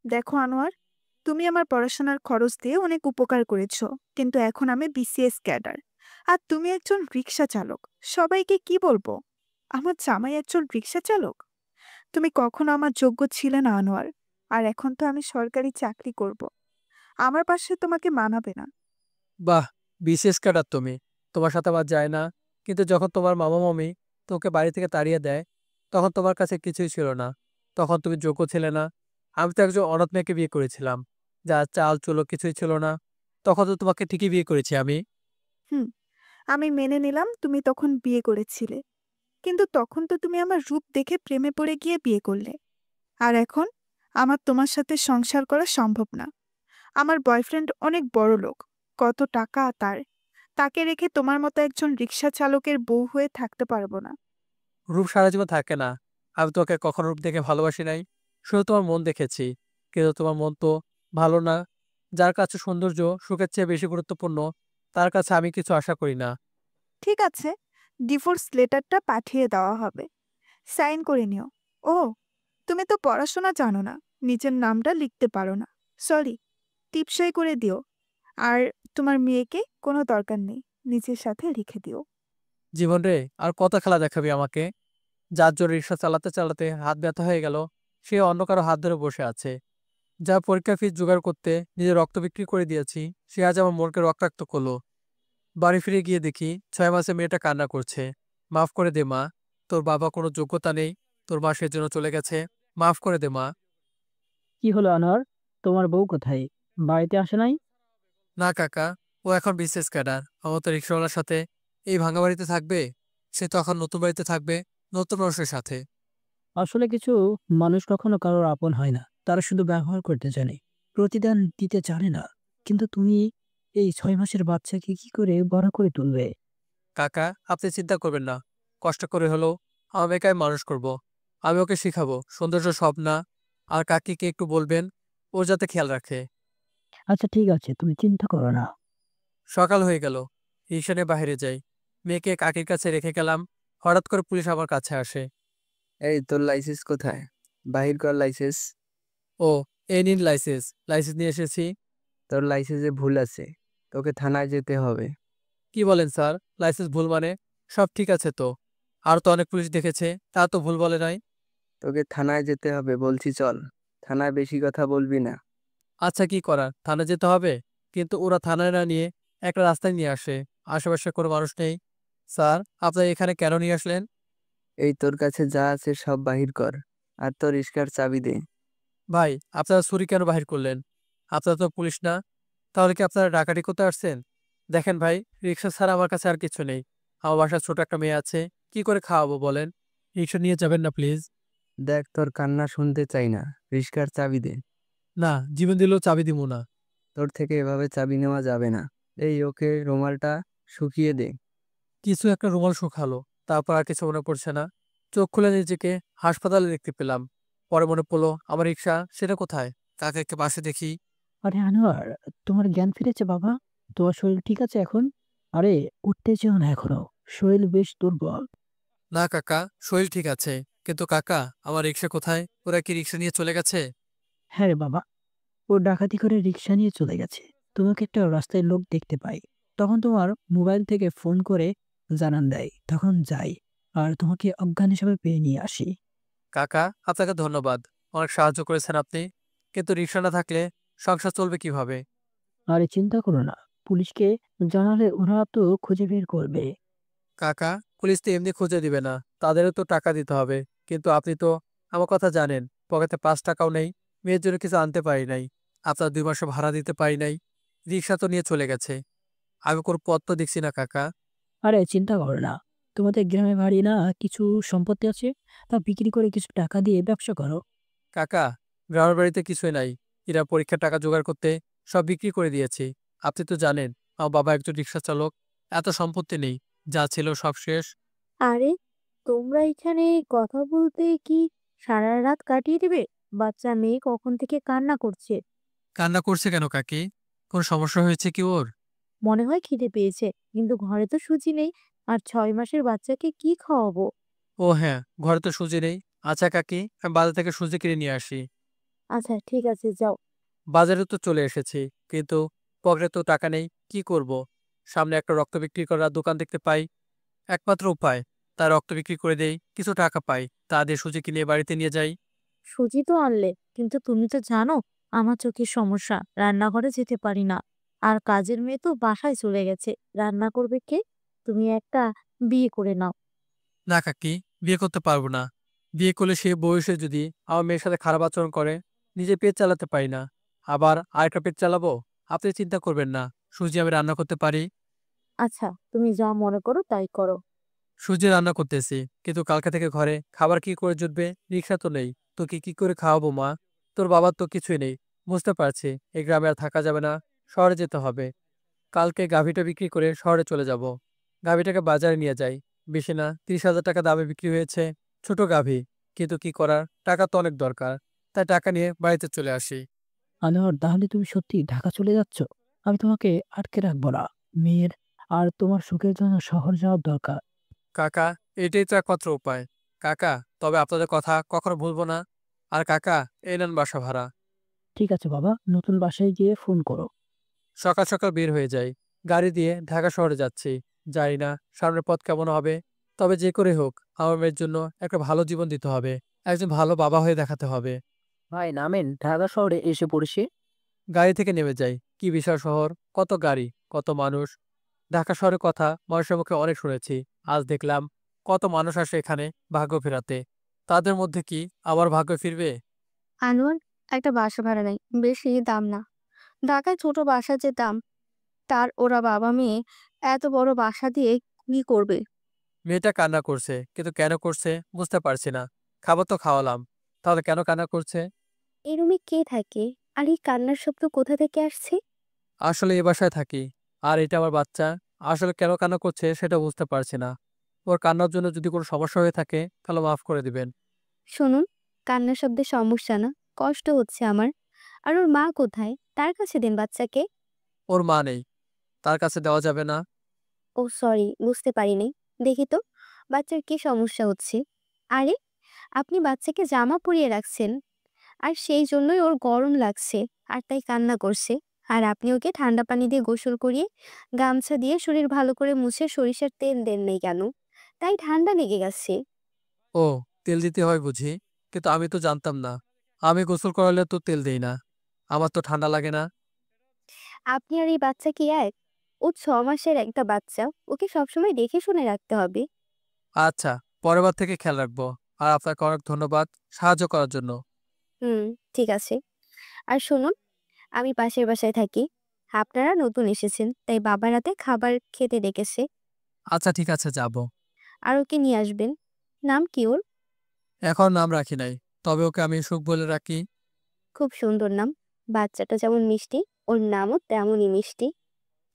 দেখো আনোয়ার, তুমি আমার পড়াশোনার খরচ দিয়ে অনেক উপকার করেছো, কিন্তু এখন আমি বিসিএস ক্যাডার। আর তুমি একজন রিক্সা চালক। সবাইকে কি বলবো? আমার জামাই একজন রিক্সা চালক। তুমি কখনো আমার যোগ্য ছিলে না আনোয়ার। আর এখন তো আমি সরকারি চাকরি করব। আমার পাশে তোমাকে মানাবে না। বাহ! বিশেষ ক্যাডার তুমি। তোমার সাথে আমার যায় না। কিন্তু যখন তোমার মামা-মামি তোকে বাড়ি থেকে তাড়িয়ে দেয়, তখন তোমার কাছে কিছুই ছিল না। তখন তুমি যোগ্য ছিলে না। আমি তো একজন অনাথ মেয়েকে বিয়ে করেছিলাম। যার চাল-চুলো কিছুই ছিল না। তখন তো তোমাকে ঠিকই বিয়ে করেছি আমি। হুম, আমি মেনে নিলাম তুমি তখন বিয়ে করেছিলে, কিন্তু তখন তো তুমি আমার রূপ দেখে প্রেমে পড়ে গিয়ে বিয়ে করলে। আর এখন আমার তোমার সাথে সংসার করা সম্ভব না। আমার বয়ফ্রেন্ড অনেক বড় লোক, কত টাকা তার। তাকে রেখে তোমার মতো একজন রিক্সা চালকের বউ হয়ে থাকতে পারবো না। রূপ সারা জীবন থাকে না। আমি তোমাকে কখনো রূপ দেখে ভালোবাসি নাই। শুধু তোমার মন দেখেছি। কিন্তু তোমার মন তো ভালো না। যার কাছে সৌন্দর্য সুখের চেয়ে বেশি গুরুত্বপূর্ণ, তার কাছে আমি কিছু আশা করি না। ঠিক আছে, ডিভোর্স লেটারটা পাঠিয়ে দেওয়া হবে, সাইন করে নিও। ও, তুমি তো পড়াশোনা জানো না, নিজের নামটা লিখতে পারো না। সরি, টিপসই করে দিও। আর তোমার মেয়েকে কোনো দরকার নেই, নিজের সাথে লিখে দিও। জীবন রে, আর কত খেলা দেখাবি আমাকে? যার জন্য রিক্সা চালাতে চালাতে হাত ব্যথা হয়ে গেল, সে অন্য কারো হাত ধরে বসে আছে। যা পরীক্ষা ফিস জোগাড় করতে নিজের রক্ত বিক্রি করে দিয়েছি, সে আজ আমার মনকে রক্তাক্ত করলো। বাড়ি ফিরে গিয়ে দেখি 6 মাসে মেয়েটা কান্না করছে। মাফ করে দে মা, তোর বাবা কোনো যোগ্যতা নেই, তোর মা সেজন্য চলে গেছে। মাফ করে দে মা। কি হলো আনোয়ার? তোমার বউ কোথায়? বাড়িতে আসে নাই? না কাকা, ও এখন বিশেষ ক্যাডার। আমার তো রিক্সাওয়ালার সাথে এই ভাঙা বাড়িতে থাকবে? সে তো এখন নতুন বাড়িতে থাকবে, নতুন মানুষের সাথে। আসলে কিছু মানুষ কখনো কারোর আপন হয় না, তারা শুধু ব্যবহার করতে জানে, প্রতিদান দিতে জানে না। কিন্তু তুমি এই 6 মাসের বাচ্চাকে কি করে বড় করে তুলবে? কাকা, আপনি চিন্তা করবেন না। কষ্ট করে হলেও আমার মেয়েকে আমি মানুষ করব। আমি ওকে শিখাবো সৌন্দর্য সব না। আর কাকিকে একটু বলবেন ও যাতে খেয়াল রাখে। আচ্ছা ঠিক আছে, তুমি চিন্তা করো না। সকাল হয়ে গেল, রিক্সা নিয়ে বাইরে যাই। মেয়েকে কাকির কাছে রেখে গেলাম। হঠাৎ করে পুলিশ আমার কাছে আসে। এই তোর লাইসেন্স কোথায়? বাহির কর লাইসেন্স। ও, এই নিন লাইসেন্স। লাইসেন্স নিয়ে এসেছি। তোর লাইসেন্সে ভুল আছে, তোকে থানায় যেতে হবে। কি বলেন স্যার? লাইসেন্স ভুল মানে? সব ঠিক আছে তো। আর তো অনেক পুলিশ দেখেছে, তা তো ভুল বলে নাই। তোকে থানায় যেতে হবে বলছি, চল। থানায় বেশি কথা বলবি না। আচ্ছা, কি করার, থানায় যেতে হবে। কিন্তু ওরা থানায় না নিয়ে একটা রাস্তায় নিয়ে আসে। আশেপাশে কোনো মানুষ নেই। স্যার, আপনারা এখানে কেন নিয়ে আসলেন? এই তোর কাছে যা আছে সব বাহির কর, আর তোর রিস্কার চাবি দে। ভাই, আপনারা ছুরি কেন বাহির করলেন? আপনারা তো পুলিশ না। তাহলে কি আপনারা ডাকাতি করতে আসছেন? দেখেন ভাই, রিক্সা ছাড়া আমার কাছে আর কিছু নেই। আমার বাসায় ছোট একটা মেয়ে আছে, কি করে খাওয়াবো বলেন? রিক্সা নিয়ে যাবেন না প্লিজ। দেখ, তোর কান্না শুনতে চাই না, রিস্কার চাবি দে। না, জীবন দিলেও চাবি দিব না। তোর থেকে এভাবে চাবি নেওয়া যাবে না। এই ওকে রুমালটা শুকিয়ে দে। কিছু একটা রুমাল শুকালো, তারপর আর কিছু মনে পড়ছে না। চোখ খুলে নিজেকে হাসপাতালে দেখতে পেলাম। পরে মনে পড়লো আমার রিক্সা, সেটা কোথায়? কাকাকে পাশে দেখি। আরে আনোয়ার, তোমার জ্ঞান ফিরেছে বাবা? তোমার শরীর ঠিক আছে এখন? আরে, উঠতে চেও না এখনো, শরীর বেশ দুর্বল। না কাকা, শরীর ঠিক আছে। কিন্তু কাকা, আমার রিক্সা কোথায়? ওরা কি রিক্সা নিয়ে চলে গেছে? হ্যাঁ রে বাবা, ও ডাকাতি করে রিক্সা নিয়ে চলে গেছে। তোমাকে একটা রাস্তায় লোক দেখতে পাই, তখন তোমার মোবাইল থেকে ফোন করে জানান দেয়, তখন যাই আর তোমাকে অজ্ঞান হিসেবে পেয়ে নিয়ে আসি। কাকা, আপনাকে ধন্যবাদ। অনেক সাহায্য করেছেন আপনি। কিন্তু রিক্সা না থাকলে সংসার চলবে কিভাবে? আরে চিন্তা করো না, পুলিশকে জানালে ওরা তো খুঁজে বের করবে। কাকা, পুলিশ তো এমনি খুঁজে দিবে না, তাদেরও তো টাকা দিতে হবে। কিন্তু আপনি তো আমার কথা জানেন, পকেটে 5 টাকাও নেই। মেয়ের জন্য কিছু আনতে পারি নাই। আপনার 2 মাসে ভাড়া দিতে পারি নাই। রিক্সা তো নিয়ে চলে গেছে। আমি কোনো পথ তো দেখছি না কাকা। আরে চিন্তা করো না, তোমাদের গ্রামে বাড়ি না, কিছু সম্পত্তি আছে, তা বিক্রি করে কিছু টাকা দিয়ে ব্যবসা করো। কাকা, গ্রামের বাড়িতে কিছুই নাই। এরা পরীক্ষার টাকা জোগাড় করতে সব বিক্রি করে দিয়েছি। আপনি তো জানেন, আমার বাবা একজন রিক্সা চালক। এত সম্পত্তি নেই, যা ছিল সব শেষ। আরে, তোমরা এখানে কথা বলতে কি সারা রাত কাটিয়ে দিবে? বাচ্চা মেয়ে কখন থেকে কান্না করছে। কান্না করছে কেন কাকি? কোন সমস্যা হয়েছে কি ওর? মনে হয় খিদে পেয়েছে, কিন্তু ঘরে তো সুজি নেই। আর 6 মাসের বাচ্চাকে কি খাওয়াবো? ও হ্যাঁ, ঘরে তো সুজি নেই। আচ্ছা কাকি, আমি বাজার থেকে সুজি কিনে নিয়ে আসি। আচ্ছা ঠিক আছে, যাও। বাজারে তো চলে এসেছি, কিন্তু পকেটে তো টাকা নেই, কি করব? সামনে একটা রক্ত বিক্রি করার দোকান দেখতে পাই, একমাত্র উপায় তার রক্ত বিক্রি করে দেই, কিছু টাকা পাই, তা দিয়ে সুজি কিনে বাড়িতে নিয়ে যাই। সুজি তো আনলে, কিন্তু তুমি তো জানো আমার চোখের সমস্যা, রান্নাঘরে যেতে পারি না। আর কাজের মেয়ে তো বাসায় চলে গেছে, রান্না করবে কে? তুমি একটা বিয়ে করে নাও। না কাকি, বিয়ে করতে পারবো না। বিয়ে করলে সে বয়সে যদি আমার মেয়ের সাথে খারাপ আচরণ করে, নিজে পেট চালাতে পারি না, আবার আরেকটা পেট চালাবো? আপনি চিন্তা করবেন না, সুজি আমি রান্না করতে পারি। আচ্ছা, তুমি যা মনে করো তাই করো। সুজি রান্না করতেছি, কিন্তু কালকে থেকে ঘরে খাবার কি করে জুটবে? রিক্সা তো নেই, তোকে কি করে খাওয়াবো মা? তোর বাবার তো কিছুই নেই। বুঝতে পারছি এই গ্রামে আর থাকা যাবে না, শহরে যেতে হবে। কালকে গাভীটা বিক্রি করে শহরে চলে যাব। গাভীটাকে বাজারে নিয়ে যাই, বেশি না 30,000 টাকা দামে বিক্রি হয়েছে। ছোট গাভী, কিন্তু কি করার, টাকা তো অনেক দরকার, তাই টাকা নিয়ে বাড়িতে চলে আসি। আনোয়ার, তাহলে তুমি সত্যি ঢাকা চলে যাচ্ছ? আমি তোমাকে আটকে রাখবো না। মেয়ের আর তোমার সুখের জন্য শহর যাওয়ার দরকার। কাকা, এটাই তো একমাত্র উপায়। কাকা, তবে আপনাদের কথা কখনো ভুলবো না। আর কাকা, এই নেন বাসা ভাড়া। ঠিক আছে বাবা, নতুন বাসায় গিয়ে ফোন করো। সকাল সকাল বের হয়ে যাই, গাড়ি দিয়ে ঢাকা শহরে যাচ্ছি। জানি না সামনের পথ কেমন হবে, তবে যে করে হোক আমার মেয়ের জন্য একটা ভালো জীবন দিতে হবে, একজন ভালো বাবা হয়ে দেখাতে হবে। ভাই নামেন, ঢাকা শহরে এসে পড়েছি। গাড়ি থেকে নেমে যাই, কি বিশাল শহর, কত গাড়ি, কত মানুষ। ঢাকা শহরের কথা মানুষের মুখে অনেক শুনেছি, আজ দেখলাম কত মানুষ আসে এখানে ভাগ্য ফেরাতে। তাদের মধ্যে কি আমার ভাগ্য ফিরবে? আনোয়ার, একটা বাসা ভাড়া নেই, বেশি দাম না। ঢাকায় ছোট বাসার যে দাম, তার ওরা বাবা মেয়ে এত বড় বাসা দিয়ে কি করবে? মেয়েটা কান্না করছে, কিন্তু কেন করছে বুঝতে পারছি না। খাবার তো খাওয়ালাম, তাহলে কেন কান্না করছে? এই রুমে কে থাকে? আর এই কান্নার শব্দ কোথা থেকে আসছে? আসলে এ বাসায় থাকি, আর এটা আমার বাচ্চা। আসলে কেন কান্না করছে সেটা বুঝতে পারছি না। ওর কান্নার জন্য যদি কোনো সমস্যা হয়ে থাকে তাহলে মাফ করে দিবেন। শুনুন, কান্নার শব্দে সমস্যা না, কষ্ট হচ্ছে আমার। আর ওর মা কোথায়? তার কাছে দিন বাচ্চাকে। ওর মা নেই, তার কাছে দেওয়া যাবে না। ও সরি, বুঝতে পারিনি। দেখি তো বাচ্চার কি সমস্যা হচ্ছে। আরে, আপনি বাচ্চাকে জামা পরিয়ে রাখছেন, আর সেই জন্যই ওর গরম লাগছে, আর তাই কান্না করছে। আর আপনি ওকে ঠান্ডা পানি দিয়ে গোসল করিয়ে গামছা দিয়ে শরীর ভালো করে মুছে সরিষার তেল দেন নাই কেন? তাই ঠান্ডা লেগে গেছে। ও, তেল দিতে হয় বুঝি, কিন্তু আমি তো জানতাম না। আমি গোসল করালে তো তেল দেই না, আমার তো ঠান্ডা লাগে না। আপনি আর এই বাচ্চা কি এক? ও 6 মাসের একটা বাচ্চা, ওকে সবসময় দেখে শুনে রাখতে হবে। আচ্ছা, পরের বার থেকে খেয়াল রাখবো। আর আপনাকে অনেক ধন্যবাদ সাহায্য করার জন্য। হুম, ঠিক আছে। আর শুনুন, আমি পাশের বাসায় থাকি। আপনারা নতুন এসেছেন, তাই বাবার হাতে খাবার খেতে ডেকেছে। আচ্ছা ঠিক আছে, যাব। আর ওকে নিয়ে আসবেন। নাম কি ওর? এখন নাম রাখি নাই, তবে ওকে আমি সুখ বলে রাখি। খুব সুন্দর নাম। বাচ্চাটা যেমন মিষ্টি, ওর নামও তেমনই মিষ্টি।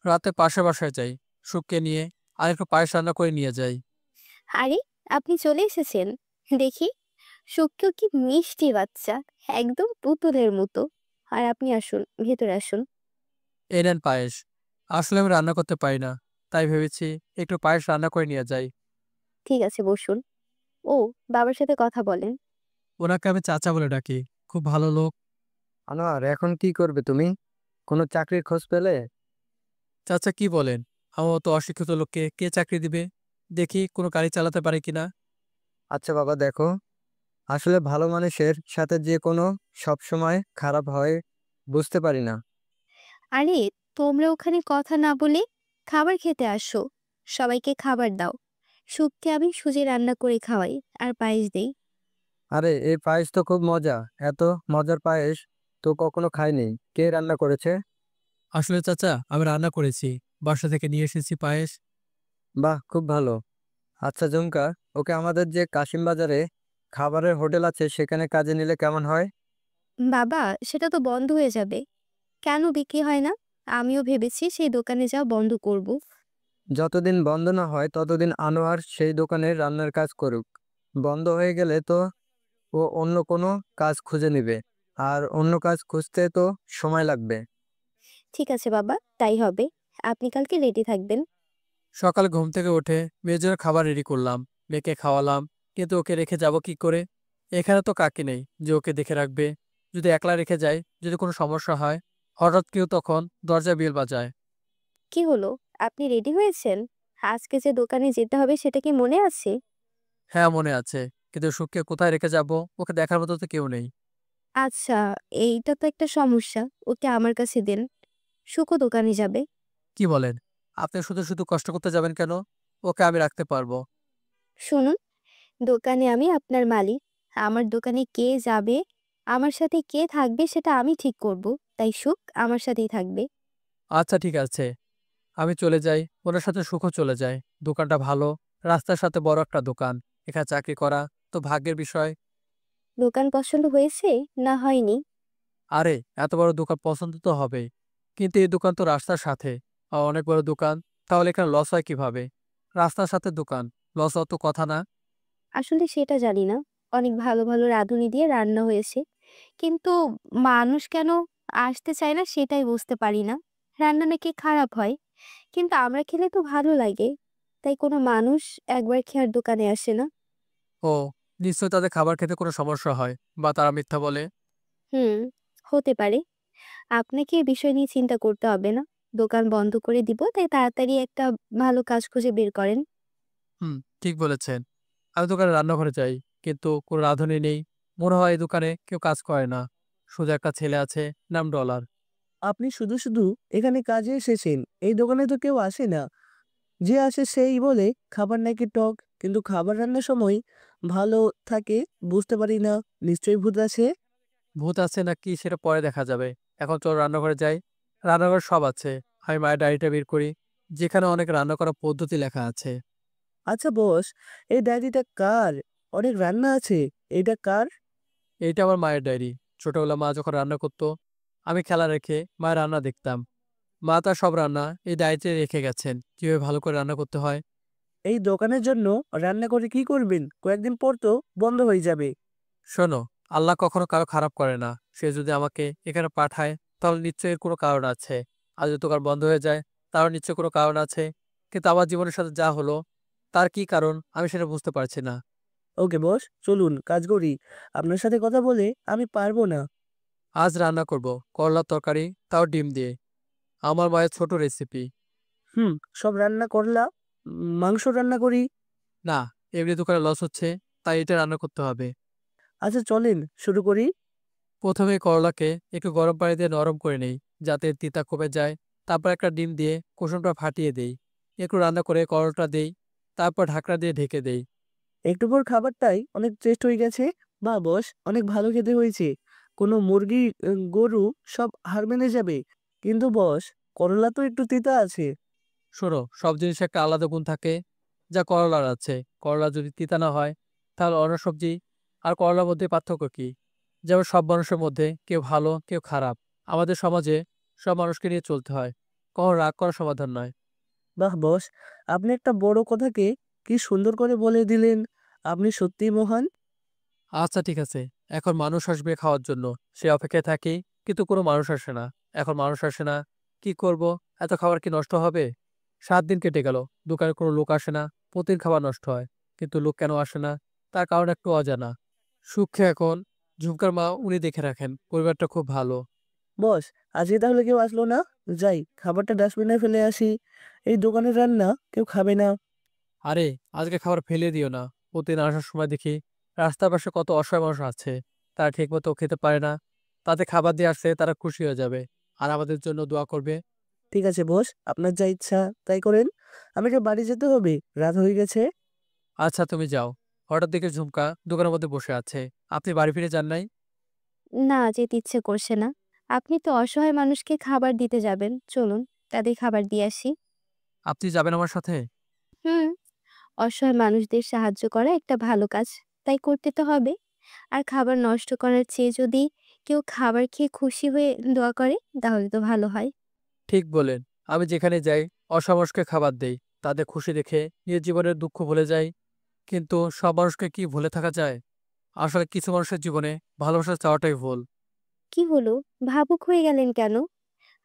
রাতে পাশের বাসায় যাই, সুখকে নিয়ে আর একটু পায়েস রান্না করে নিয়ে যাই। আরে, আপনি চলে এসেছেন। দেখি, সূক্ষ্ম কি মিষ্টি বাচ্চা, একদম পুতুলের মতো। আর আপনি আসুন, ভেতরে আসুন। এই নেন পায়েস। আসলে আমি রান্না করতে পারি না, তাই ভেবেছি একটু পায়েস রান্না করে নিয়ে যাই। ঠিক আছে, বসুন। ও, বাবার সাথে কথা বলেন। ওনাকে আমি চাচা বলে ডাকি, খুব ভালো লোক। আনোয়ার, এখন কি করবে তুমি? কোনো চাকরির খোঁজ পেলে? চাচা কি বলেন, আমার মতো অশিক্ষিত লোককে কে চাকরি দিবে? দেখি কোনো গাড়ি চালাতে পারে কিনা। আচ্ছা বাবা, দেখো, আসলে ভালো মানুষের সাথে যে কোনো সব সময় খারাপ হয় বুঝতে পারি না। আরে, তোমরা ওখানে কথা না বলে খাবার খেতে আসো। সবাইকে খাবার দাও। সুপকে আমি সুজি রান্না করে খাওয়াই, আর পায়েস দেই। আরে, এই পায়েস তো খুব মজা। এত মজার পায়েস তো কখনো খাইনি। কে রান্না করেছে? আসলে চাচা আমি রান্না করেছি, বাসা থেকে নিয়ে এসেছি পায়েস। বাহ, খুব ভালো। আচ্ছা ঝুমকা, ওকে আমাদের যে কাশিম বাজারে খাবারের হোটেল আছে সেখানে কাজে নিলে কেমন হয়? বাবা, সেটা তো বন্ধ হয়ে যাবে। কেন বিক্রি হয় না? আমিও ভেবেছি সেই দোকানে যাওয়া বন্ধ করব। যতদিন বন্ধ না হয় ততদিন আনোয়ার সেই দোকানে রান্নার কাজ করুক। বন্ধ হয়ে গেলে তো ও অন্য কোনো কাজ খুঁজে নিবে, আর অন্য কাজ খুঁজতে তো সময় লাগবে। ঠিক আছে বাবা, তাই হবে। আপনি কালকে রেডি থাকবেন। সকালে ঘুম থেকে উঠে মেয়ের জন্য খাবার রেডি করলাম, মেয়েকে খাওয়ালাম, কিন্তু ওকে রেখে যাব কি করে? এখানে তো কাকি নেই যে ওকে দেখে রাখবে। যদি একলা রেখে যাই, যদি কোনো সমস্যা হয়, হঠাৎ কেউ তখন দরজায় বেল বাজায়। কি হলো? আপনি রেডি হয়েছেন? আজকে যে দোকানে যেতে হবে সেটা কি মনে আছে? হ্যাঁ, মনে আছে। কিন্তু সুখকে কোথায় রেখে যাব, ওকে দেখার মতো তো কেউ নেই। আচ্ছা, এইটা তো একটা সমস্যা। ওকে আমার কাছে দেন। সুখও দোকানে যাবে। কি বলেন? আপনি শুধু শুধু কষ্ট করতে যাবেন কেন? ওকে আমি রাখতে পারবো। শুনুন, দোকানে আমি আপনার মালিক। আমার দোকানে কে যাবে, আমার সাথে কে থাকবে সেটা আমি ঠিক করব। তাই সুখ আমার সাথেই থাকবে। আচ্ছা ঠিক আছে, আমি চলে যাই, ওনার সাথে সুখও চলে যায়। দোকানটা ভালো, রাস্তার সাথে বড় একটা দোকান। এখানে চাকরি করা তো ভাগ্যের বিষয়। দোকান পছন্দ হয়েছে না হয়নি? আরে এত বড় দোকান পছন্দ তো হবেই, কিন্তু এই দোকান তো রাস্তার সাথে, আর অনেক বড় দোকান। তাহলে এখানে লস হয় কিভাবে? রাস্তার সাথে দোকান, লস হওয়ার তো কথা না। আসলে সেটা জানি না। অনেক ভালো, ভালো রাঁধুনি দিয়ে রান্না হয়েছে। কিন্তু মানুষ কেন আসতে চায় না সেটাই বুঝতে পারি না। রান্না নাকি খারাপ হয়। কিন্তু আমরা খেলে তো ভালো লাগে। তাই কোনো মানুষ একবার খেয়ে আর দোকানে আসে না। ও, নিশ্চয়ই তাদের খাবার খেতে কোনো সমস্যা হয়, বা তারা মিথ্যা বলে। হুম, হতে পারে। আপনাকে এ বিষয় নিয়ে চিন্তা করতে হবে না। দোকান বন্ধ করে দিব, তাই তাড়াতাড়ি একটা ভালো কাজ খুঁজে বের করেন। হুম, ঠিক বলেছেন। আমি দোকানে রান্নাঘরে যাই, কিন্তু কোনো রাঁধুনি নেই। মনে হয় এই দোকানে কেউ কাজ করে না, শুধু একটা ছেলে আছে, নাম ডলার। আপনি শুধু শুধু এখানে কাজে এসেছেন, এই দোকানে তো কেউ আসে না। যে আসে সেই বলে খাবার নাকি টক, কিন্তু খাবার রান্নার সময় ভালো থাকে বুঝতে পারি না। নিশ্চয়ই ভূত আছে। ভূত আছে না কি সেটা পরে দেখা যাবে। এখন চল রান্নাঘরে যাই। রান্নাঘরে সব আছে। আমি মায়ের ডায়েরিটা বের করি, যেখানে অনেক রান্না করার পদ্ধতি লেখা আছে। আচ্ছা বস, এই ডায়েরিটা কার? অনেক রান্না আছে, এটা কার? এইটা আমার মায়ের ডায়েরি। ছোটবেলা মা যখন রান্না করতো, আমি খেলা রেখে মায়ের রান্না দেখতাম। মা তার সব রান্না এই ডায়েরিতে রেখে গেছেন, কিভাবে ভালো করে রান্না করতে হয়। এই দোকানের জন্য রান্না করে কি করবেন? কয়েকদিন পর তো বন্ধ হয়ে যাবে। শোনো, আল্লাহ কখনো কারো খারাপ করে না। সে যদি আমাকে এখানে পাঠায়, তাহলে নিশ্চয়ই এর কোনো কারণ আছে। আর যদি দোকান বন্ধ হয়ে যায়, তারও নিশ্চয়ই কোনো কারণ আছে। কিন্তু আমার জীবনের সাথে যা হলো, তার কি কারণ আমি সেটা বুঝতে পারছি না। ওকে বস, চলুন কাজ করি। আপনার সাথে কথা বলে আমি পারবো না। আজ রান্না করব করলার তরকারি, তাও ডিম দিয়ে। আমার মায়ের ছোট রেসিপি। হুম, সব রান্না করলা। মাংস রান্না করি। না, এমনি দোকানে লস হচ্ছে, তাই এটা রান্না করতে হবে। আচ্ছা চলেন শুরু করি। প্রথমে করলাকে একটু গরম পানি দিয়ে নরম করে নেই, যাতে এর তিতা কমে যায়। তারপর একটা ডিম দিয়ে কুসুমটা ফাটিয়ে দেই। একটু রান্না করে করলাটা দেই, তারপর ঢাকনা দিয়ে ঢেকে দেই। একটু পর খাবারটাই অনেক টেস্ট হয়ে গেছে। বা বস, অনেক ভালো খেতে হয়েছে। কোনো মুরগি, গরু সব হার মেনে যাবে। কিন্তু বস, করলা তো একটু তিতা আছে। শোনো, সব জিনিসের একটা আলাদা গুণ থাকে, যা করলার আছে। করলা যদি তিতা না হয়, তাহলে অন্য সবজি আর করলার মধ্যে পার্থক্য কি? যেমন সব মানুষের মধ্যে কেউ ভালো কেউ খারাপ। আমাদের সমাজে সব মানুষকে নিয়ে চলতে হয়, কখনো রাগ করার সমাধান নয়। বাহ বস, আপনি একটা বড় কথাকে কি সুন্দর করে বলে দিলেন। আপনি সত্যিই মহান। আচ্ছা ঠিক আছে, এখন মানুষ আসবে খাওয়ার জন্য, সে অপেক্ষায় থাকি, কিন্তু কোনো মানুষ আসে না। এখন মানুষ আসে না, কি করব? এত খাবার কি নষ্ট হবে? 7 দিন কেটে গেল, দোকানে কোনো লোক আসে না। প্রতিদিন খাবার নষ্ট হয়, কিন্তু লোক কেন আসে না, তার কারণ একটু অজানা। সুখে এখন ঝুমকার মা উনি দেখে রাখেন, পরিবারটা খুব ভালো। বস, আজকে তাহলে কেউ আসলো না। যাই, খাবারটা ডাস্টবিনে ফেলে আসি। এই দোকানের রান্না কেউ খাবে না। আরে, আজকে খাবার ফেলে দিও না। প্রতিদিন আসার সময় দেখি রাস্তার পাশে কত অসহায় মানুষ আছে, তারা ঠিকমতো খেতে পারে না। তাতে খাবার দিয়ে আসছে, তারা খুশি হয়ে যাবে, আর আমাদের জন্য দোয়া করবে। ঠিক আছে বস, আপনার যা ইচ্ছা তাই করেন। আমাকে বাড়ি যেতে হবে, রাত হয়ে গেছে। আচ্ছা তুমি যাও। হঠাৎ দেখে ঝুমকা দোকানের মধ্যে বসে আছে। আপনি বাড়ি ফিরে যান নাই? না, যেতে ইচ্ছে করছে না। আপনি তো অসহায় মানুষকে খাবার দিতে যাবেন। চলুন, তাদের খাবার দিয়ে আসি। আপনি যাবেন আমার সাথে? হুম, অসহায় মানুষদের সাহায্য করা একটা ভালো কাজ। তাই করতে তো হবে। আর খাবার নষ্ট করার চেয়ে যদি কেউ খাবার খেয়ে খুশি হয়ে দোয়া করে, তাহলে তো ভালো হয়। ঠিক বলেন। আমি যেখানে যাই, অসমস্যকে খাবার দেই। তাদের খুশি দেখে নিজের জীবনের দুঃখ ভুলে যাই। কিন্তু সব মানুষকে কি ভুলে থাকা যায়? আসলে কিছু মানুষের জীবনে ভালোবাসা চাওয়াটাই ভুল। কি হলো? ভাবুক হয়ে গেলেন কেন?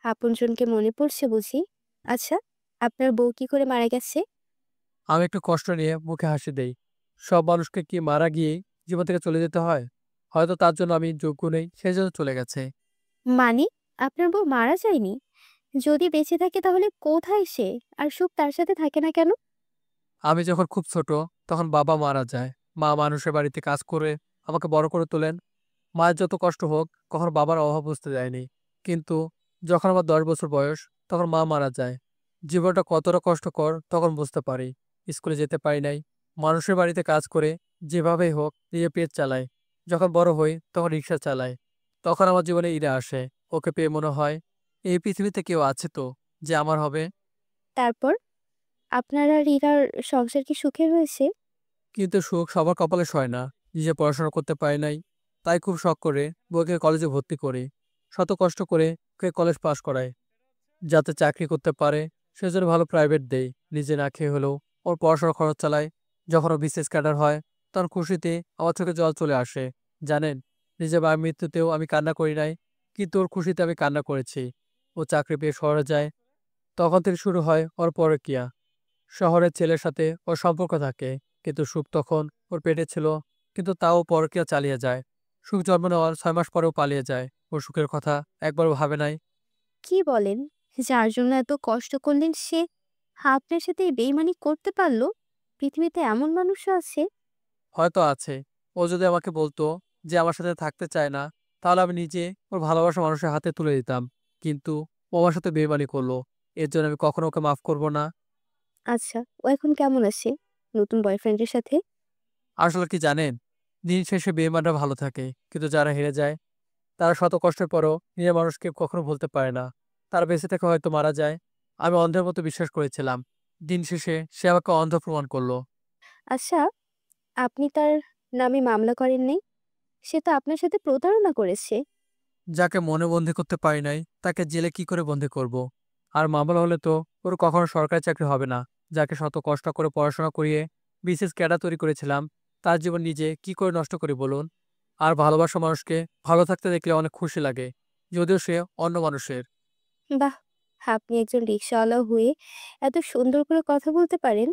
আপনজনকে মনে পড়ছে বুঝি? আচ্ছা, আপনার বউ কি করে মারা গেছে? আমি একটু কষ্ট নিয়ে মুখে হাসি দেই। সব মানুষকে কি মারা গিয়ে জীবন থেকে চলে যেতে হয়? হয়তো তার জন্য আমি যোগ্য নেই, সেজন্য চলে গেছে। মানে আপনার বউ মারা যায়নি? যদি বেঁচে থাকে তাহলে কোথায় সে? আর সুখ তার সাথে থাকে না কেন? আমি যখন খুব ছোট, তখন বাবা মারা যায়। মা মানুষের বাড়িতে কাজ করে আমাকে বড় করে তোলেন। মায়ের যত কষ্ট হোক, কখনো বাবার অভাব বুঝতে দেয়নি। কিন্তু যখন আমার 10 বছর বয়স, তখন মা মারা যায়। জীবনটা কতটা কষ্টকর তখন বুঝতে পারি। স্কুলে যেতে পারি নাই, মানুষের বাড়িতে কাজ করে যেভাবেই হোক নিজের পেট চালাই। যখন বড় হই তখন রিক্সা চালাই। তখন আমার জীবনে ইরা আসে। ওকে পেয়ে মনে হয় এই পৃথিবীতে কেউ আছে তো, যে আমার হবে। তারপর আপনার আর ইরার সংসার কি সুখের হয়েছে? কিন্তু সুখ সবার কপালে সয় না। নিজে পড়াশোনা করতে পারি নাই, তাই খুব শখ করে বউকে কলেজে ভর্তি করি। শত কষ্ট করে ওকে কলেজ পাশ করাই, যাতে চাকরি করতে পারে। সেজন্য ভালো প্রাইভেট দেই, নিজে না খেয়ে হলেও ওর পড়াশোনার খরচ চালাই। যখন ও বিসিএস ক্যাডার হয়, তখন খুশিতে আমার চোখে জল চলে আসে। জানেন, নিজের মায়ের মৃত্যুতেও আমি কান্না করি নাই, কিন্তু ওর খুশিতে আমি কান্না করেছি। ও চাকরি পেয়ে শহরে যায়, তখন থেকে শুরু হয় ওর পরকীয়া। শহরের ছেলের সাথে ওর সম্পর্ক থাকে, কিন্তু সুখ তখন ওর পেটে ছিল, কিন্তু তাও পরকীয়া চালিয়ে যায়। সুখ জন্ম নেওয়ার 6 মাস পরেও পালিয়ে যায়। ওর সুখের কথা একবারও ভাবে নাই। কি বলেন? যার জন্য এত কষ্ট করলেন সে আপনার সাথে এই বেইমানি করতে পারলো? পৃথিবীতে এমন মানুষও আছে? হয়তো আছে। ও যদি আমাকে বলতো যে আমার সাথে থাকতে চায় না, তাহলে আমি নিজে ওর ভালোবাসা মানুষের হাতে তুলে দিতাম। কিন্তু ও আমার সাথে বেইমানি করলো, এর জন্য আমি কখনো ওকে মাফ করব না। আচ্ছা, ও এখন কেমন আছে নতুন বয়ফ্রেন্ডের সাথে? আসলে কি জানেন, দিন শেষে বেইমানরা ভালো থাকে, কিন্তু যারা হেরে যায় তারা শত কষ্টের পরও নিজের মানুষকে কখনো ভুলতে পারে না। তারা বেঁচে থেকে হয়তো মারা যায়। আমি অন্ধের মতো বিশ্বাস করেছিলাম। দিন শেষে সে আমাকে অন্ধ প্রমাণ করলো। আচ্ছা, আপনি তার নামে মামলা করেন নাই? সে তো আপনার সাথে প্রতারণা করেছে। যাকে মনে বন্দি করতে পারি নাই, তাকে জেলে কি করে বন্দি করব? আর মামলা হলে তো ওর কখনো সরকারি চাকরি হবে না। যাকে শত কষ্ট করে পড়াশোনা করিয়ে বিশেষ ক্যাডার তৈরি করেছিলাম, তার জীবন নিজে কি করে নষ্ট করি বলুন? আর ভালোবাসা মানুষকে ভালো থাকতে দেখলে অনেক খুশি লাগে, যদিও সে অন্য মানুষের। বাহ! আপনি একজন রিকশাওয়ালা হয়ে এত সুন্দর করে কথা বলতে পারেন।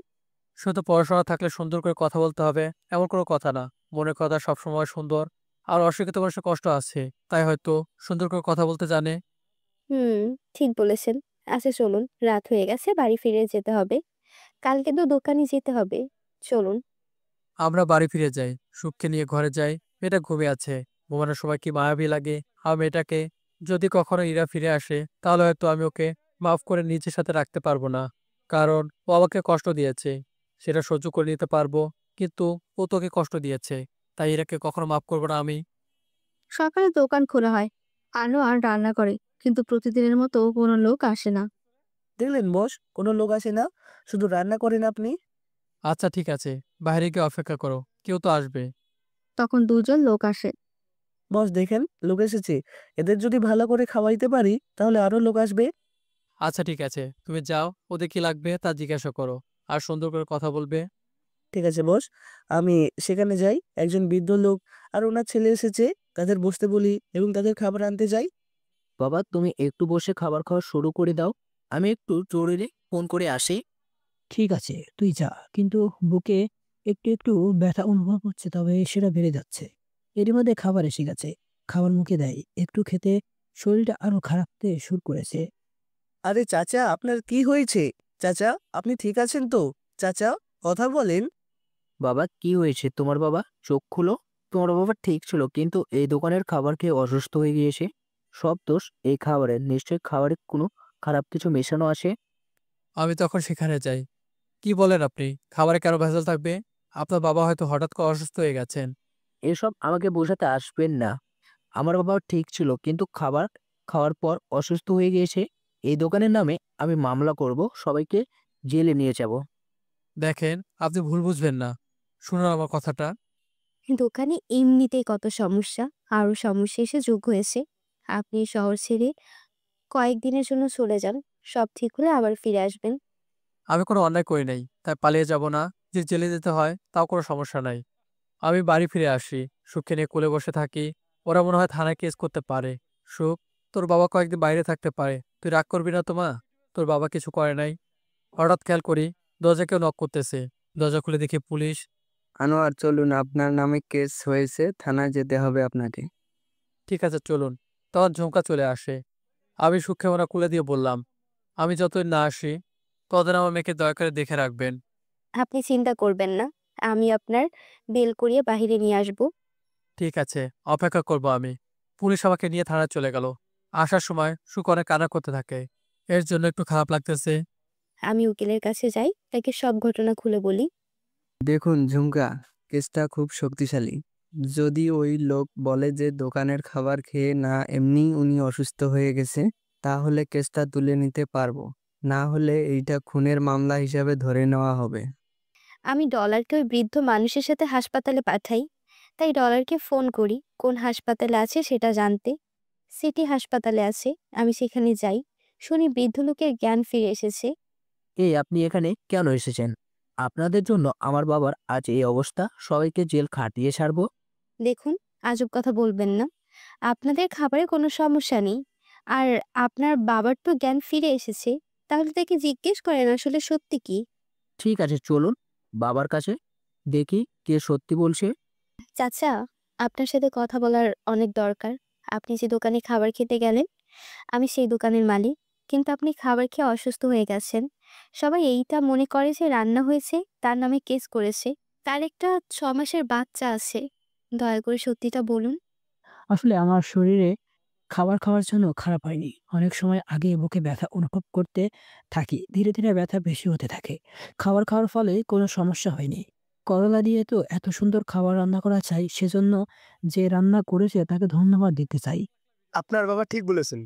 শুধু পড়াশোনা থাকলে সুন্দর করে কথা বলতে হবে এমন কোনো কথা না। মনের কথা সবসময় সুন্দর। আর অশিক্ষিত মানুষের কষ্ট আছে, তাই হয়তো সুন্দর করে কথা বলতে জানে। হুম, ঠিক বলেছেন। আচ্ছা চলুন, রাত হয়ে গেছে, বাড়ি ফিরে যেতে হবে। কালকে তো দোকানে যেতে হবে। চলুন। আমরা বাড়ি ফিরে যাই, সুখকে নিয়ে ঘরে যাই। মেয়েটা ঘুমিয়ে আছে। ঘুমানোর সময় কি মায়াবী লাগে আমার মেয়েটাকে। যদি কখনো ইরা ফিরে আসে, তাহলে হয়তো আমি ওকে মাফ করে নিজের সাথে রাখতে পারবো না। কারণ ও আমাকে কষ্ট দিয়েছে, সেটা সহ্য করে নিতে পারবো। কিন্তু ও তোকে কষ্ট দিয়েছে, তাই ইরাকে কখনো মাফ করবো না আমি। সকালে দোকান খোলা হয়। আনোয়ার রান্না করে, কিন্তু প্রতিদিনের মতো কোনো লোক আসে না। দেখলেন বস, কোনো লোক আসে না, শুধু রান্না করেন আপনি। আচ্ছা ঠিক আছে, বাইরে গিয়ে অপেক্ষা করো, কেউ তো আসবে। তখন দুজন লোক আসে। বস দেখেন, লোক এসেছে। এদের যদি ভালো করে খাওয়াইতে পারি তাহলে আরো লোক আসবে। আচ্ছা ঠিক আছে, তুমি যাও, ওদের কি লাগবে তা জিজ্ঞাসা করো। আর সুন্দর করে কথা বলবে। ঠিক আছে বস, আমি সেখানে যাই। একজন বৃদ্ধ লোক আর ওনার ছেলে এসেছে, তাদের বসতে বলি এবং তাদের খাবার আনতে যাই। বাবা, তুমি একটু বসে খাবার খাওয়া শুরু করে দাও, আমি একটু জরুরি ফোন করে আসি। ঠিক আছে, তুই যা, কিন্তু বুকে একটু একটু ব্যথা অনুভব হচ্ছে, তবে সেটা বেড়ে যাচ্ছে। এরই মধ্যে খাবার এসে গেছে। খাবার মুখে দেয়, একটু খেতে শরীরটা আরো খারাপ হতে শুরু করেছে। আরে চাচা, আপনার কি হয়েছে? চাচা, আপনি ঠিক আছেন তো? চাচা, কথা বলেন। বাবা, কি হয়েছে তোমার? বাবা, চোখ খুলো। তোমার বাবা ঠিক ছিল, কিন্তু এই দোকানের খাবার খেয়ে অসুস্থ হয়ে গিয়েছে। সব দোষ এই খাবারের। নিশ্চয়ই খাবারে কোনো খারাপ কিছু মেশানো আছে। আমি তখন সেখানে যাই। কি বলেন আপনি? খাবারে কেন ভেজাল থাকবে? আপনার বাবা হয়তো হঠাৎ করে অসুস্থ হয়ে গেছেন। এসব আমাকে বোঝাতে আসবেন না। আমার বাবা ঠিক ছিল, কিন্তু খাবার খাওয়ার পর অসুস্থ হয়ে গিয়েছে। এই দোকানের নামে আমি মামলা করব, সবাইকে জেলে নিয়ে যাব। দেখেন, আপনি ভুল বুঝবেন না, শুনুন আমার কথাটা। দোকানে এমনিতেই কত সমস্যা, আরো সমস্যা এসে যোগ হয়েছে। আপনি শহর ছেড়ে কয়েকদিনের জন্য চলে যান। সব ঠিক হলে আবার ফিরে আসবেন। আমি কোনো অন্যায় করি নাই, তাই পালিয়ে যাব না। যে জেলে যেতে হয় তাও কোনো সমস্যা নাই। আমি বাড়ি ফিরে আসি, সুখকে নিয়ে কোলে বসে থাকি। ওরা মনে হয় থানায় কেস করতে পারে। সুখ, তোর বাবা কয়েকদিন বাইরে থাকতে পারে, তুই রাগ করবি না তো মা? তোর বাবা কিছু করে নাই। হঠাৎ খেয়াল করি দরজা কেউ নক করতেছে। দরজা খুলে দেখি পুলিশ। আনোয়ার চলুন, আপনার নামে কেস হয়েছে, থানায় যেতে হবে আপনাকে। ঠিক আছে চলুন। তখন ঝুমকা চলে আসে। আমি সুখে ওরা কুলে দিয়ে বললাম, আমি যতদিন না আসি ততদিন আমার মেয়েকে দয়া করে দেখে রাখবেন। আপনি চিন্তা করবেন না, আমি আপনার বেল করিয়ে বাহিরে নিয়ে আসব। ঠিক আছে, অপেক্ষা করব আমি। পুলিশ আমাকে নিয়ে থানায় চলে গেল। আসার সময় সুখ অনেক কান্না করতে থাকে। এর জন্য একটু খারাপ লাগতেছে। আমি উকিলের কাছে যাই, তাকে সব ঘটনা খুলে বলি। দেখুন ঝুমকা, কেসটা খুব শক্তিশালী। যদি ওই লোক বলে যে দোকানের খাবার খেয়ে না এমনি উনি অসুস্থ হয়ে গেছে, তাহলে কেসটা তুলে নিতে পারবো। না হলে এইটা খুনের মামলা হিসাবে ধরে নেওয়া হবে। আমি ডলারকে ওই বৃদ্ধ মানুষের সাথে হাসপাতালে পাঠাই। তাই ডলারকে ফোন করি কোন হাসপাতালে আছে সেটা জানতে। সিটি হাসপাতালে আছে। আমি সেখানে যাই, শুনি বৃদ্ধ লোকের জ্ঞান ফিরে এসেছে। আপনি এখানে কেন এসেছেন? আপনাদের জন্য আমার বাবার আজ এই অবস্থা, সবাইকে জেল খাটিয়ে ছাড়বো। দেখুন, আজব কথা বলবেন না। আপনাদের খাবারে কোনো সমস্যা নেই। আর আপনার বাবার তো জ্ঞান ফিরে এসেছে। তাহলে তাকে জিজ্ঞেস করেন আসলে সত্যি কি। ঠিক আছে চলুন বাবার কাছে, দেখি কে সত্যি বলছে। চাচা, আপনার সাথে কথা বলার অনেক দরকার। আপনি যে দোকানে খাবার খেতে গেলেন, আমি সেই দোকানের মালিক। কিন্তু আপনি খাবার খেয়ে অসুস্থ হয়ে গেছেন। সবাই এইটা মনে করে যে রান্না হয়েছে, তার নামে কেস করেছে। তার একটা 6 মাসের বাচ্চা আছে। দয়া করে সত্যিটা বলুন। আসলে আমার শরীরে খাবার খাওয়ার জন্য খারাপ হয়নি। অনেক সময় আগে বুকে ব্যথা অনুভব করতে থাকি। ধীরে ধীরে ব্যথা বেশি হতে থাকে। খাবার খাওয়ার ফলে কোনো সমস্যা হয়নি। করলা দিয়ে তো এত সুন্দর খাবার রান্না করা চাই, সেজন্য যে রান্না করেছে তাকে ধন্যবাদ দিতে চাই। আপনার বাবা ঠিক বলেছেন।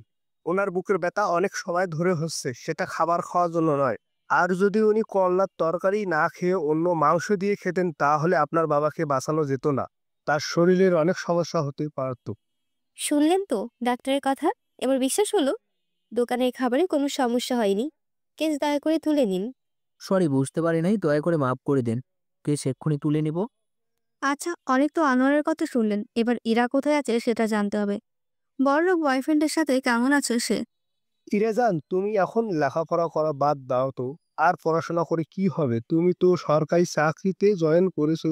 ওনার বুকের ব্যথা অনেক সময় ধরে হচ্ছে, সেটা খাবার খাওয়ার জন্য নয়। আর যদি উনি করলার তরকারি না খেয়ে অন্য মাংস দিয়ে খেতেন, তাহলে আপনার বাবাকে বাঁচানো যেত না। তার শরীরের অনেক সমস্যা হতে পারত। শুনলেন তো ডাক্তারের কথা? এবার বিশ্বাস হলো? দোকানের খাবারে কোনো সমস্যা হয়নি। কেস দয়া করে তুলে নিন। সরি, বুঝতে পারি নাই, দয়া করে মাফ করে দেন। কেস এক্ষুনি তুলে নিব। আচ্ছা, অনেক তো আনোয়ারের কথা শুনলেন, এবার ইরা কোথায় আছে সেটা জানতে হবে। বড়লোক বয়ফ্রেন্ডের সাথে কেমন আছে সে? ইরেজান, তুমি এখন লেখাপড়া করা বাদ দাও তো। আর পড়াশোনা করে কি হবে? তুমি তো সরকারি চাকরিতে জয়েন করেছো।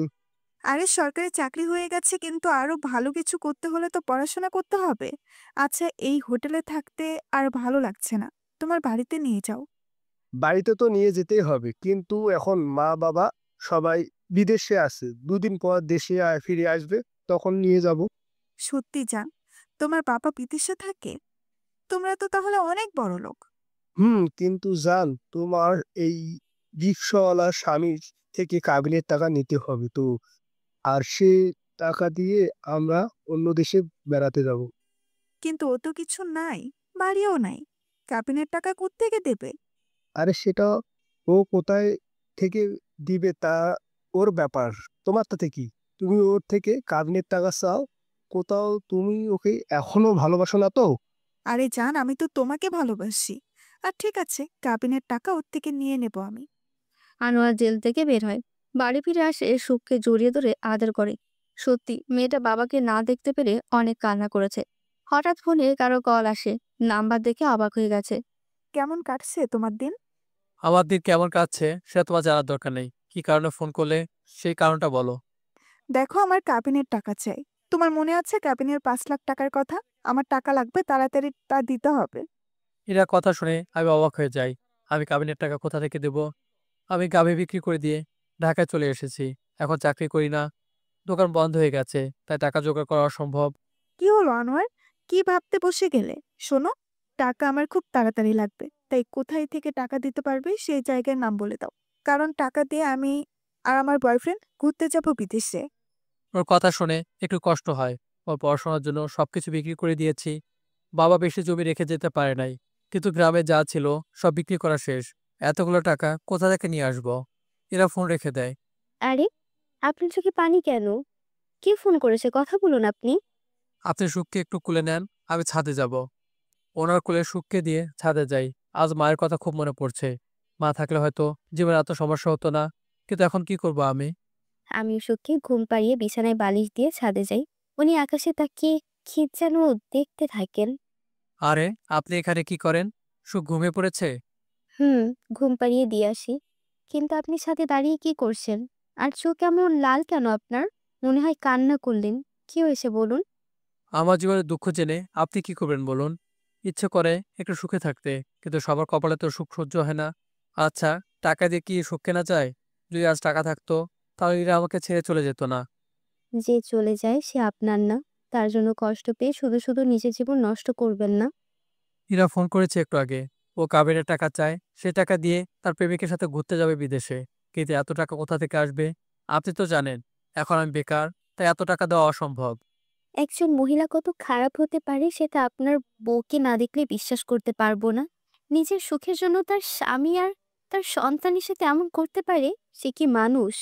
আরে সরকারি চাকরি হয়ে গেছে, কিন্তু আরো ভালো কিছু করতে হলে তো পড়াশোনা করতে হবে। আচ্ছা, এই হোটেলে থাকতে আর ভালো লাগছে না, তোমার বাড়িতে নিয়ে যাও। বাড়িতে তো নিয়ে যেতেই হবে, কিন্তু এখন মা বাবা সবাই বিদেশে আছে। দুদিন পর দেশে ফিরে আসবে, তখন নিয়ে যাব। সত্যি জান, তোমার বাবা বিদেশে থাকে? তোমরা তো তাহলে অনেক বড় লোক। কিন্তু জান, তোমার এই রিক্সাওয়ালা স্বামীর থেকে কাবিনের টাকা নিতে হবে তো। আর সে টাকা দিয়ে আমরা অন্য দেশে বেড়াতে যাব। কিন্তু ও তো কিছু নাই, বাড়িও নাই, কাবিনের টাকা কোত্থেকে দেবে? আরে সেটা ও কোথায় থেকে দিবে তা ওর ব্যাপার। তোমার তাতে কি? তুমি ওর থেকে কাবিনের টাকা চাও। কোথাও তুমি ওকে এখনো ভালোবাসো না তো? আরে জান, আমি তো তোমাকে ভালোবাসি। আর ঠিক আছে, কাবিনের টাকা ওর থেকে নিয়ে নেব আমি। আনোয়ার জেল থেকে বের হয়। বাড়ি ফিরে আসে, সুখকে জড়িয়ে ধরে আদর করে। সত্যি মেয়েটা বাবাকে না দেখতে পেরে অনেক কান্না করেছে। হঠাৎ ফোনে কারো কল আসে। নাম্বার দেখে অবাক হয়ে গেছে। কেমন কাটছে তোমার দিন? আমার দিন কেমন কাটছে সেটা তোমার জানার দরকার নেই। কি কারণে ফোন করলে সেই কারণটা বলো। দেখো, আমার কাবিনের টাকা চাই। তোমার মনে আছে কাবিনের 5 লাখ টাকার কথা? আমার টাকা লাগবে, তাড়াতাড়ি তা দিতে হবে। এরা কথা শুনে আমি অবাক হয়ে যাই। আমি কাবিনের টাকা কোথা থেকে দেব? আমি গাভী বিক্রি করে দিয়ে ঢাকায় চলে এসেছি। এখন চাকরি করি না, দোকান বন্ধ হয়ে গেছে, তাই টাকা জোগাড় করা অসম্ভব। কি হলো আনোয়ার, কি ভাবতে বসে গেলে? শোনো, টাকা আমার খুব তাড়াতাড়ি লাগবে, তাই কোথায় থেকে টাকা দিতে পারবে সেই জায়গার নাম বলে দাও। কারণ টাকা দিয়ে আমি আর আমার বয়ফ্রেন্ড ঘুরতে যাব বিদেশে। ওর কথা শুনে একটু কষ্ট হয়। ওর পড়াশোনার জন্য সবকিছু বিক্রি করে দিয়েছি। বাবা বেশি জমি রেখে যেতে পারে নাই, কিন্তু গ্রামে যা ছিল সব বিক্রি করা শেষ। এতগুলো টাকা কোথা থেকে নিয়ে আসবো? এরা ফোন রেখে দেয়। আরে, আপনার চোখে পানি কেন? কে ফোন করেছে? কথা বলুন আপনি। আপনি সুখকে একটু কুলে নেন, আমি ছাদে যাব। ওনার কোলে সুখকে দিয়ে ছাদে যাই। আজ মায়ের কথা খুব মনে পড়ছে। মা থাকলে হয়তো জীবনে এত সমস্যা হতো না, কিন্তু এখন কি করব আমি? আমি সুখকে ঘুম পাড়িয়ে বিছানায় বালিশ দিয়ে ছাদে যাই। উনি আকাশে তাকিয়ে কি যেন দেখতে থাকেন। আরে, আপনি এখানে কি করেন? সুখ ঘুমিয়ে পড়েছে? ঘুম পাড়িয়ে দিয়ে আসি। কিন্তু আপনি ছাদে দাঁড়িয়ে কি করছেন? আর চোখ এমন লাল কেন আপনার? মনে হয় কান্না করলেন। কি হয়েছে বলুন? আমার জীবনে দুঃখ জেনে আপনি কি করবেন বলুন? ইচ্ছে করে একটু সুখে থাকতে, কিন্তু সবার কপালে তো সুখ সহ্য হয় না। আচ্ছা, টাকা দিয়ে কি সুখ কেনা যায়? যদি আজ টাকা থাকতো, তাহলে এরা আমাকে ছেড়ে চলে যেত না। যে চলে যায় সে আপনার না। তার জন্য কষ্ট পেয়ে শুধু শুধু নিজের জীবন নষ্ট করবেন না। ইরা ফোন করেছে একটু আগে। ও কাবিনের টাকা চায়, সে টাকা দিয়ে তার প্রেমিকের সাথে ঘুরতে যাবে বিদেশে। কিন্তু এত টাকা কোথা থেকে আসবে? আপনি তো জানেন এখন আমি বেকার, তাই এত টাকা দেওয়া অসম্ভব। একজন মহিলা কত খারাপ হতে পারে সেটা আপনার বউকে না দেখলে বিশ্বাস করতে পারবো না। নিজের সুখের জন্য তার স্বামী আর তার সন্তানের সাথে এমন করতে পারে? সে কি মানুষ?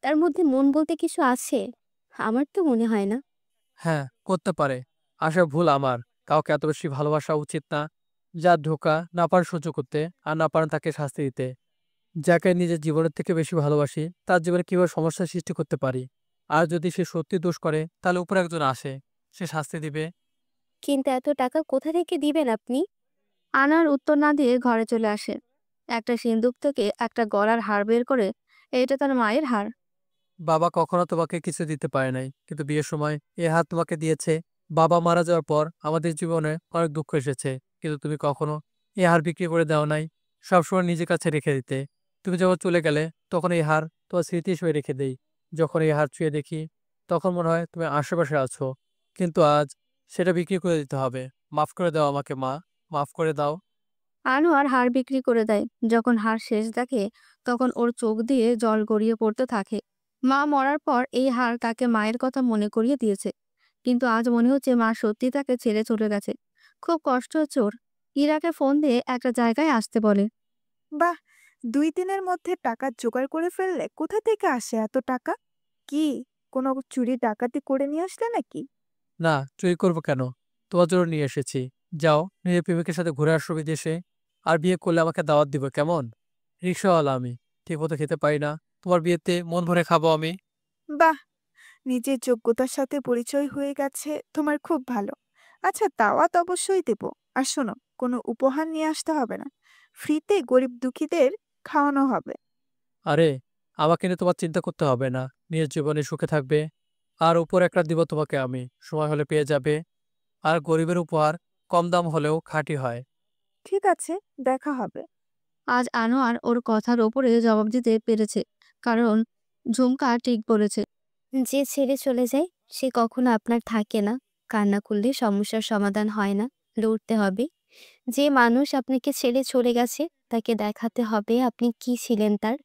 তার মধ্যে মন বলতে কিছু আছে? আমার তো মনে হয় না। হ্যাঁ, করতে পারে। আসলে ভুল আমার। কাউকে এত বেশি ভালোবাসা উচিত না। যার ধোঁকা না পারেন সহ্য করতে, আর না পারেন তাকে শাস্তি দিতে। যাকে নিজের জীবনের থেকে বেশি ভালোবাসি, তার জীবনে কিভাবে সমস্যার সৃষ্টি করতে পারি। আর যদি সে সত্যি দোষ করে, তাহলে উপরে একজন আসে, সে শাস্তি দিবে। কিন্তু এত টাকা কোথা থেকে দিবেন আপনি? আনার উত্তর না দিয়ে ঘরে চলে আসে। একটা সিন্দুক থেকে একটা গলার হার বের করে, এটা তার মায়ের হার। বাবা কখনো তোমাকে কিছু দিতে পারে নাই, কিন্তু বিয়ের সময় এ হাত তোমাকে দিয়েছে। বাবা মারা যাওয়ার পর আমাদের জীবনে অনেক দুঃখ এসেছে, কিন্তু তুমি কখনো এই হার বিক্রি করে দাও নাই। সবসময় নিজের কাছে রেখে দিতে। তুমি যখন চলে গেলে, তখন এই হার তোমার স্মৃতি হিসেবে রেখে দেই। যখন এই হার ছুঁয়ে দেখি, তখন মনে হয় তুমি আশেপাশে আছো। কিন্তু আজ সেটা বিক্রি করে দিতে হবে। মাফ করে দাও আমাকে মা, মাফ করে দাও। আনোয়ার হার বিক্রি করে দেয়। যখন হার শেষ দেখে, তখন ওর চোখ দিয়ে জল গড়িয়ে পড়তে থাকে। মা মরার পর এই হার তাকে মায়ের কথা মনে করিয়ে দিয়েছে। কিন্তু আজ মনে হচ্ছে মা সত্যি তাকে ছেড়ে চলে গেছে। খুব কষ্ট হচ্ছে ওর। ইরাকে ফোন দিয়ে একটা জায়গায় আসতে বলে। বাহ, 2 দিনের মধ্যে টাকা জোগাড় করে ফেললে। কোথা থেকে আসে এত টাকা? কি, কোনো চুরি ডাকাতি করে নিয়ে আসলে নাকি? না, চুরি করবো কেন? তোমার জন্য নিয়ে এসেছি। যাও, নিজের প্রেমিকের সাথে ঘুরে আসো বিদেশে। আর বিয়ে করলে আমাকে দাওয়াত দিবে কেমন? রিক্সাওয়ালা আমি, ঠিক মতো খেতে পারি না। তোমার বিয়েতে মন ভরে খাবো আমি। বাহ, নিজের যোগ্যতার সাথে পরিচয় হয়ে গেছে তোমার, খুব ভালো। আচ্ছা, দাওয়াত অবশ্যই দেব। আর শোনো, কোনো উপহার নিয়ে আসতে হবে না। ফ্রিতে গরিব দুঃখীদের খাওয়ানো হবে। আরে, আমাকে নিয়ে তোমার চিন্তা করতে হবে না। নিজের জীবনে সুখে থাকবে। আর উপর একটা দিব তোমাকে আমি, সময় হলে পেয়ে যাবে। আর গরিবের উপহার কম দাম হলেও খাঁটি হয়। ঠিক আছে, দেখা হবে। আজ আনোয়ার ওর কথার ওপরে জবাব দিতে পেরেছে, কারণ ঝুমকা ঠিক বলেছে। যে ছেড়ে চলে যায় সে কখনো আপনার থাকে না। কান্না করলে সমস্যার সমাধান হয় না, লড়তে হবে। যে মানুষ আপনাকে ছেড়ে চলে গেছে তাকে দেখাতে হবে আপনি কি ছিলেন তার।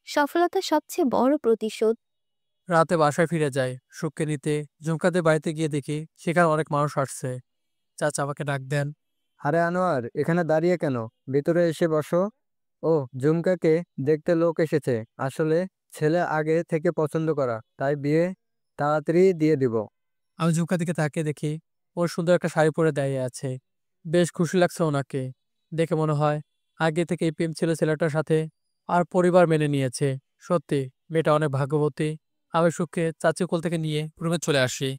সফলতা সবচেয়ে বড় প্রতিশোধ। রাতে বাসায় ফিরে যাই সুখকে নিতে। ঝুমকাদের বাড়িতে গিয়ে দেখি সেখানে অনেক মানুষ আসছে। চাচা আমাকে ডাক দেন। আরে আনোয়ার, এখানে দাঁড়িয়ে কেন? ভিতরে এসে বসো। ও, ঝুমকাকে দেখতে লোক এসেছে। আসলে ছেলে আগে থেকে পছন্দ করা, তাই বিয়ে তাড়াতাড়ি দিয়ে দিব। আমি ঝুমকার দিকে তাকিয়ে দেখি ওর সুন্দর একটা শাড়ি পরে দাঁড়িয়ে আছে। বেশ খুশি লাগছে ওনাকে দেখে। মনে হয় আগে থেকে এই প্রেম ছিল ছেলেটার সাথে, আর পরিবার মেনে নিয়েছে। সত্যি মেয়েটা অনেক ভাগ্যবতী। আমি সুখকে চাচি কোল থেকে নিয়ে রুমে চলে আসি।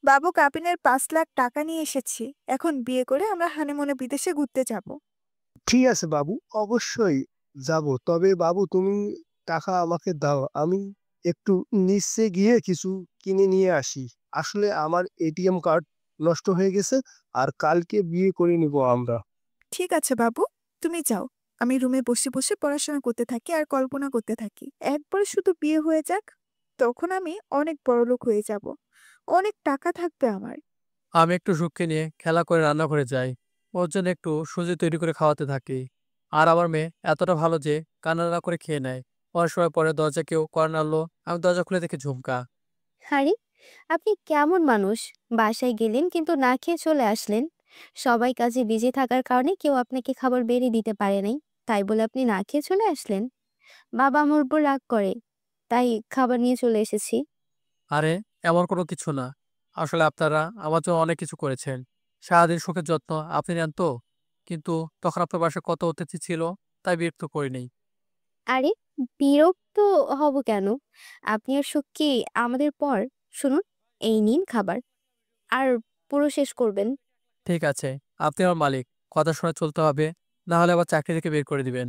বাবু কাবিনের 5 লাখ টাকা নিয়ে এসেছি। এখন বিয়ে করে আমরা হানিমুনে বিদেশে ঘুরতে যাব। ঠিক আছে বাবু, অবশ্যই যাব। তবে বাবু তুমি টাকা আমাকে দাও, আমি একটু নিচে গিয়ে কিছু কিনে নিয়ে আসি। আসলে আমার এটিএম কার্ড নষ্ট হয়ে গেছে, আর কালকে বিয়ে করে নিব আমরা। ঠিক আছে বাবু, তুমি যাও। আমি রুমে বসে বসে পড়াশোনা করতে থাকি আর কল্পনা করতে থাকি, একবার শুধু বিয়ে হয়ে যাক। তখন আমি অনেক বড়লোক হয়ে যাব, অনেক টাকা থাকবে আমার। আমি একটু সুখকে নিয়ে খেলা করে রান্নাঘরে যাই। ওর জন্য একটু সুজি তৈরি করে খাওয়াতে থাকি। আর আমার মেয়ে এতটা ভালো যে কান্না না করে খেয়ে নেয়। অনেক সময় পরে দরজা কেউ কর নাড়লো, আমি দরজা খুলে দেখি ঝুমকা। আরে, আপনি কেমন মানুষ? বাসায় গেলেন কিন্তু না খেয়ে চলে আসলেন। সবাই কাজে বিজি থাকার কারণে কেউ আপনাকে খাবার বেড়ে দিতে পারে নাই, তাই বলে আপনি না খেয়ে চলে আসলেন। বাবা আমার উপর রাগ করে, তাই খাবার নিয়ে চলে এসেছি। আরে, এমন কোনো কিছু না। আসলে আপনারা আমার জন্য অনেক কিছু করেছেন। সারাদিন সুখের যত্ন আপনি নেন তো। কিন্তু তখন আপনার বাসায় কত অতিথি ছিল, তাই বিরক্ত করিনি। আরে, বিরক্ত হব কেন? আপনি আর সুখ কি আমাদের পর? শুনুন, এই নিন খাবার, আর পুরো শেষ করবেন। ঠিক আছে, আপনি আমার মালিক, কথা শুনে চলতে হবে। না হলে আবার চাকরি থেকে বের করে দিবেন।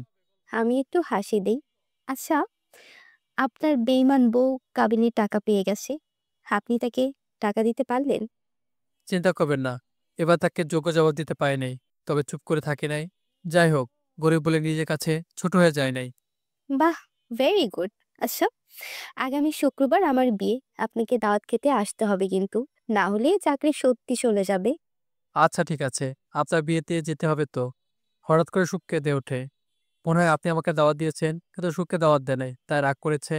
আমি একটু হাসি দেই। আচ্ছা, আপনার বেইমান বউ কাবিনের টাকা পেয়ে গেছে। আপনি তাকে টাকা দিতে পারলেন? চিন্তা করবেন না, এবার তাকে যোগ্য জবাব দিতে পারি নাই, তবে চুপ করে থাকি নাই। যাই হোক, গরিব বলে নিজের কাছে ছোট হয়ে যায় নাই। বাহ! Very good. আচ্ছা, আগামী শুক্রবার আমার বিয়ে। আপনাকে দাওয়াত খেতে আসতে হবে কিন্তু। না হলে চাকরি সত্যি চলে যাবে। আচ্ছা ঠিক আছে, আপনার বিয়েতে যেতে হবে তো। হঠাৎ করে সুখ কেঁদে ওঠে। মনে হয় আপনি আমাকে দাওয়াত দিয়েছেন, কিন্তু সুখকে দাওয়াত দেয় নাই, তাই রাগ করেছে।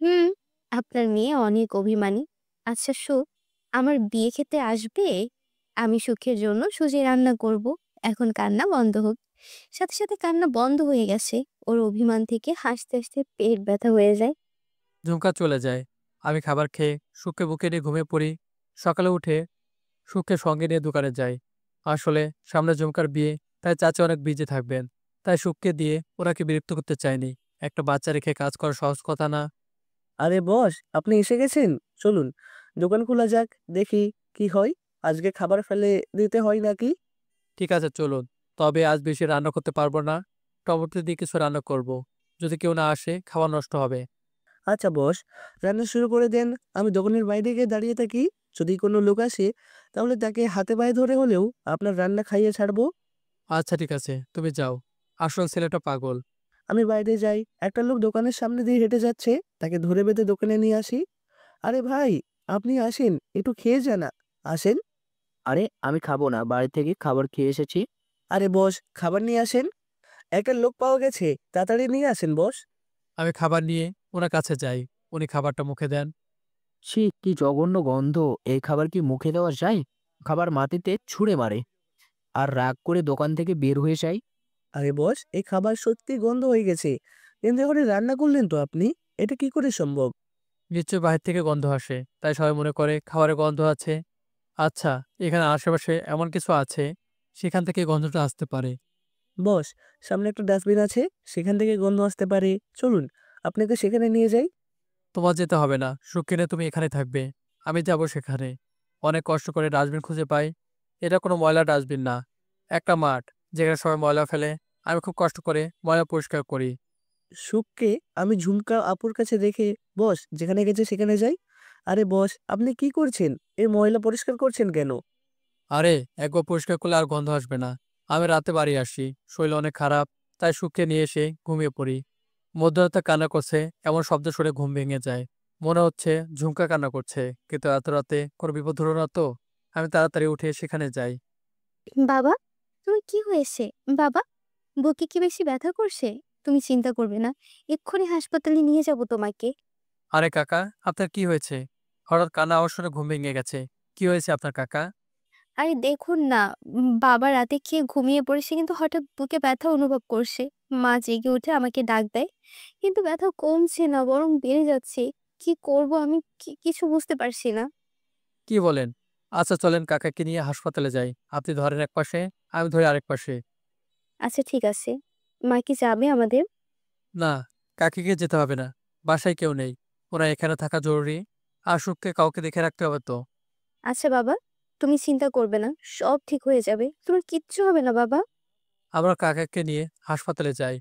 হুম, আপনার মেয়ে অনেক অভিমানী। আচ্ছা সুখ, আমার বিয়ে খেতে আসবে? আমি সুখের জন্য সুজি রান্না করব। এখন কান্না বন্ধ হোক। সাথে সাথে কান্না বন্ধ হয়ে গেছে। ওর অভিমান থেকে হাসতে হাসতে পেট ব্যথা হয়ে যায়। ঝুমকা চলে যায়। আমি খাবার খেয়ে সুখকে বুকে নিয়ে ঘুমিয়ে পড়ি। সকালে উঠে সুখকে সঙ্গে নিয়ে দোকানে যাই। আসলে সামনে ঝুমকার বিয়ে, তাই চাচা অনেক বিজি থাকবেন। তাই সুখকে দিয়ে ওনাকে বিরক্ত করতে চাইনি। একটা বাচ্চা রেখে কাজ করা সহজ কথা না। আরে বস, আপনি এসে গেছেন। চলুন দোকান খোলা যাক, দেখি কি হয়। আজকে খাবার ফেলে দিতে হয় নাকি? ঠিক আছে চলুন, তবে আজ বেশি রান্না করতে পারবো না। টমেটো দিয়ে কিছু রান্না করব। যদি কেউ না আসে খাবার নষ্ট হবে। আচ্ছা বস, রান্না শুরু করে দেন। আমি দোকানের বাইরে গিয়ে দাঁড়িয়ে থাকি। যদি কোনো লোক আসে তাহলে তাকে হাতে পায়ে ধরে হলেও আপনার রান্না খাইয়ে ছাড়বো। আচ্ছা ঠিক আছে, তুমি যাও। আসল ছেলেটা পাগল। আমি বাইরে যাই, একটা লোক দোকানের সামনে দিয়ে হেঁটে যাচ্ছে, তাকে ধরে বেঁধে দোকানে নিয়ে আসি। আরে ভাই, আপনি আসেন, একটু খেয়ে যান না। আসেন। আরে আমি খাবো না, বাড়ি থেকে খাবার খেয়ে এসেছি। আরে বস, খাবার নিয়ে আসেন। একটা লোক পাওয়া গেছে, তাড়াতাড়ি নিয়ে আসেন বস। আমি খাবার নিয়ে ওনার কাছে যাই। উনি খাবারটা মুখে দেন। ছি, কি জঘন্য গন্ধ! এই খাবার কি মুখে দেওয়া যায়? খাবার মাটিতে ছুঁড়ে মারে আর রাগ করে দোকান থেকে বের হয়ে যায়। আরে বস, এই খাবার সত্যি গন্ধ হয়ে গেছে, কিন্তু করে রান্না করলেন তো আপনি, এটা কি করে সম্ভব? নিশ্চয়ই বাহির থেকে গন্ধ আসে, তাই সবাই মনে করে খাবারে গন্ধ আছে। আচ্ছা, এখানে আশেপাশে এমন কিছু আছে, সেখান থেকে গন্ধটা আসতে পারে। বস, সামনে একটা ডাস্টবিন আছে, সেখান থেকে গন্ধ আসতে পারে। চলুন আপনাকে সেখানে নিয়ে যাই। তোমার যেতে হবে না, সুখ কিনে তুমি এখানে থাকবে। আমি যাব সেখানে। অনেক কষ্ট করে ডাস্টবিন খুঁজে পাই। এটা কোনো ময়লা ডাস্টবিন না, একটা মাঠ যেখানে সবাই ময়লা ফেলে। আমি খুব কষ্ট করে ময়লা পরিষ্কার করি। সুখকে আমি ঝুমকা আপুর কাছে রেখে বস যেখানে গেছে সেখানে যাই। আরে বস, আপনি কি করছেন? এই ময়লা পরিষ্কার করছেন কেন? আরে, একবার পরিষ্কার করলে আর গন্ধ আসবে না। আমি রাতে বাড়ি আসি, শরীর অনেক খারাপ, তাই সুখকে নিয়ে এসে ঘুমিয়ে পড়ি। মধ্যরাতে কান্না করছে, এমন শব্দ শুনে ঘুম ভেঙে যায়। মনে হচ্ছে ঝুমকা কান্না করছে, কিন্তু এত রাতে কোনো বিপদ হলো না তো। আমি তাড়াতাড়ি উঠে সেখানে যাই। বাবা, তুমি কি হয়েছে? বাবা, বুকে কি বেশি ব্যথা করছে? তুমি চিন্তা করবে না, এক্ষুনি হাসপাতালে নিয়ে যাব তোমাকে। আরে কাকা, আপনার কি হয়েছে? হঠাৎ কান্না আওয়াজ শুনে ঘুম ভেঙে গেছে। কি হয়েছে আপনার কাকা? আরে দেখুন না, বাবা রাতে খেয়ে ঘুমিয়ে পড়েছে কিন্তু হঠাৎ বুকে ব্যথা অনুভব করছে। মা জেগে উঠে আমাকে ডাক দেয়, কিন্তু ব্যথা কমছে না, বরং বেড়ে যাচ্ছে। কি করব আমি কিছু বুঝতে পারছি না। কি বলেন? আচ্ছা চলেন কাকাকে নিয়ে হাসপাতালে যাই। আপনি ধরেন এক পাশে, আমি ধরি আরেক পাশে। আচ্ছা ঠিক আছে। মা কি যাবে আমাদের? না, কাকিকে যেতে হবে না। বাসায় কেউ নেই। ওরা এখানে থাকা জরুরি। আর সুখকে কাউকে দেখে রাখতে হবে তো। আচ্ছা বাবা, তুমি চিন্তা করবে না, সব ঠিক হয়ে যাবে। তোমার কিচ্ছু হবে না বাবা। আমরা কাকাকে নিয়ে হাসপাতালে যাই।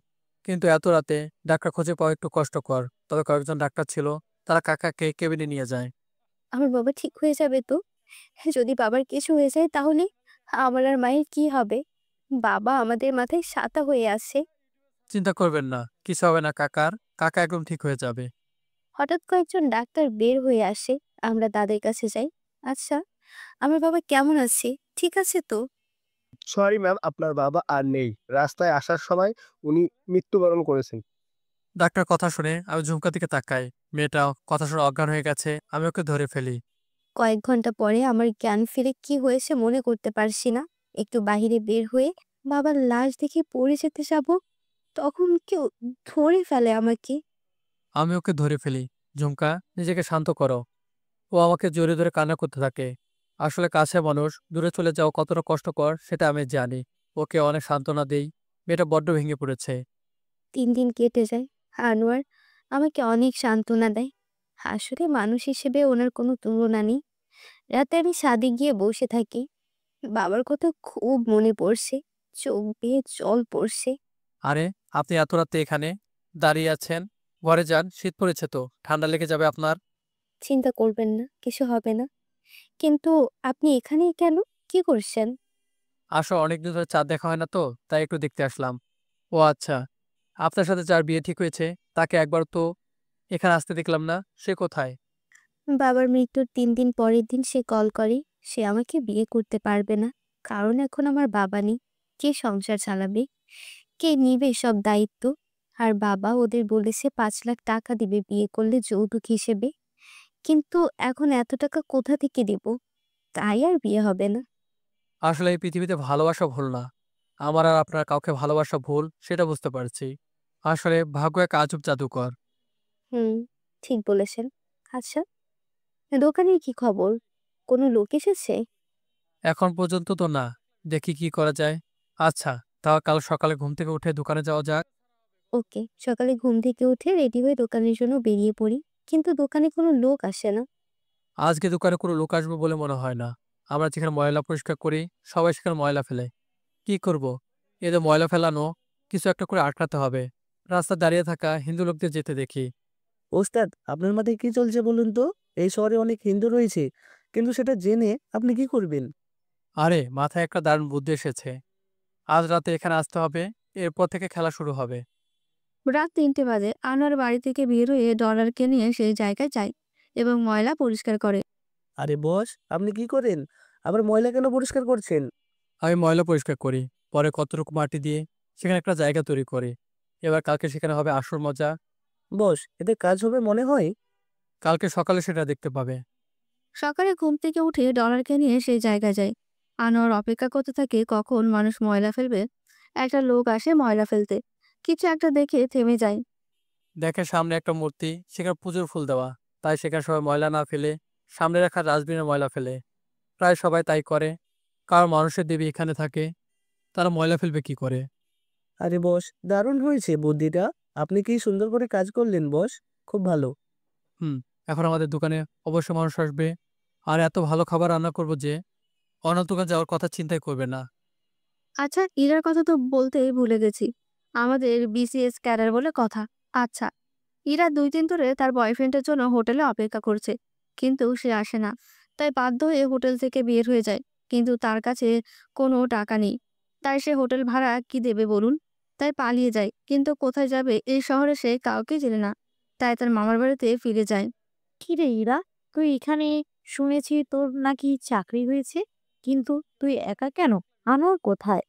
কিন্তু এত রাতে ডাক্তার খুঁজে পাওয়া একটু কষ্টকর। তবে কয়েকজন ডাক্তার ছিল, তারা কাকাকে কেবিনে নিয়ে যায়। আমার বাবা ঠিক হয়ে যাবে তো? যদি বাবার কিছু হয়ে যায় তাহলে আমার আর মায়ের কি হবে? বাবা আমাদের মাথায় ছাতা হয়ে আছে। চিন্তা করবেন না, কিছু হবে না কাকার। কাকা একদম ঠিক হয়ে যাবে। হঠাৎ কয়েকজন ডাক্তার বের হয়ে আসে। আমরা তাদের কাছে যাই। আচ্ছা, আমার বাবা কেমন আছে? ঠিক আছে তো? সরি ম্যাম, আপনার বাবা আর নেই। রাস্তায় আসার সময় উনি মৃত্যুবরণ করেছেন। ডাক্তার কথা শুনে আমি ঝুমকার দিকে তাকাই। মেয়েটা কথা শুনে অজ্ঞান হয়ে গেছে। আমি ওকে ধরে ফেলি। কয়েক ঘন্টা পরে আমার জ্ঞান ফিরে, কি হয়েছে মনে করতে পারছি না। একটু বাহিরে বের হয়ে বাবার লাশ দেখে পড়ে যেতে যাব, তখন কেউ ধরে ফেলে আমাকে। আমি ওকে ধরে ফেলি। ঝুমকা, নিজেকে শান্ত করো। ও আমাকে জড়িয়ে ধরে কান্না করতে থাকে। আসলে কাছে মানুষ দূরে চলে যাওয়া কতটা কষ্টকর সেটা আমি জানি। ওকে অনেক সান্ত্বনা দেই। মেয়েটা বড্ড ভেঙে পড়েছে। 3 দিন কেটে যায়। আনোয়ার আমাকে অনেক সান্ত্বনা দেয়। আসলে মানুষ হিসেবে ওনার কোনো তুলনা নেই। রাতে আমি ছাদে গিয়ে বসে থাকি। বাবার কথা খুব মনে পড়ছে। চোখ বেয়ে জল পড়ছে। আরে, আপনি এত রাতে এখানে দাঁড়িয়ে আছেন? ঘরে যান, শীত পড়েছে তো, ঠান্ডা লেগে যাবে আপনার। চিন্তা করবেন না, কিছু হবে না। কিন্তু আপনি এখানেই কেন? কি করছেন? আসো, অনেকদিন ধরে চাঁদ দেখা হয় না তো, তাই একটু দেখতে আসলাম। ও আচ্ছা, আপনার সাথে যার বিয়ে ঠিক হয়েছে তাকে একবার তো এখানে আসতে দেখলাম না, সে কোথায়? বাবার মৃত্যুর 3 দিন পরের দিন সে কল করে। সে আমাকে বিয়ে করতে পারবে না। কারণ এখন আমার বাবা নেই। কে সংসার চালাবে? কে নিবে সব দায়িত্ব? আর বাবা ওদের বলেছে 5 লাখ টাকা দিবে বিয়ে করলে যৌতুক হিসেবে। কিন্তু এখন এত টাকা কোথা থেকে দেব? তাই আর বিয়ে হবে না। আসলে এই পৃথিবীতে ভালোবাসা ভুল না। আমার আর আপনার কাউকে ভালোবাসা ভুল, সেটা বুঝতে পারছি। আসলে ভাগ্য এক আজব জাদুকর। হুম, ঠিক বলেছেন। আচ্ছা, দোকানের কি খবর? কোনো লোক এসেছে? এখন পর্যন্ত তো না, দেখি কি করা যায়। আচ্ছা, তাও কাল সকালে ঘুম থেকে উঠে দোকানে যাওয়া যাক। ওকে, সকালে ঘুম থেকে উঠে রেডি হয়ে দোকানের জন্য বেরিয়ে পড়ি। কিন্তু দোকানে কোনো লোক আসে না। আজকে দোকানে কোনো লোক আসবে বলে মনে হয় না। আমরা যেখানে ময়লা পরিষ্কার করি, সবাই সেখানে ময়লা ফেলে। কি করব? এদের ময়লা ফেলানো কিছু একটা করে আটকাতে হবে। রাস্তা দাঁড়িয়ে থাকা হিন্দু লোকদের যেতে দেখি। ওস্তাদ, আপনার মাথায় কি চলছে বলুন তো? এই শহরে অনেক হিন্দু রয়েছে, কিন্তু সেটা জেনে আপনি কি করবেন? আরে, মাথায় একটা দারুণ বুদ্ধি এসেছে। আজ রাতে এখানে আসতে হবে, এরপর থেকে খেলা শুরু হবে। রাত 3টে বাজে আনোয়ার বাড়ি থেকে বের হয়ে ডলারকে নিয়ে সেই জায়গায় যায় এবং ময়লা পরিষ্কার করে। আরে বস, আপনি কি করেন? আবার ময়লা কেন পরিষ্কার করছেন? আমি ময়লা পরিষ্কার করি, পরে কতটুকু মাটি দিয়ে সেখানে একটা জায়গা তৈরি করি। এবার কালকে সেখানে হবে আসল মজা। বস, এতে কাজ হবে মনে হয়? কালকে সকালে সেটা দেখতে পাবে। সকালে ঘুম থেকে উঠে ডলারকে নিয়ে সেই জায়গায় যায়। আনোয়ার অপেক্ষা করতে থাকে কখন মানুষ ময়লা ফেলবে। একটা লোক আসে ময়লা ফেলতে। কিছু একটা দেখে থেমে যায়। দেখে সামনে একটা মূর্তি, সেখানে পুজোর ফুল দেওয়া। তাই সেখানে সবাই ময়লা না ফেলে সামনে রাখা ডাস্টবিনে ময়লা ফেলে। প্রায় সবাই তাই করে, কারণ মানুষের দেবী এখানে থাকে, তারা ময়লা ফেলবে কি করে? আরে বস, দারুণ হয়েছে বুদ্ধিটা। আপনি কি সুন্দর করে কাজ করলেন বস, খুব ভালো। হুম। এখন আমাদের দোকানে অবশ্য মানুষ আসবে, আর এত ভালো খাবার রান্না করব যে অন্য দোকান যাওয়ার কথা চিন্তাই করবে না। আচ্ছা, ইরার কথা তো বলতেই ভুলে গেছি। আমাদের বিসিএস ক্যাডার বলে কথা। আচ্ছা, ইরা 2 দিন ধরে তার বয়ফ্রেন্ডের জন্য হোটেলে অপেক্ষা করছে, কিন্তু সে আসে না। তাই বাধ্য হয়ে হোটেল থেকে বের হয়ে যায়। কিন্তু তার কাছে কোনো টাকা নেই। তাই সে হোটেল ভাড়া কি দেবে বলুন? তাই পালিয়ে যায়। কিন্তু কোথায় যাবে এই শহরে সে কাউকে চেনে না। তাই তার মামার বাড়িতে ফিরে যায়। কিরে ইরা, তুই এখানে? শুনেছি তোর নাকি চাকরি হয়েছে, কিন্তু তুই একা কেন? আনোয়ার কোথায়?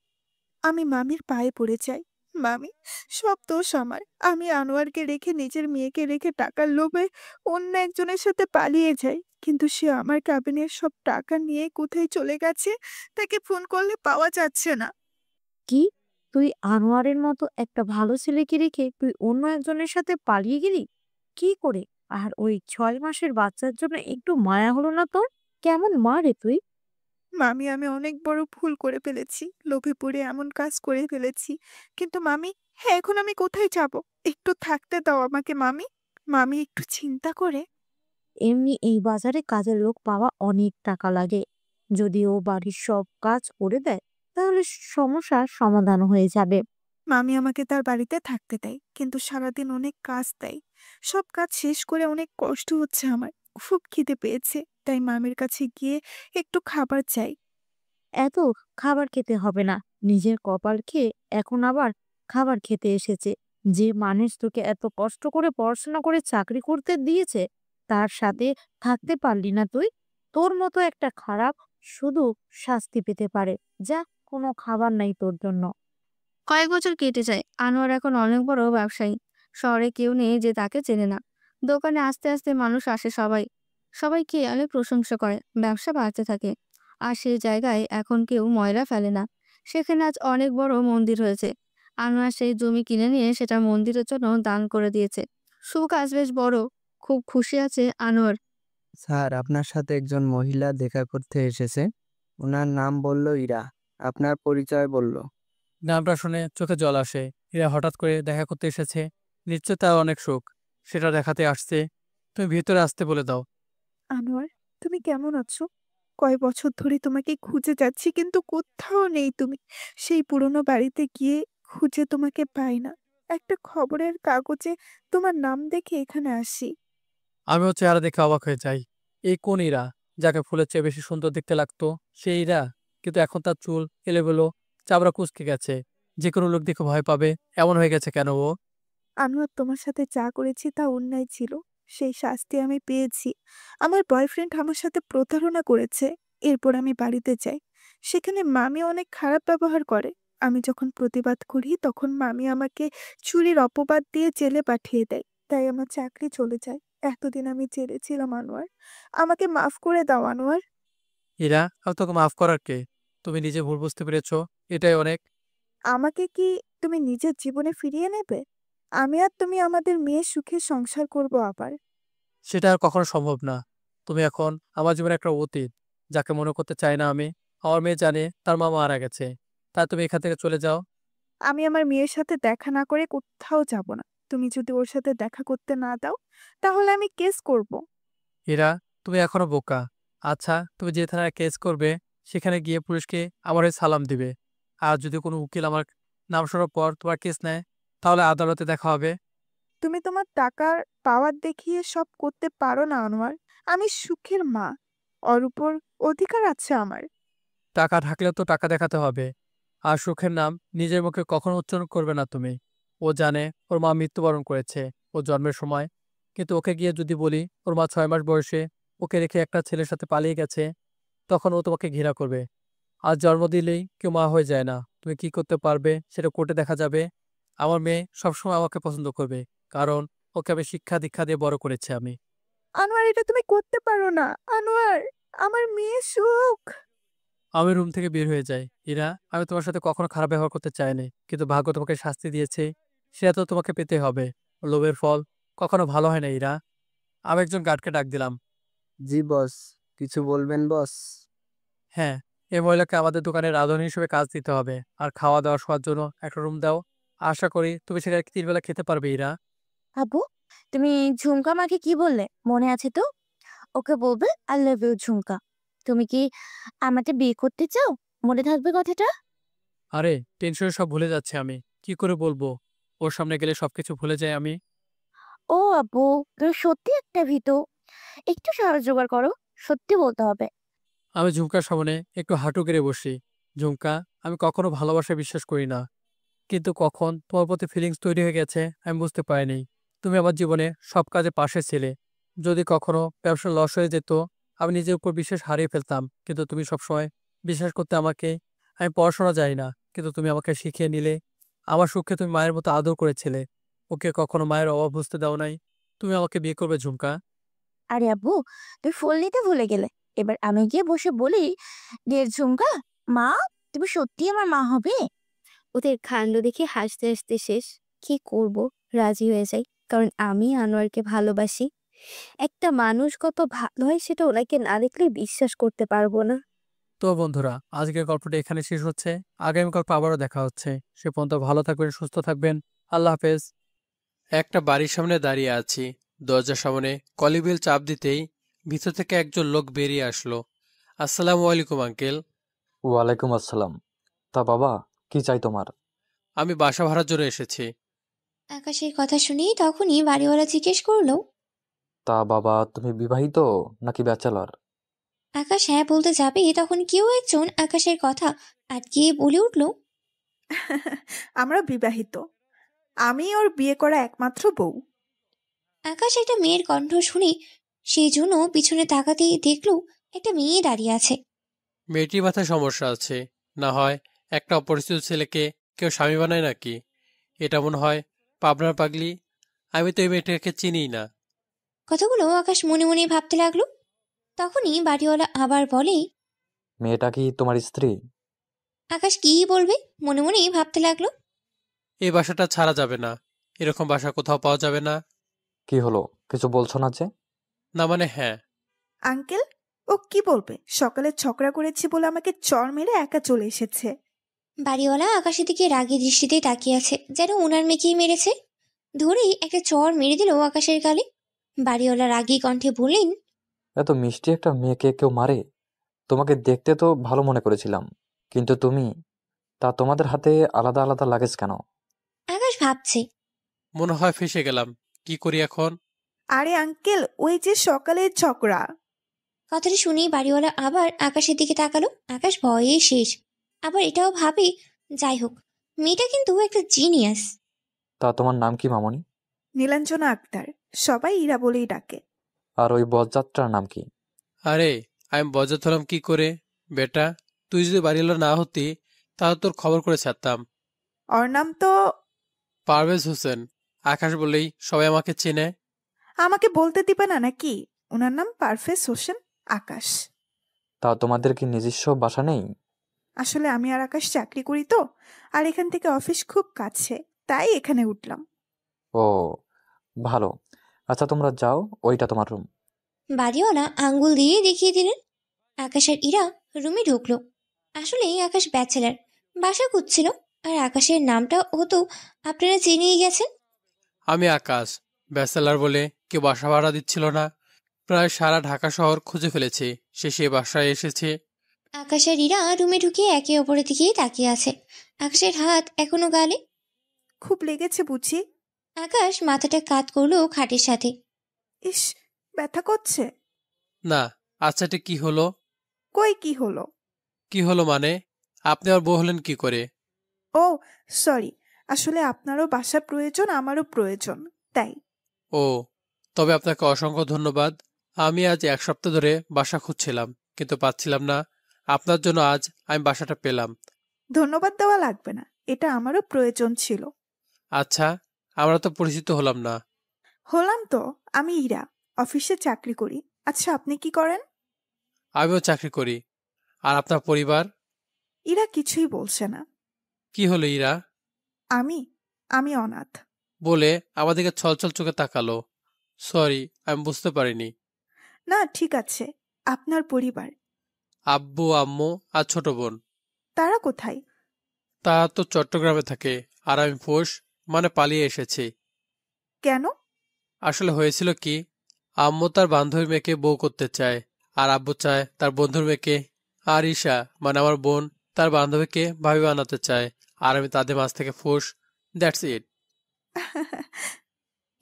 আমি মামির পায়ে পড়ে যাই। মামি, সব দোষ আমার। আমি আনোয়ারকে রেখে, নিজের মেয়েকে রেখে টাকার লোভে অন্য একজনের সাথে পালিয়ে যাই। কিন্তু সে আমার ক্যাবিনের সব টাকা নিয়ে কোথায় চলে গেছে, তাকে ফোন করলে পাওয়া যাচ্ছে না। কি, তুই আনোয়ারের মতো একটা ভালো ছেলেকে রেখে তুই অন্য একজনের সাথে পালিয়ে গেলি? কি করে? আর ওই 6 মাসের বাচ্চার জন্য একটু মায়া হলো না তোর? কেমন মা রে তুই? মামি, আমি অনেক বড় ভুল করে ফেলেছি। লোভে পড়ে এমন কাজ করে ফেলেছি। কিন্তু মামি, হ্যাঁ, এখন আমি কোথায় যাব? একটু থাকতে দাও আমাকে মামি। মামি একটু চিন্তা করে। এমনি এই বাজারে কাজের লোক পাওয়া অনেক টাকা লাগে। যদি ও বাড়ির সব কাজ করে দেয়, তাহলে সমস্যার সমাধান হয়ে যাবে। মামি আমাকে তার বাড়িতে থাকতে দেয়, কিন্তু সারাদিন অনেক কাজ দেয়। সব কাজ শেষ করে অনেক কষ্ট হচ্ছে আমার। খুব খিদে পেয়েছে, তাই মামির কাছে গিয়ে একটু খাবার চাই। এত খাবার খেতে হবে না। নিজের কপাল খেয়ে এখন আবার খাবার খেতে এসেছে। যে মানুষ তোকে এত কষ্ট করে পড়াশোনা করে চাকরি করতে দিয়েছে, তার সাথে থাকতে পারলি না তুই? তোর মতো একটা খারাপ শুধু শাস্তি পেতে পারে। যা, কোনো খাবার নাই তোর জন্য। কয়েক বছর কেটে যায়। আনোয়ার এখন অনেক বড় ব্যবসায়ী। শহরে কেউ নেই যে তাকে চেনে না। দোকানে আস্তে আস্তে মানুষ আসে সবাই। সবাইকে অনেক প্রশংসা করে। ব্যবসা বাড়তে থাকে। আর সেই জায়গায় এখন কেউ ময়লা ফেলে না। সেখানে আজ অনেক বড় মন্দির হয়েছে। আনোয়ার সেই জমি কিনে নিয়ে সেটা মন্দিরের জন্য দান করে দিয়েছে। সুখ আজ বেশ বড়। খুব খুশি আছে আনোয়ার। স্যার, আপনার সাথে একজন মহিলা দেখা করতে এসেছে। ওনার নাম বলল ইরা। আপনার পরিচয় বলল। নামটা শুনে চোখে জল আসে। এরা হঠাৎ করে দেখা করতে এসেছে, নিশ্চয় তার অনেক সুখ, সেটা দেখাতে আসছে। তুমি ভিতরে আসতে বলে দাও। আনোয়ার, তুমি কেমন আছো? কয় বছর ধরে তোমাকে খুঁজে যাচ্ছি, কিন্তু কোথাও নেই তুমি। সেই পুরনো বাড়িতে গিয়ে খুঁজে তোমাকে পাই না। একটা খবরের কাগজে তোমার নাম দেখে এখানে আসি। আমিও চেহারা দেখে অবাক হয়ে যাই। এই কোন ইরা, যাকে ফুলের চেয়ে বেশি সুন্দর দেখতে লাগতো সেই ইরা? কিন্তু এখন তার চুল এলোমেলো, চামড়া কুঁচকে গেছে, যে কোনো লোক দেখে ভয় পাবে এমন হয়ে গেছে কেন ও? আনোয়ার, তোমার সাথে যা করেছি তা অন্যায় ছিল, সেই শাস্তি আমি পেয়েছি। আমার বয়ফ্রেন্ড আমার সাথে প্রতারণা করেছে। এরপর আমি বাড়িতে যাই, সেখানে মামি অনেক খারাপ ব্যবহার করে। আমি যখন প্রতিবাদ করি তখন মামি আমাকে চুরির অপবাদ দিয়ে জেলে পাঠিয়ে দেয়, তাই আমার চাকরি চলে যায়। এতদিন আমি জেলে ছিলাম আনোয়ার, আমাকে মাফ করে দাও আনোয়ার। ইরা, আমি তোকে মাফ করার কে? তুমি নিজে ভুল বুঝতে পেরেছো, এটাই অনেক। আমাকে কি তুমি নিজের জীবনে ফিরিয়ে নেবে? আমি আর তুমি আমাদের মেয়ের সুখে সংসার করব আবার। সেটা আর কখনো সম্ভব না। তুমি এখন আমার জীবনে একটা অতীত, যাকে মনে করতে চাই না আমি। আমার মেয়ে জানে তার মা মারা গেছে, তাই তুমি এখান থেকে চলে যাও। আমি আমার মেয়ের সাথে দেখা না করে কোথাও যাব না। তুমি যদি ওর সাথে দেখা করতে না দাও তাহলে আমি কেস করব। হীরা, তুমি এখনো বোকা। আচ্ছা, তুমি যে থানায় কেস করবে সেখানে গিয়ে পুলিশকে আমার হয়ে সালাম দিবে। আর যদি কোনো উকিল আমার নাম শোনার পর তোমার কেস নেয়, তাহলে আদালতে দেখা হবে। তুমি তোমার টাকার পাওয়ার দেখিয়ে সব করতে পারো না আনোয়ার। আমি সুখের মা, ওর উপর অধিকার আছে আমার। টাকা থাকলেও তো টাকা দেখাতে হবে। আর সুখের নাম নিজের মুখে কখনো উচ্চারণ করবে না তুমি। ও জানে ওর মা মৃত্যুবরণ করেছে ওর জন্মের সময়, কিন্তু ওকে গিয়ে যদি বলি ওর মা 6 মাস বয়সে ওকে রেখে একটা ছেলের সাথে পালিয়ে গেছে, তখন ও তোমাকে ঘৃণা করবে। আর জন্ম দিলেই কেউ মা হয়ে যায় না। তুমি কি করতে পারবে সেটা কোর্টে দেখা যাবে। আমার মেয়ে সবসময় আমাকে পছন্দ করবে, কারণ ওকে আমি শিক্ষা দীক্ষা দিয়ে বড় করেছি আমি। আনোয়ার, এটা তুমি করতে পারো না আনোয়ার, আমার মেয়ে সুখ। আমি রুম থেকে বের হয়ে যাই। ইরা, আমি তোমার সাথে কখনো খারাপ ব্যবহার করতে চাইনি, কিন্তু ভাগ্য তোমাকে শাস্তি দিয়েছে, সেটা তো তোমাকে পেতে হবে। লোভের ফল কখনো ভালো হয় না ইরা। আমি একজন গার্ডকে ডাক দিলাম। জি বস, কিছু বলবেন বস? হ্যাঁ, এই মহিলাকে আমাদের দোকানের রাঁধুনি হিসেবে কাজ দিতে হবে, আর খাওয়া দাওয়া শোয়ার জন্য একটা রুম দাও। আশা করি তুমি সেখানে 3 বেলা খেতে পারবে ইরা। আপু, তুমি ঝুমকা মাকে কি বললে মনে আছে তো? ওকে বলবে আই লাভ ইউ ঝুমকা। তুমি কি আমাকে বিয়ে করতে চাও? মনে থাকবে কথাটা। আরে, টেনশনে সব ভুলে যাচ্ছে আমি, কি করে বলবো? ওর সামনে গেলে সবকিছু ভুলে যাই আমি। ও আপু, তুমি সত্যি একটা ভীতু। একটু সাহস জোগাড় করো, সত্যি বলতে হবে। আমি ঝুমকার সামনে একটু হাঁটু গেড়ে বসি। ঝুমকা, আমি কখনো ভালোবাসায় বিশ্বাস করি না, কিন্তু কখন তোমার প্রতি ফিলিংস তৈরি হয়ে গেছে আমি বুঝতে পারিনি। তুমি আমার জীবনে সব কাজে পাশে ছিলে। যদি কখনো ব্যবসা লস হয়ে যেত, আমি নিজের উপর বিশ্বাস হারিয়ে ফেলতাম, কিন্তু তুমি সবসময় বিশ্বাস করতে আমাকে। আমি পড়াশোনা জানি না, কিন্তু তুমি আমাকে শিখিয়ে নিলে। আমার সুখকে তুমি মায়ের মতো আদর করেছিলে, ওকে কখনো মায়ের অভাব বুঝতে দাও নাই। তুমি আমাকে বিয়ে করবে ঝুমকা? আরে আব্বু, তুমি ফুল নিতে ভুলে গেলে। এবার আমি গিয়ে বসে বলি, দের ঝুমকা, মা, তুমি সত্যি আমার মা হবে? ওদের কাণ্ড দেখে হাসতে হাসতে শেষ। কি করব, রাজি হয়ে যাই, কারণ আমি আনোয়ারকে ভালোবাসি। একটা মানুষ কত ভালো হয় সেটা ওনাকে না দেখলে বিশ্বাস করতে পারবো না। তো বন্ধুরা, আজকের গল্পটা এখানে শেষ হচ্ছে। আগামী গল্প আবারও দেখা হচ্ছে। সে পর্যন্ত ভালো থাকবেন, সুস্থ থাকবেন। আল্লাহ হাফেজ। একটা বাড়ির সামনে দাঁড়িয়ে আছি। দরজার সামনে কলিবেল চাপ দিতেই ভিতর থেকে একজন লোক বেরিয়ে আসলো। আসসালামু আলাইকুম আঙ্কেল। ওয়ালাইকুম আসসালাম। তা বাবা, কি চাই তোমার? আমি বাসা ভাড়ার জন্য এসেছি। আকাশের কথা শুনেই তখনই বাড়িওয়ালা জিজ্ঞেস করলো, তা বাবা, তুমি বিবাহিত নাকি ব্যাচেলর? আকাশ হ্যাঁ বলতে যাবে তখন কেউ একজন আকাশের কথা আটকিয়ে বলে উঠল, আমরা বিবাহিত, আমি ওর বিয়ে করা একমাত্র বউ। আকাশ একটা মেয়ের কণ্ঠ শুনে সেই জন্য পিছনে তাকাতেই দেখলো একটা মেয়ে দাঁড়িয়ে আছে। মেয়েটির মাথায় সমস্যা আছে, না হয় একটা অপরিচিত ছেলেকে কেউ স্বামী বানায় নাকি? এটা মনে হয় পাবনার পাগলি। আমি তো এই মেয়েটাকে চিনি না। কথাগুলো আকাশ মনে মনে ভাবতে লাগলো। তখনই বাড়িওয়ালা আবার বলে, মেয়েটা কি তোমার স্ত্রী? আকাশ কি বলবে মনে মনেই ভাবতে লাগলো। এই বাসাটা ছাড়া যাবে না, এরকম বাসা কোথাও পাওয়া যাবে না। কি হলো, কিছু বলছো না যে? না মানে হ্যাঁ। আঙ্কেল, ও কি বলবে? সকালে ঝগড়া করেছি বলে আমাকে চড় মেরে একা চলে এসেছে। বাড়িওয়ালা আকাশের দিকে রাগী দৃষ্টিতে তাকিয়ে আছে, যেন ওনার মেয়েকেই মেরেছে। ধরেই একটা চড় মেরে দিল আকাশের গালে। বাড়িওয়ালা রাগী কণ্ঠে বললেন, এত মিষ্টি একটা মেয়েকে কেউ মারে? তোমাকে দেখতে তো ভালো মনে করেছিলাম, কিন্তু তুমি, তা তোমাদের হাতে আলাদা আলাদা লাগেজ কেন? আকাশ ভাবছে মনে হয় ফেঁসে গেলাম। কি করি এখন? আরে আঙ্কেল, ওই যে সকালের ঝগড়া। কথাটা শুনেই বাড়িওয়ালা আবার আকাশের দিকে তাকালো। আকাশ ভয়ে শেষ। আবার এটাও ভাবে, যাই হোক, মেয়েটা কিন্তু একটা জিনিয়াস। তা তোমার নাম কি মামনি? নীলাঞ্জনা আক্তার, সবাই ইরা বলেই ডাকে। আর ওই বজ্জাতটার নাম কি? আরে, আমি বজ্জাত হলাম কি করে? বেটা, তুই যদি বাড়িওয়ালা না হতি তাহলে তোর খবর করে ছাড়তাম। ওর নাম তো পারভেজ হোসেন। আকাশ বলেই সবাই আমাকে চেনে। আমাকে বলতে দিবে না নাকি? ওনার নাম পারভেজ হোসেন আকাশ। তা তোমাদের কি নিজস্ব বাসা নেই? আসলে আমি আর আকাশ চাকরি করি তো, আর এখান থেকে অফিস খুব কাছে, তাই এখানে উঠলাম। ও, ভালো। আচ্ছা তোমরা যাও, ওইটা তোমার রুম। বাড়িওয়ালা আঙ্গুল দিয়ে দেখিয়ে দিলেন। আকাশ আর ইরা রুমে ঢুকলো। আসলে আকাশ ব্যাচেলার, বাসা খুঁজছিল। আর আকাশের নামটা হতো আপনারা জেনেই গেছেন। আমি আকাশ, ব্যাচেলার বলে কেউ বাসা ভাড়া দিচ্ছিল না। প্রায় সারা ঢাকা শহর খুঁজে ফেলেছি, শেষে বাসায় এসেছে। আকাশ আর ইরা রুমে ঢুকে একে অপরের দিকে তাকিয়ে আছে। আকাশের হাত এখনো গালে। খুব লেগেছে বুঝি? আকাশ মাথাটা কাত করলো খাটের সাথে। ইস, ব্যথা করছে। না, আচ্ছা এটা কি হলো? কই কি হলো? কি হলো মানে? আপনি আর বউ হলেন কি করে? ও সরি, আসলে আপনারও বাসা প্রয়োজন, আমারও প্রয়োজন, তাই। ও, তবে আপনাকে অসংখ্য ধন্যবাদ। আমি আজ 1 সপ্তাহ ধরে বাসা খুঁজছিলাম, কিন্তু পাচ্ছিলাম না। আপনার জন্য আজ আমি বাসাটা পেলাম। ধন্যবাদ দেওয়া লাগবে না, এটা আমারও প্রয়োজন ছিল। আচ্ছা, আমরা তো পরিচিত হলাম না। হলাম তো, আমি ইরা, অফিসে চাকরি করি। আচ্ছা আপনি কি করেন? আমিও চাকরি করি। আর আপনার পরিবার? ইরা কিছুই বলছে না। কি হলো ইরা? আমি আমি অনাথ। বলে আমাদেরকে ছলছল চোখে তাকালো। সরি, আমি বুঝতে পারিনি। না ঠিক আছে, আপনার পরিবার? আব্বু, আম্মু আর ছোট বোন। তারা কোথায়? তা তো চট্টগ্রামে থাকে, আর আমি পোষ, মানে পালিয়ে এসেছি। কেন? আসলে হয়েছিল কি, আম্মু তার বান্ধবীর মেয়েকে বউ করতে চায়, আর আব্বু চায় তার বন্ধুর মেয়েকে। আর ঈশা মানে আমার বোন তার বান্ধবীকে ভাবি বানাতে চায়, আর আমি তাদের মাঝ থেকে ফুস। That's it.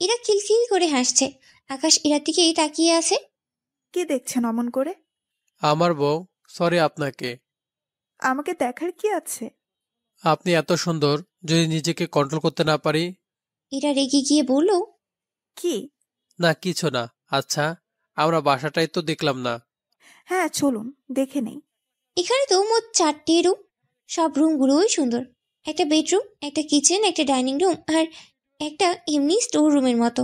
ইরা খিলখিল করে হাসছে। আকাশ ইরার দিকেই তাকিয়ে আছে। কি দেখছেন অমন করে? আমার বউ। সরি আপনাকে। আমাকে দেখার কি আছে? আপনি এত সুন্দর, যদি নিজেকে কন্ট্রোল করতে না পারি। ইরা রেগে গিয়ে বলল, কি? না কিছু না। আচ্ছা, আমরা বাসাটাই তো দেখলাম না। হ্যাঁ চলুন দেখে নেই। এখানে তো মোট 4টে রুম। সব রুমগুলোই সুন্দর। একটা বেডরুম, একটা কিচেন, একটা ডাইনিং রুম, আর একটা এমনি স্টোর রুমের মতো।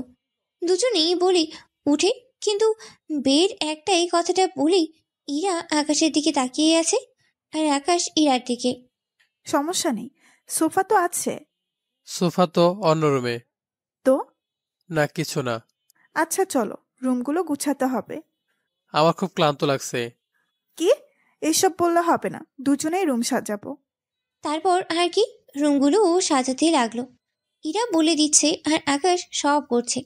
দুজনেই বলি উঠে, কিন্তু বেড একটাই কথাটা বলি ইরা আকাশের দিকে তাকিয়ে আছে, আর আকাশ ইরার দিকে। সমস্যা নেই, সোফা তো আছে। সোফা তো অন্য রুমে। তো? না কিছু না। আচ্ছা চলো, রুমগুলো গুছাতে হবে। আমার খুব ক্লান্ত লাগছে। কি? এসব বললে হবে না, দুজনেই রুম সাজাবো। তারপর আর কি, রুমগুলো সাজাতে লাগলো। ইরা বলে দিচ্ছে আর আকাশ সব করছে।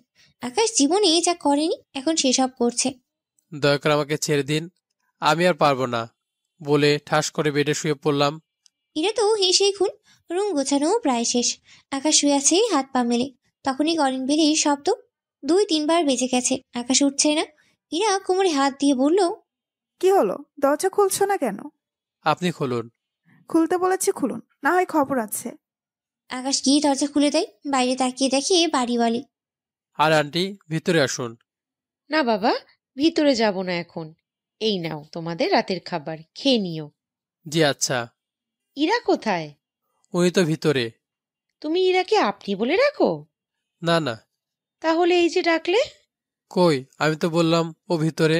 আকাশ জীবনে যা করেনি এখন সেসব করছে। দয়া করে আমাকে ছেড়ে দিন, আমি আর পারবো না, বলে ঠাস করে বেডে শুয়ে পড়লাম। ইরা তো হেসেই খুন। রুম গোছানো প্রায় শেষ। আকাশ শুয়ে আছে হাত পা মেলে। তখনই কলিং বেলের শব্দ। 2-3 বার বেজে গেছে, আকাশ উঠছে না। ইরা কোমরে হাত দিয়ে বলল, কি হলো, দরজা খুলছো না কেন? আপনি খুলুন। খুলতে বলেছি খুলুন, না হয় খবর আছে। আকাশ গিয়ে দরজা খুলে দেয়। বাইরে তাকিয়ে দেখে বাড়িওয়ালি। আর আন্টি, ভিতরে আসুন। না বাবা, ভিতরে যাব না এখন। এই নাও তোমাদের রাতের খাবার, খেয়ে নিও। জি আচ্ছা। ইরা কোথায়? উনি তো ভিতরে। তুমি ইরাকে আপনি বলে রাখো? না না। তাহলে এই যে ডাকলে? কই, আমি তো বললাম ও ভিতরে।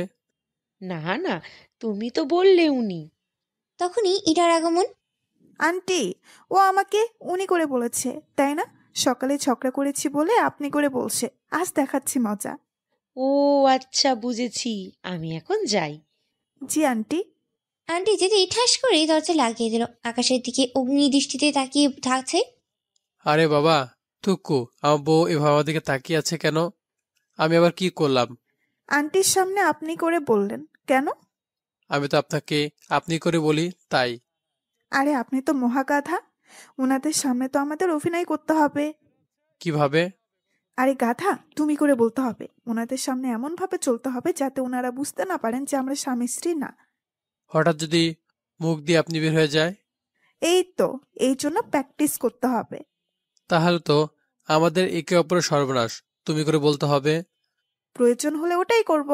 না না, তুমি তো বললে উনি। তখনই ইরার আগমন। আন্টি, ও আমাকে উনি করে বলেছে, তাই না? সকালে ঝগড়া করেছি বলে আপনি করে বলছে। আজ দেখাচ্ছি মজা। ও আচ্ছা, বুঝেছি। আমি এখন যাই। জি আন্টি। আন্টি যেতেই ঠাস করে দরজা লাগিয়ে দিল। আকাশের দিকে অগ্নি দৃষ্টিতে তাকিয়ে থাকছে। আরে বাবা, থুকু, আমার বউ এভাবে আমার দিকে তাকিয়ে আছে কেন? আমি আবার কি করলাম? আন্টির সামনে আপনি করে বললেন কেন? আমি তো আপনাকে আপনি করে বলি, তাই। আরে আপনি তো মহাগাধা, ওনাদের সামনে তো আমাদের অভিনয় করতে হবে। কিভাবে? আরে গাধা, তুমি করে বলতে হবে। ওনাদের সামনে এমনভাবে চলতে হবে যাতে ওনারা বুঝতে না পারেন যে আমরা স্বামী স্ত্রী না। হঠাৎ যদি মুখ দিয়ে আপনি বের হয়ে যায়, এই তো, এই জন্য প্র্যাকটিস করতে হবে। তাহলে তো আমাদের একে অপরের সর্বনাশ। তুমি করে বলতে হবে। প্রয়োজন হলে ওটাই করব।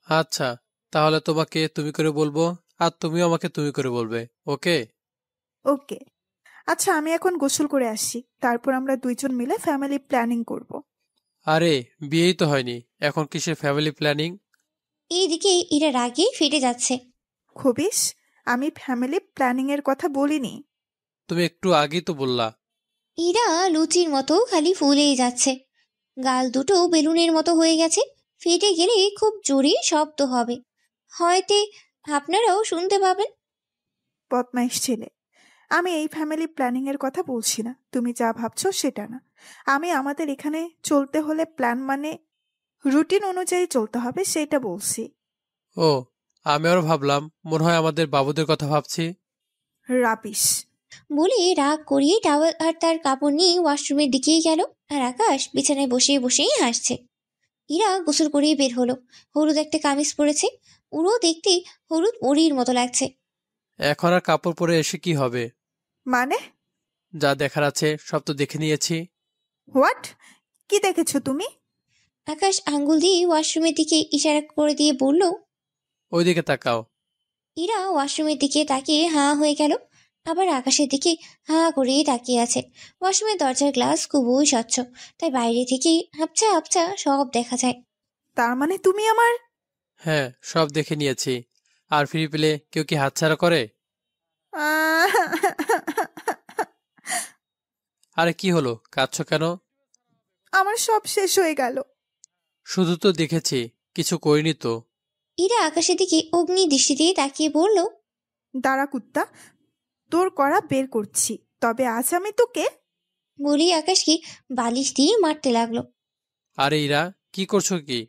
আচ্ছা, তাহলে তোমাকে তুমি করে বলবো, আর তুমিও আমাকে তুমি করে বলবে। ওকে? ওকে। আচ্ছা, আমি এখন গোসল করে আসি, তারপর আমরা দুইজন মিলে ফ্যামিলি প্ল্যানিং করব। আরে, বিয়েই তো হয়নি, এখন কিসের ফ্যামিলি প্ল্যানিং? এইদিকে ইরা রাগে ফেটে যাচ্ছে। খবিস, আমি ফ্যামিলি প্ল্যানিং এর কথা বলিনি। তুমি একটু আগেই তো বললা। ইরা লুচির মতো খালি ফুলেই যাচ্ছে। গাল দুটো বেলুনের মতো হয়ে গেছে। ফেটে গেলে খুব জোরে শব্দ হবে, হয়তো আপনারাও শুনতে পাবেন। বদমাইশ ছেলে। আমি এই ফ্যামিলি প্ল্যানিং এর কথা বলছি না, তুমি যা ভাবছো সেটা না। আমি আমাদের এখানে চলতে হলে প্ল্যান মানে রুটিন অনুযায়ী চলতে হবে সেটা বলছি। ও, আমি আরো ভাবলাম মনে হয় আমাদের বাবুদের কথা ভাবছি। রাবিশ। বলে রাগ করিয়ে টাওয়েল আর তার কাপড় নিয়ে ওয়াশরুমের দিকেই গেল। আর আকাশ বিছানায় বসে বসেই হাসছে। ইরা গোসল করেই বের হলো। হলুদ একটা কামিজ পরেছে, পুরো দেখতে হলুদ পরীর মতো লাগছে। এখন আর কাপড় পরে এসে কি হবে? মানে? যা দেখার আছে সব তো দেখে নিয়েছি। হোয়াট? কি দেখেছো তুমি? আকাশ আঙ্গুল দিয়ে ওয়াশরুমের দিকে ইশারা করে দিয়ে বলল। ওইদিকে তাকাও। ইরা ওয়াশরুমের দিকে তাকিয়ে হাঁ হয়ে গেল, আবার আকাশের দিকে হাঁ করে তাকিয়ে আছে। ওয়াশরুমের দরজার গ্লাস খুবই স্বচ্ছ, তাই বাইরে থেকে আবছা আবছা সব দেখা যায়। তার মানে তুমি আমার... হ্যাঁ, সব দেখে নিয়েছি। আর ফিরে পেলে কেউ কি হাতছাড়া করে? আরে কি হলো, কাঁদছো কেন? আমার সব শেষ হয়ে গেল। শুধু তো দেখেছি, কিছু করিনি তো। ইরা আকাশের দিকে অগ্নি দৃষ্টি দিয়ে তাকিয়ে বলল। দাঁড়া কুত্তা, তোর করা বের করছি, তবে আজ আমি তোকে... বলি আকাশকে বালিশ দিয়ে মারতে লাগলো। আরে ইরা, কি করছো কি?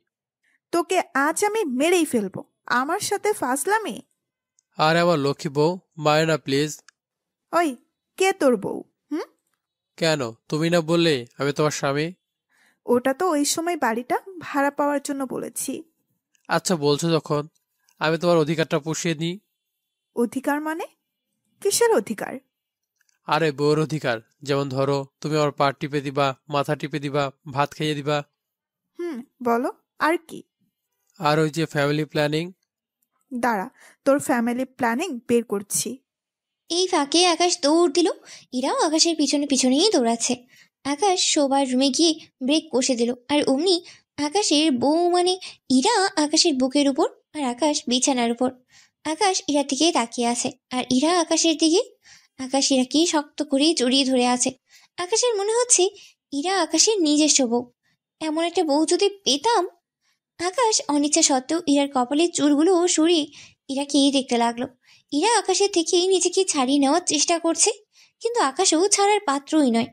তোকে আজ আমি মেরেই ফেলবো। আমার সাথে ফাজলামি? আরে আমার লক্ষ্মী বউ, মারে না প্লিজ। ওই, কে তোর বউ? হুম? কেন, তুমি না বললে আমি তোমার স্বামী? ওটা তো ওই সময় বাড়িটা ভাড়া পাওয়ার জন্য বলেছি। আচ্ছা, বলছো যখন, আমি তোমার অধিকারটা পুষিয়ে নিই। অধিকার মানে? কিসের অধিকার? আরে বউর অধিকার, যেমন ধরো তুমি আমার পা টিপে দিবা, মাথা টিপে দিবা, ভাত খাইয়ে দিবা। বলো, আর কি? আর ওই যে ফ্যামিলি প্ল্যানিং। দাঁড়া, তোর ফ্যামিলি প্ল্যানিং বের করছি। এই ফাঁকে আকাশ দৌড় দিল। ইরাও আকাশের পিছনে পিছনেই দৌড়াচ্ছে। আকাশ শোবার রুমে গিয়ে ব্রেক কষে দিল, আর অমনি আকাশের বউ মানে ইরা আকাশের বুকের উপর, আর আকাশ বিছানার উপর। আকাশ ইরার দিকে তাকিয়ে আছে, আর ইরা আকাশের দিকে। আকাশ ইরাকে শক্ত করে জড়িয়ে ধরে আছে। আকাশের মনে হচ্ছে ইরা আকাশের নিজস্ব বউ। এমন একটা বউ যদি পেতাম। আকাশ অনিচ্ছা সত্ত্বেও ইরার কপালের চুলগুলো সরিয়ে ইরাকে দেখতে লাগলো। ইরা আকাশের থেকে নিজেকে ছাড়িয়ে নেওয়ার চেষ্টা করছে, কিন্তু আকাশও ছাড়ার পাত্রই নয়।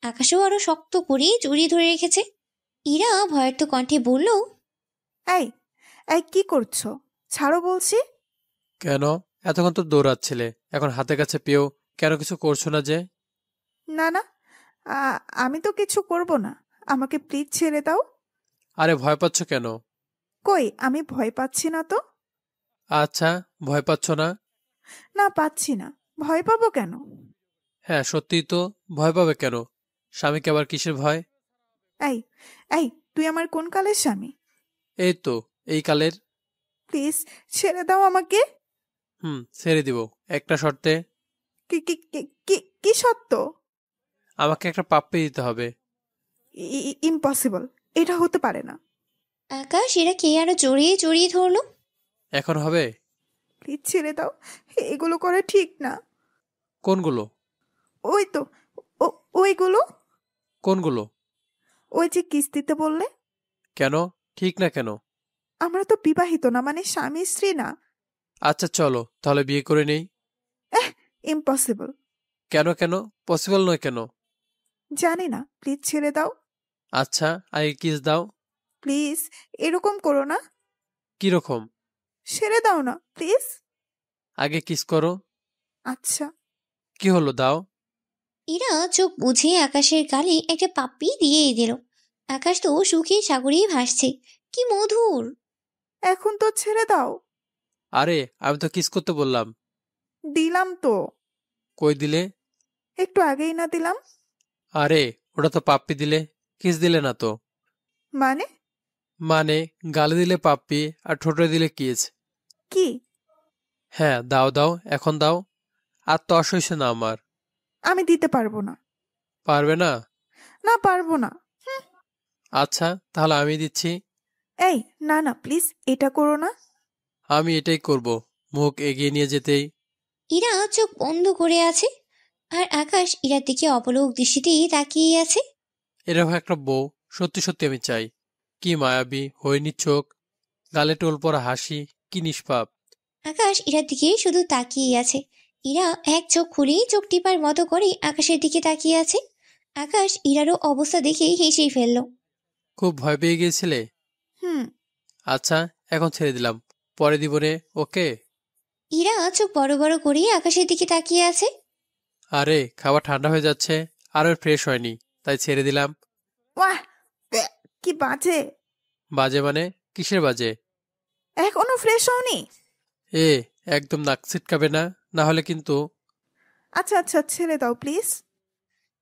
আকাশও আরো শক্ত করে জড়িয়ে ধরে রেখেছে। ইরা ভয়ার্ত কণ্ঠে বলল। এই এই কি করছো? ছাড়ো বলছি। কেন, এতক্ষণ তো দৌড়াচ্ছিলে, এখন হাতে কাছে পেয়েও কেন কিছু করছো না যে? না না, আমি তো কিছু করব না, আমাকে প্লিজ ছেড়ে দাও। আরে ভয় পাচ্ছ কেন? কই, আমি ভয় পাচ্ছি না তো। আচ্ছা, ভয় পাচ্ছ না? না, পাচ্ছি না। ভয় পাবো কেন? হ্যাঁ, সত্যিই তো, ভয় পাবে কেন? স্বামীকে আবার কিসের ভয়? এই এই তুই আমার কোন কালের স্বামী? এই তো, এই কালের। প্লিজ ছেড়ে দাও আমাকে। ছেড়ে দিব, একটা শর্তে। কি কি কি কি সত্য? আমাকে একটা পাপ্পি দিতে হবে। ইম্পসিবল, এটা হতে পারে না। আকাশ ইরাকে আরো জড়িয়ে জড়িয়ে ধরলো। এখন হবে? প্লিজ ছেড়ে দাও, এগুলো করা ঠিক না। কোনগুলো? ওই তো, ওইগুলো। কোনগুলো? ওই যে কিস্তিতে বললে। কেন, ঠিক না কেন? আমরা তো বিবাহিত না, মানে স্বামী স্ত্রী না। আচ্ছা চলো তাহলে বিয়ে করে নেই। ইম্পসিবল। কেন কেন পসিবল নয় কেন? জানি না, প্লিজ ছেড়ে দাও। আচ্ছা, আগে কিস দাও। প্লিজ, এরকম করো না। কিরকম? ছেড়ে দাও না প্লিজ। আগে কিস করো। আচ্ছা। কি হলো, দাও। ইরা চোখ বুঝে আকাশের গালে একটা পাপ্পি দিয়েই দিল। আকাশ তো সুখে সাগরেই ভাসছে। কি মধুর! এখন তো ছেড়ে দাও। আরে আমি তো কিস করতে বললাম। দিলাম তো, কই দিলে? একটু আগেই না দিলাম? আরে ওটা তো পাপ্পি দিলে, কিস দিলে না তো। মানে? মানে গালে দিলে পাপ্পি আর ঠোঁটে দিলে কিস। কি? হ্যাঁ দাও দাও, এখন দাও। আর তস হইছে না আমার। আমি দিতে পারবো না। পারবে না? না, পারবো না। আচ্ছা তাহলে আমি দিচ্ছি। এই না না, প্লিজ এটা করো না। আমি এটাই করব। মুখ এগিয়ে নিয়ে যেতেই ইরা চোখ বন্ধ করে আছে, আর আকাশ ইরার দিকে অপলক দৃষ্টিতেই তাকিয়ে আছে। এরকম একটা বউ সত্যি সত্যি আমি চাই। কি মায়াবী হয়নি চোখ, গালে টোল পড়া হাসি, কি নিষ্পাপ। আকাশ ইরার দিকে শুধু তাকিয়ে আছে। ইরা এক চোখ খুলেই চোখ টিপার মতো করে আকাশের দিকে তাকিয়ে আছে। আকাশ ইরারও অবস্থা দেখে হেসেই ফেলল। খুব ভয় পেয়ে গিয়েছিলে? হুম। আচ্ছা এখন ছেড়ে দিলাম, পরে দিব রে, ওকে? ইরা চোখ বড় বড় করে আকাশের দিকে তাকিয়ে আছে। আরে খাবার ঠান্ডা হয়ে যাচ্ছে, আর ফ্রেশ হয়নি, তাই ছেড়ে দিলাম। ওয়াহ, কি বাজে! বাজে মানে? কিসের বাজে? এখনো ফ্রেশ হওনি? এ একদম নাক ছিটকাবে না, না হলে কিন্তু। আচ্ছা আচ্ছা, ছেড়ে দাও প্লিজ।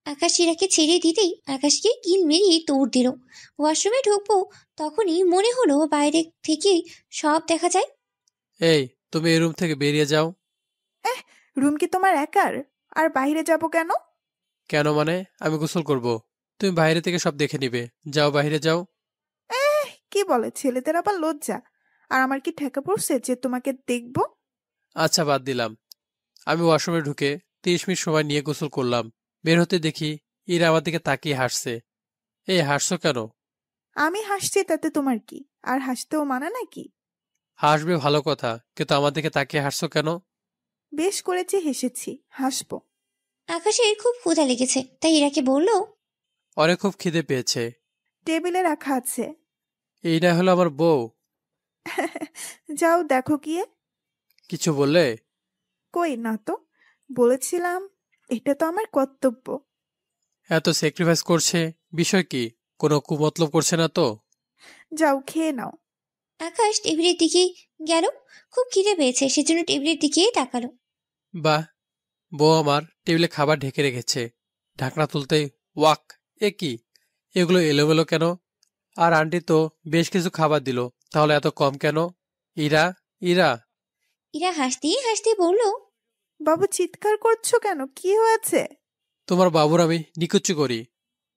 আকাশ ইরাকে ছেড়ে দিতেই আকাশকে কিল মেরিয়ে দৌড় দিল। ওয়াশরুমে ঢুকবো তখনই মনে হলো বাইরে থেকে সব দেখা যায়। এই তুমি এই রুম থেকে বেরিয়ে যাও। রুম কি তোমার একার? আর বাইরে যাব কেন? কেন মানে? আমি গোসল করব, তুমি বাইরে থেকে সব দেখে নিবে। যাও বাইরে যাও। কি বলে, ছেলেদের আবার লজ্জা। আর আমার কি ঠেকা পড়ছে যে তোমাকে দেখব? আচ্ছা বাদ দিলাম। আমি ওয়াশরুমে ঢুকে 30 মিনিট সময় নিয়ে গোসল করলাম। বের হতে দেখি ইরা আমার দিকে তাকিয়ে হাসছে। এই হাসছো কেন? আমি হাসছি তাতে তোমার কি? আর হাসতেও মানা নাকি? হাসবে ভালো কথা, কিন্তু আমার দিকে তাকিয়ে হাসছো কেন? বেশ করেছি, হেসেছি, হাসবো। আকাশের খুব ক্ষুধা লেগেছে, তাই ইরাকে বলল, অরে খুব খিদে পেয়েছে। টেবিলে রাখা আছে। এই না হলো আমার বউ। যাও দেখো গিয়ে। কিছু বললে? কই না তো, বলেছিলাম এটা তো আমার কর্তব্য। এত স্যাক্রিফাইস করছে, বিষয় কি? কোনো কুমতলব করছে না তো? যাও খেয়ে নাও। আকাশ টেবিলের দিকে গেল। খুব খিদে পেয়েছে, সেজন্য টেবিলের দিকে তাকালো। বাহ, বউ আমার টেবিলে খাবার ঢেকে রেখেছে। ঢাকনা তুলতেই ওয়াক, এ কি এগুলো এলোমেলো কেন? আর আন্টি তো বেশ কিছু খাবার দিল, তাহলে এত কম কেন? ইরা, ইরা। ইরা হাসতে হাসতে বলল, বাবু চিৎকার করছো কেন? কি হয়েছে? তোমার বাবুর আমি নিকুচি করি।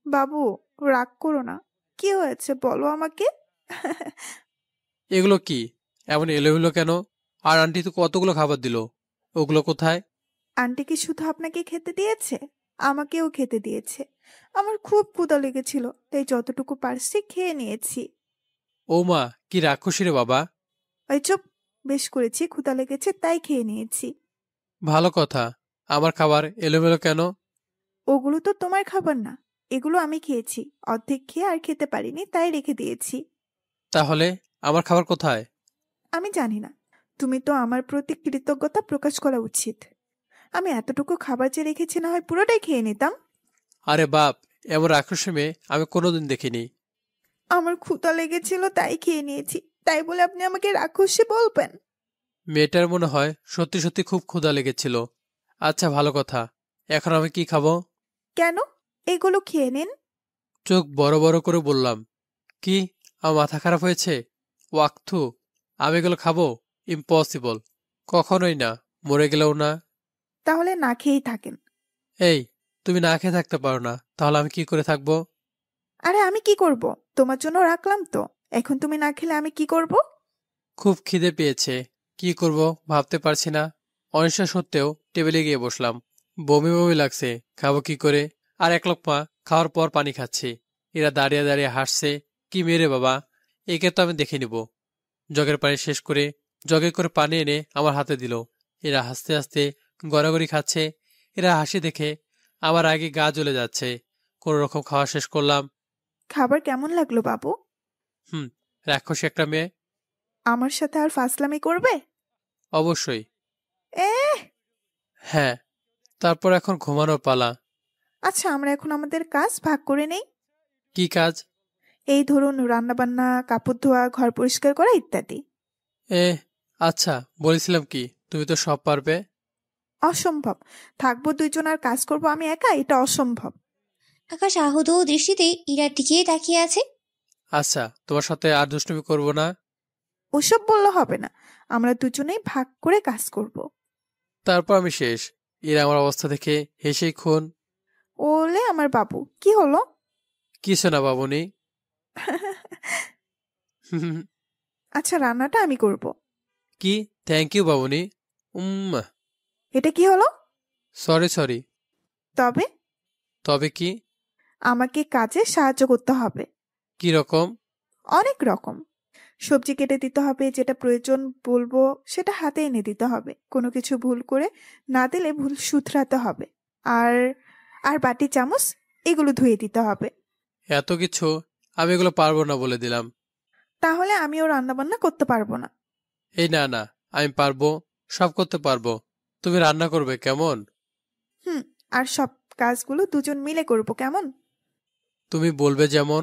বাবু রাগ করো না, কি হয়েছে বলো আমাকে। এগুলো কি এমন এলোমেলো কেন? আর আন্টি তো কতগুলো খাবার দিল, ওগুলো কোথায়? আন্টি কি শুধু আপনাকে খেতে দিয়েছে? আমাকেও খেতে দিয়েছে। আমার খুব ক্ষুধা লেগেছিল, তাই যতটুকু পারছি খেয়ে নিয়েছি। ও মা, কি রাক্ষসী রে বাবা। ওই চুপ, বেশ করেছি, ক্ষুধা লেগেছে তাই খেয়ে নিয়েছি। ভালো কথা, আমার খাবার এলোমেলো কেন? ওগুলো তো তোমার খাবার না, এগুলো আমি খেয়েছি। অর্ধেক খেয়ে আর খেতে পারিনি, তাই রেখে দিয়েছি। তাহলে আমার খাবার কোথায়? আমি জানি না, তুমি তো আমার প্রতি কৃতজ্ঞতা প্রকাশ করা উচিত। আমি এতটুকু খাবার যে রেখেছি, না হয় পুরোটাই খেয়ে নিতাম। আরে বাপ, এমন রাক্ষসী মেয়ে আমি কোনোদিন দেখিনি। আমার ক্ষুধা লেগেছিল তাই খেয়ে নিয়েছি, তাই বলে আপনি আমাকে রাক্ষসী বলবেন? মেয়েটার মনে হয় সত্যি সত্যি খুব ক্ষুধা লেগেছিল। আচ্ছা ভালো কথা, এখন আমি কি খাবো? কেন? এগুলো খেয়ে নিন। চোখ বড় বড় করে বললাম। কি, আমার মাথা খারাপ হয়েছে? ওয়াক্থু, আমি এগুলো খাবো? ইম্পসিবল, কখনোই না, মরে গেলেও না। তাহলে না খেয়েই থাকেন। এই, তুমি না খেয়ে থাকতে পারো না, তাহলে আমি কি করে থাকবো? আরে আমি কি করব? তোমার জন্য রাখলাম তো, এখন তুমি না খেলে আমি কি করব? খুব খিদে পেয়েছে, কি করব ভাবতে পারছি না। অনিশ্চয় সত্ত্বেও টেবিলে গিয়ে বসলাম। বমি বমি লাগছে, খাবো কি করে? আর এক লোকমা খাওয়ার পর পানি খাচ্ছি। এরা দাঁড়িয়ে দাঁড়িয়ে হাসছে। কি মেরে বাবা, একে তো আমি দেখে নিব। জগের পানি শেষ করে জগে করে পানি এনে আমার হাতে দিল। এরা হাসতে হাসতে গড়াগড়ি খাচ্ছে। এরা হাসি দেখে আমার আগে গা জ্বলে যাচ্ছে। কোনো রকম খাওয়া শেষ করলাম। খাবার কেমন লাগলো বাবু? রাক্ষসী একটা মেয়ে। আমার সাথে আর ফাসলামি করবে? অবশ্যই। এ হ্যাঁ, তারপর এখন ঘুমানোর পালা। আচ্ছা, আমরা এখন আমাদের কাজ ভাগ করে নেই। কি কাজ? এই ধরুন রান্নাবান্না, কাপড় ধোয়া, ঘর পরিষ্কার করা ইত্যাদি। এ আচ্ছা, বলেছিলাম কি তুমি তো সব পারবে। অসম্ভব। থাকবো দুইজন আর কাজ করবো আমি একা, এটা অসম্ভব। আকাশ আহত দৃষ্টিতে ইরার দিকে তাকিয়ে আছে। আচ্ছা, তোমার সাথে আর দুষ্টুমি করবো না। ওসব বললে হবে না, আমরা দুজনেই ভাগ করে কাজ করব। তারপর আমি শেষ। ইরা আমার অবস্থা দেখে হেসেই খুন। ওলে আমার বাবু, কি হলো? কিছু না বাবুনি। আচ্ছা, রান্নাটা আমি করব। কি? থ্যাংক ইউ বাবুনি। এটা কি হলো? Sorry sorry. তবে তবে কি? আমাকে কাজে সাহায্য করতে হবে। কি রকম? অনেক রকম। সবজি কেটে দিতে হবে, যেটা প্রয়োজন বলবো সেটা হাতে এনে দিতে হবে, কোনো কিছু ভুল করে না দিলে ভুল শুধরাতে হবে, আর আর বাটি চামচ এগুলো ধুয়ে দিতে হবে। এত কিছু? আমি এগুলো পারবো না বলে দিলাম। তাহলে আমিও রান্নাবান্না করতে পারবো না। এই না না, আমি পারবো, সব করতে পারবো। তুমি রান্না করবে কেমন? আর সব কাজগুলো দুজন মিলে করব, কেমন? তুমি বলবে যেমন।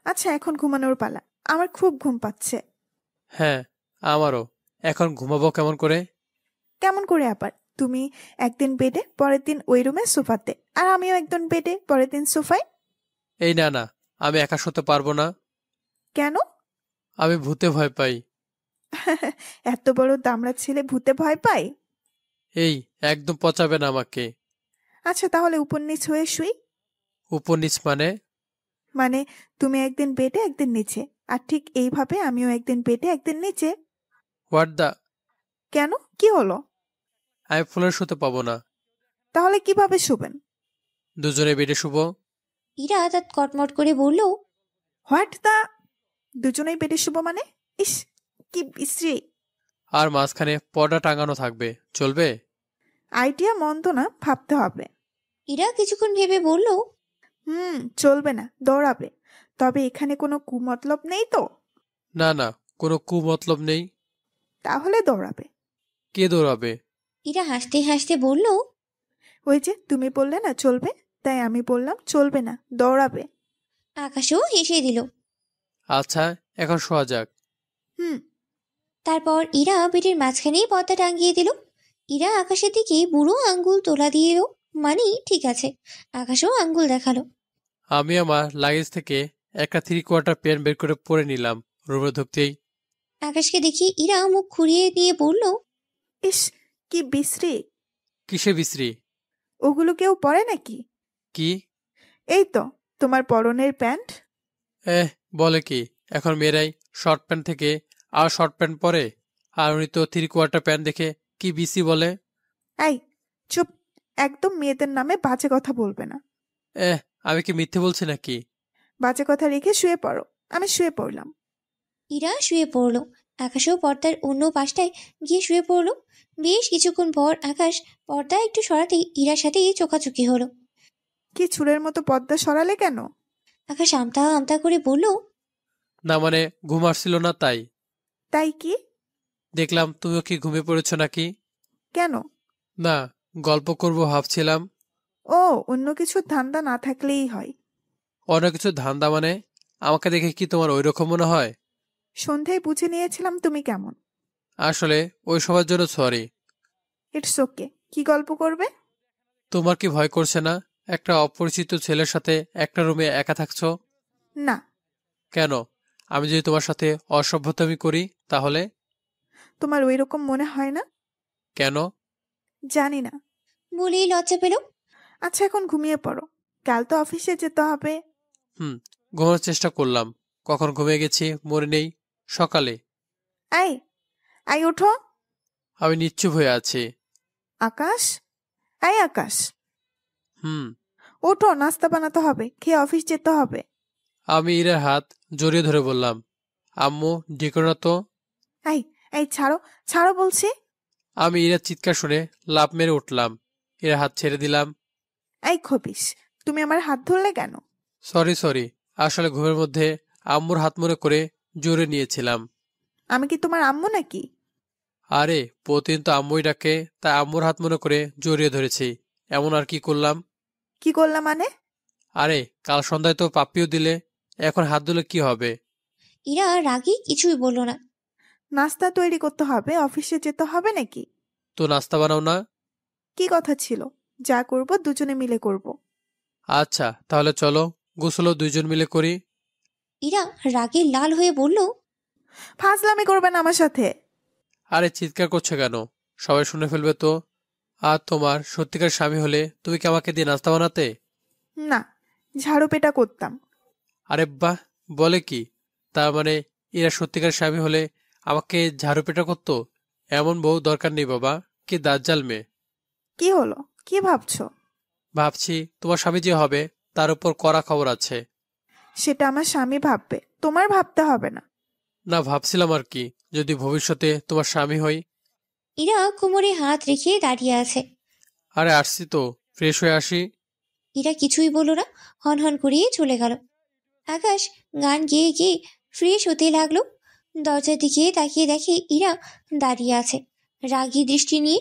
আচ্ছা, এখন ঘুমানোর পালা, আমার খুব ঘুম পাচ্ছে। হ্যাঁ, আমারও। এখন ঘুমাবো কেমন করে? কেমন করে আবার? তুমি একদিন বেডে, পরের দিন ওই রুমে সোফাতে, আর আমিও একদিন বেডে, পরের দিন সোফায়। এই না না, আমি একা শুতে পারবো না। কেন? আমি ভূতে ভয় পাই। এত বড় দামড়া ছেলে ভূতে ভয় পায়? এই একদম পচাবে না আমাকে। আচ্ছা, তাহলে উপর নিচ হয়ে শুই। উপর নিচ মানে? মানে তুমি একদিন বেডে একদিন নিচে, আর ঠিক এইভাবে আমিও একদিন বেডে একদিন নিচে। What the? কেন, কি হলো? আমি ফুলের শুতে পাবো না। তাহলে কিভাবে শুবেন? দুজনে বেডে শুবো। ইরা দাঁত কটমট করে বলল, হোয়াট দা? দুজনেই বেডে শুবো মানে? ইস, কি বিশ্রী। আর মাঝখানে পর্দা টাঙানো থাকবে, চলবে? আইডিয়া মন্দ না, ভাবতে হবে। ইরা কিছুক্ষণ ভেবে বলল, চলবে না, দৌড়াবে। তবে এখানে কোনো কুমতলব নেই তো? না না, কোনো কুমতলব নেই। তাহলে দৌড়াবে। কে দৌড়াবে? ইরা হাসতে হাসতে বলল, ওই যে তুমি বললে না চলবে, তাই আমি বললাম চলবে না, দৌড়াবে। আকাশও হেসে দিল। আচ্ছা, এখন শোয়া যাক। তারপর ইরা বেডের মাঝখানেই পর্দা টাঙিয়ে দিল। ইরা আকাশের দিকে বুড়ো আঙ্গুল তোলা দিয়ে এলো, মানে ঠিক আছে। আকাশও আঙ্গুল দেখালো। আমি আমার লাগেজ থেকে একটা 3/4 প্যান্ট বের করে পরে নিলাম রুমে ঢুকতেই। আকাশকে দেখি ইরা মুখ ঘুরিয়ে দিয়ে বলল, ইস, কি বিশ্রী। কিসে বিশ্রী? ওগুলো কেউ পরে নাকি? কি? এই তো তোমার পরনের প্যান্ট। বলে কি, এখন মেয়েরাই শর্ট প্যান্ট থেকে আর শর্ট প্যান্ট পরে, আর উনি তো 3/4 প্যান্ট দেখে কি বিসি বলে। এই চুপ, একদম মেয়েদের নামে বাজে কথা বলবে না। আমি কি মিথ্যে বলছি নাকি? বাজে কথা রেখে শুয়ে পড়ো। আমি শুয়ে পড়লাম। ইরা শুয়ে পড়ল। আকাশও পর্দার অন্য পাশটায় গিয়ে শুয়ে পড়ল। বেশ কিছুক্ষণ পর আকাশ পর্দা একটু সরাতেই ইরার সাথে চোখাচোখি হলো। কি চুলের মতো পর্দা সরালে কেন? আকাশ আমতা আমতা করে বলল, না মানে ঘুম আসছিল না তাই। তাই কি? দেখলাম তুমিও কি ঘুমিয়ে পড়েছ নাকি। কেন? না, গল্প করব ভাবছিলাম। ও, অন্য কিছু ধান্দা না থাকলেই হয়। অন্য কিছু ধান্দা মানে? আমাকে দেখে কি তোমার ওই রকম মনে হয়? সন্ধ্যায় বুঝে নিয়েছিলাম তুমি কেমন। আসলে ওই সবার জন্য সরি। It's okay. কি গল্প করবে? তোমার কি ভয় করছে না একটা অপরিচিত ছেলের সাথে একটা রুমে একা থাকছো? না। কেন? আমি যদি তোমার সাথে অসভ্যতামি করি তাহলে? তোমার ওই রকম মনে হয় না? কেন? জানি না। বলেই লজ্জা পেল। আচ্ছা, এখন ঘুমিয়ে পড়ো, কাল তো অফিসে যেতে হবে। ঘুমানোর চেষ্টা করলাম, কখন ঘুমিয়ে গেছি মনে নেই। সকালে। আই ওঠো। আমি নিশ্চুপ হয়ে আছি। আকাশ, আকাশ। ওঠো, নাস্তা বানাতে হবে, খেয়ে অফিস যেতে হবে। আমি ইরার হাত জড়িয়ে ধরে বললাম, আম্মু ডেকো না তো। ছাড়ো, ছাড়ো বলছি। আমি ইরার চিৎকার শুনে লাফ মেরে উঠলাম, ইরার হাত ছেড়ে দিলাম। খবিস, তুমি আমার হাত ধরলে কেন? সরি, আসলে ঘুমের মধ্যে আম্মুর হাত মনে করে জোরে নিয়েছিলাম। আমি কি তোমার আম্মু নাকি? আরে প্রতিদিন তো আম্মুই ডাকে, তাই আম্মুর হাত মনে করে জড়িয়ে ধরেছি। এমন আর কি করলাম? কি করলাম মানে? আরে কাল সন্ধ্যায় তো পাপ্পিও দিলে, এখন হাত ধুলে কি হবে? ইরা রাগী কিছুই বলল না। নাস্তা তৈরি করতে হবে, অফিসে যেতে হবে নাকি? তো নাস্তা বানাও না? কি কথা ছিল? যা করব দুজনে মিলে করব। আচ্ছা তাহলে চলো, গোসলও দুইজন মিলে করি। ইরা রাগে লাল হয়ে বলল, ফাজলামি করবেন আমার সাথে? আরে চিৎকার করছো কেন? সবাই শুনে ফেলবে তো। আর তোমার সত্যিকার স্বামী হলে তুমি কি আমাকে দিয়ে নাস্তা বানাতে? না, ঝাড়ু পেটা করতাম। আরে বাহ, বলে কি? তার মানে এরা সত্যিকার স্বামী হলে আমাকে ঝাড়ু পেটা করতো? এমন বউ দরকার নেই বাবা, কি দাজ্জাল মেয়ে। কি হলো, কি ভাবছো? ভাবছি তোমার স্বামী যে হবে তার উপর কড়া খবর আছে। সেটা আমার স্বামী ভাববে, তোমার ভাবতে হবে না। না ভাবছিলাম আর কি, যদি ভবিষ্যতে তোমার স্বামী হই। ইরা কোমরে হাত রেখে দাঁড়িয়ে আছে। আরে আসছি তো, ফ্রেশ হয়ে আসি। ইরা কিছুই বলল না, হন হন করিয়ে চলে গেল। আকাশ গান গেয়ে গিয়ে ফ্রেশ হতে লাগলো। দরজার দিকে তাকিয়ে দেখে ইরা দাঁড়িয়ে আছে রাগী দৃষ্টি নিয়ে।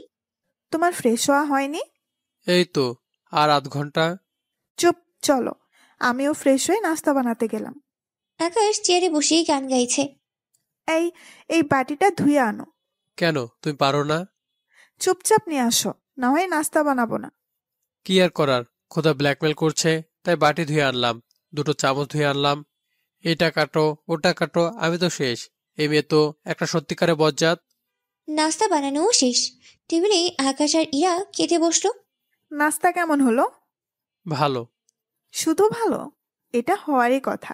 তোমার ফ্রেশ হওয়া হয়নি? এই তো, আর আধ ঘন্টা। চুপ, চলো আমিও ফ্রেশ হয়ে নাস্তা বানাতে গেলাম। আকাশ চেয়ারে বসেই গান গাইছে। এই এই বাটিটা ধুয়ে আনো। কেন, তুমি পারো না? চুপচাপ নিয়ে আসো, না হয় নাস্তা বানাবো না। কি আর করার, খোদা ব্ল্যাকমেল করছে তাই বাটি ধুয়ে আনলাম, দুটো চামচ ধুয়ে আনলাম। এটা কাটো ওটা কাটো, আমি তো শেষ। এই মেয়ে তো একটা সত্যিকারে বজ্জাত। নাস্তা বানানোও শেষ। টেবিলে আকাশ আর ইরা খেতে বসলো। নাস্তা কেমন হলো? ভালো। শুধু ভালো? এটা হওয়ারই কথা।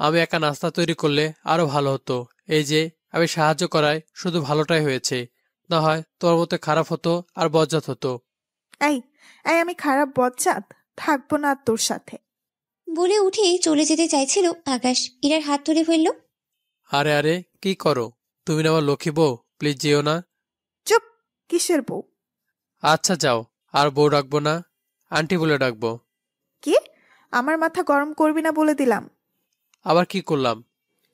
আমি একা নাস্তা তৈরি করলে আরো ভালো হতো। এই যে আমি সাহায্য করায় শুধু ভালোটাই হয়েছে, না হয় তোর মতো খারাপ হতো আর বজ্জাত হতো। এই এই আমি খারাপ বজ্জাত? থাকবো না আর তোর সাথে। বলে উঠে চলে যেতে চাইছিল আকাশ, ইরার হাত ধরে ফেলল। আরে আরে, কি করো? তুমি না আমার লক্ষ্মী বউ, প্লিজ যেও না। চুপ, কিসের বউ? আচ্ছা যাও, আর বউ ডাকবো না, আন্টি বলে ডাকবো। কি? আমার মাথা গরম করবি না বলে দিলাম। আবার কি করলাম?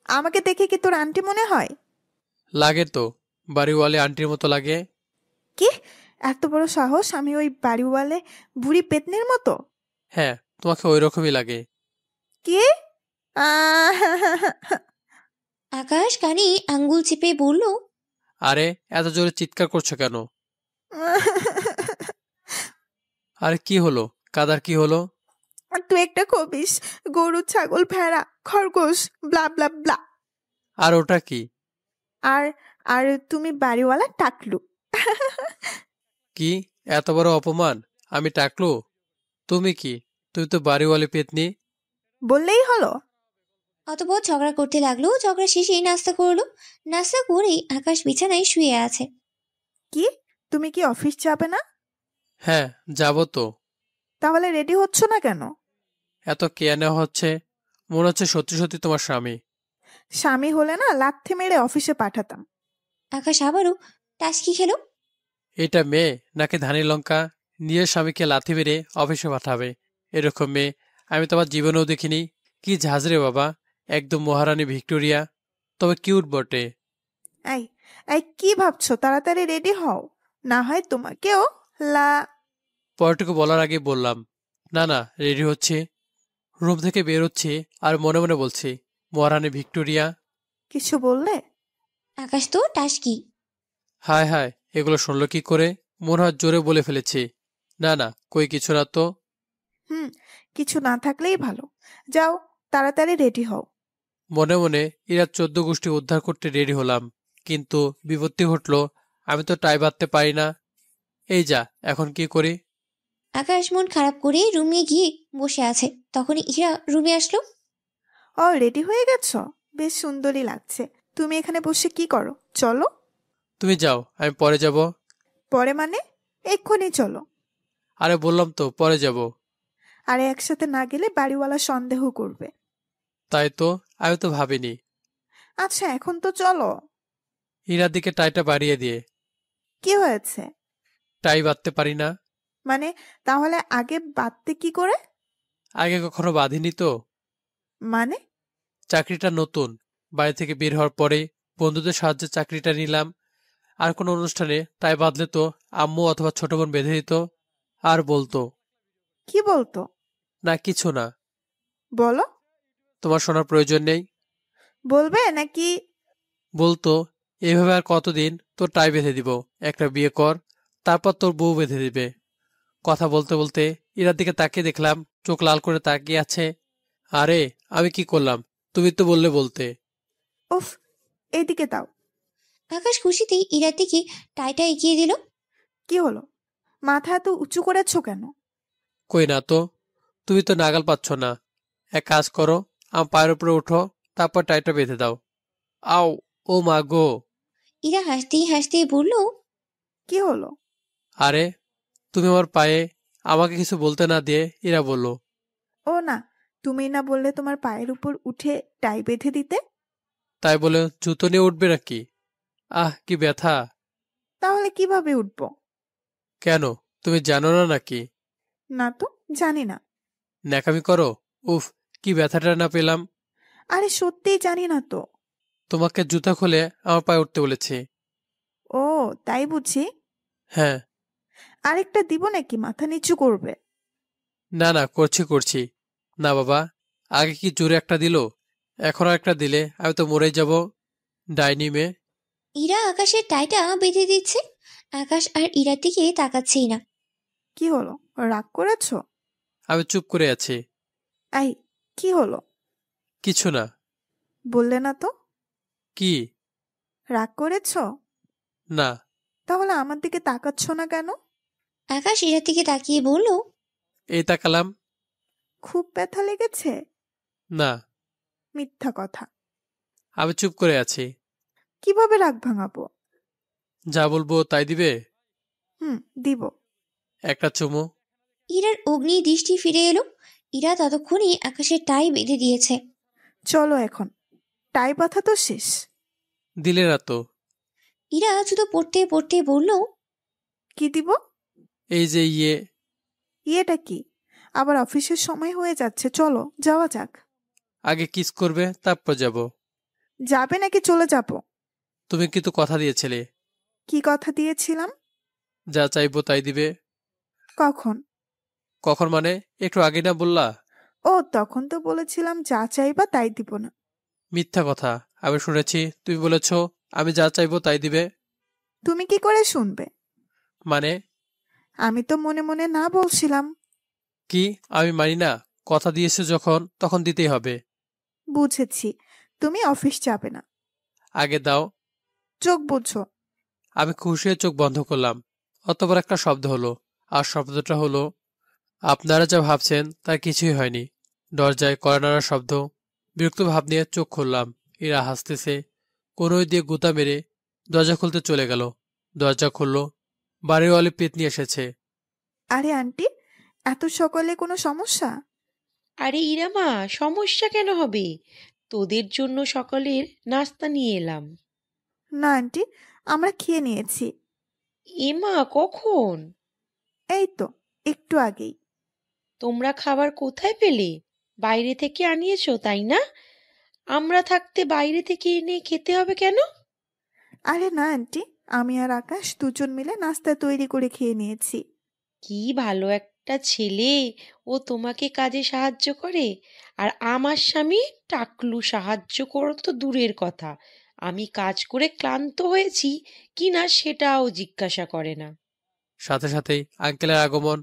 আমাকে দেখে কি তোর আন্টি মনে হয়? লাগে তো, বাড়িওয়ালি আন্টির মতো লাগে। কি এত বড় সাহস? আমি ওই বাড়িওয়ালে বুড়ি পেতনির মতো? হ্যাঁ, তোমাকে ওই রকমই লাগে। কি? আকাশ কানে আঙ্গুল চেপে বলল, আরে এত জোরে চিৎকার করছো কেন? আরে কি হলো, কাদার কি হলো? তুই একটা কবিস, গরু ছাগল ভেড়া খরগোশ ব্লা ব্লা ব্লা। আর ওটা কি? আর আর তুমি বাড়িওয়ালা টাকলু। কি এত বড় অপমান? আমি টাকলু? তুমি কি? তুমি তো বাড়িওয়ালি পেতনি। বললেই হলো। অতপর ঝগড়া করতে লাগলো। ঝগড়া শেষেই নাস্তা করলো। নাস্তা করেই আকাশ বিছানায় শুয়ে আছে। কি তুমি কি অফিস যাবে না? হ্যাঁ যাব তো। তাহলে রেডি হচ্ছ না কেন? এত কেয়া নেওয়া হচ্ছে, মনে হচ্ছে সত্যি সত্যি তোমার স্বামী। স্বামী হলে না লাথি মেরে অফিসে পাঠাতাম। আকাশ আবারও টাসকি খেলো। এটা মেয়ে নাকি ধানি লঙ্কা, নিজের স্বামীকে লাথি মেরে অফিসে পাঠাবে? এরকম মেয়ে আমি তোমার জীবনেও দেখিনি। কি ঝাঁঝরে বাবা, একদম মহারানী ভিক্টোরিয়া। তবে কিউট বটে। এই এই কি ভাবছো? তাড়াতাড়ি রেডি হও, না হয় তোমাকেও লা। পরটুকু বলার আগে বললাম, না না রেডি হচ্ছে। রুম থেকে বেরোচ্ছি আর মনে মনে বলছি, মহারানী ভিক্টোরিয়া। কিছু বললে? আকাশ তো টাসকি। হায় হায়, এগুলো শুনলো কি করে? মনে হয় জোরে বলে ফেলেছি। না না, কই কিছু না তো। কিছু না থাকলেই ভালো। যাও তাড়াতাড়ি রেডি হও। মনে মনে এরা 14 গোষ্ঠী উদ্ধার করতে রেডি হলাম, কিন্তু বিপত্তি ঘটল। আমি তো টাই বাঁধতে পারি না। এই যা, এখন কি করি? আকাশ মন খারাপ করে রুমে গিয়ে বসে আছে। তখনই ইরা রুমে আসলো। ও রেডি হয়ে গেছো? বেশ সুন্দরই লাগছে। তুমি এখানে বসে কি করো? চলো। তুমি যাও, আমি পরে যাব। পরে মানে? এক্ষুনি চলো। আরে বললাম তো পরে যাব। আরে একসাথে না গেলে বাড়িওয়ালা সন্দেহ করবে। তাই তো, আমি তো ভাবিনি। আচ্ছা এখন তো চলো। ইরার দিকে টাইটা বাড়িয়ে দিয়ে। কি হয়েছে? টাই বাঁধতে পারি না। মানে তাহলে আগে বাঁধতে কি করে? আগে কখনো বাঁধিনি তো। মানে? চাকরিটা নতুন, বাড়ি থেকে বের হওয়ার পরে বন্ধুদের সাহায্যে চাকরিটা নিলাম। আর কোনো অনুষ্ঠানে টাই বাঁধলে তো আম্মু অথবা ছোট বোন বেঁধে দিত আর বলতো। কি বলতো? না কিছু না। বলো। তোমার শোনার প্রয়োজন নেই। বলবে নাকি? বলতো, এভাবে আর কতদিন তোর টাই বেঁধে দিব, একটা বিয়ে কর, তারপর তোর বউ বেঁধে দিবে। কথা বলতে বলতে ইরার দিকে তাকিয়ে দেখলাম চোখ লাল করে তাকিয়ে আছে। আরে আমি কি করলাম, তুমি তো বললে বলতে। উফ, এইদিকে দাও। আকাশ খুশিতেই ইরার দিকে টাইটা এগিয়ে দিল। কি হলো, মাথা এত উঁচু করেছ কেন? কই না তো, তুমি তো নাগাল পাচ্ছ না। এক কাজ করো, আমার পায়ের উপরে উঠো, তারপর টাইটা বেঁধে দাও। আও, ও মা গো। ইরা হাসতেই হাসতেই বলল, কি হলো? আরে তুমি আমার পায়ে, আমাকে কিছু বলতে না দিয়ে ইরা বলল। ও না, তুমি না বললে তোমার পায়ের উপর উঠে টাই বেঁধে দিতে? তাই বলে জুতো নিয়ে উঠবে নাকি? আহ কি ব্যথা। তাহলে কিভাবে উঠবো? কেন, তুমি জানো না নাকি? না তো, জানি না। ন্যাকামি করো। উফ, কি ব্যথাটা না পেলাম। আরে সত্যিই জানি না তো। তোমাকে জুতা খুলে আমার পায়ে উঠতে বলেছি। ও তাই বুঝি। হ্যাঁ। আরেকটা দিব নাকি মাথা নিচু করবে? না না, করছি করছি। না বাবা, আগে কি জোরে একটা দিল, এখন আর একটা দিলে আমি তো মরেই যাব। ডাইনি মেয়ে। ইরা আকাশের টাইটা বেঁধে দিচ্ছে। আকাশ আর ইরার দিকে তাকাচ্ছেই না। কি হলো, রাগ করেছো? আমি চুপ করে আছি। এই, কি হলো? কিছু না। বললে না তো। কি? রাগ করেছো? না। তাহলে আমার দিকে তাকাচ্ছ না কেন? আকাশ ইরার দিকে তাকিয়ে বলল, এই তাকালাম। খুব ব্যথা লেগেছে? না। মিথ্যা কথা। আমি চুপ করে আছি। কিভাবে রাগ ভাঙাবো? যা বলবো তাই দিবে? দিব। একটা চুমু। ইরার অগ্নি দৃষ্টি ফিরে এলো। ইরা ততক্ষণই আকাশের টাই বেঁধে দিয়েছে। চলো এখন, টাই বাঁধা তো শেষ। দিলে না তো। ইরা জুতো পড়তে পড়তে বলল, কি দিব? এই যে ইয়ে। ইয়েটা কি? আবার অফিসের সময় হয়ে যাচ্ছে, চলো যাওয়া যাক। আগে কিস করবে, তারপর যাব। যাবে নাকি চলে যাব? তুমি কিন্তু কথা দিয়েছিলে। কি কথা দিয়েছিলাম? যা চাইবো তাই দিবে। কখন? কখন মানে, একটু আগে না বললা? ও তখন তো বলেছিলাম যা চাইবা তাই দিব না। মিথ্যা কথা, আমি শুনেছি তুমি বলেছ আমি যা চাইবো তাই দিবে। তুমি কি করে শুনবে? মানে? আমি তো মনে মনে না বলছিলাম। কি আমি মানি না? কথা দিয়েছো যখন, তখন দিতেই হবে। বুঝেছি, তুমি অফিস যাবে না। আগে দাও। চোখ বুঝো। আমি খুশি হয়ে চোখ বন্ধ করলাম। অতবার একটা শব্দ হলো, আর শব্দটা হলো, আপনারা যা ভাবছেন তা কিছুই হয়নি। দরজায় কড়া নাড়ার শব্দ। বিরক্ত ভাব নিয়ে চোখ খুললাম। এরা হাসতেছে। কোনোই দিয়ে গুতা মেরে দরজা খুলতে চলে গেল। দরজা খুলল, বাড়িওয়ালি পেতনি এসেছে। আরে আন্টি, এত সকালে কোনো সমস্যা? আরে ইরামা, সমস্যা কেন হবে? তোদের জন্য সকালের নাস্তা নিয়ে এলাম। না আন্টি, আমরা খেয়ে নিয়েছি। এমা, কখন? এই তো একটু আগেই। তোমরা খাবার কোথায় পেলে? বাইরে থেকে আনিয়েছো তাই না? আমরা থাকতে বাইরে থেকে এনে খেতে হবে কেন? আরে না আন্টি, আমি আর আকাশ দুজন মিলে নাস্তা তৈরি করে খেয়ে নিয়েছি। কি ভালো একটা ছেলে! ও তোমাকে কাজে সাহায্য করে। আর আমার স্বামী টাকলু, সাহায্য করো তো দূরের কথা, আমি কাজ করে ক্লান্ত হয়েছি কিনা সেটাও জিজ্ঞাসা করে না। সাথে সাথেই আঙ্কেলের আগমন।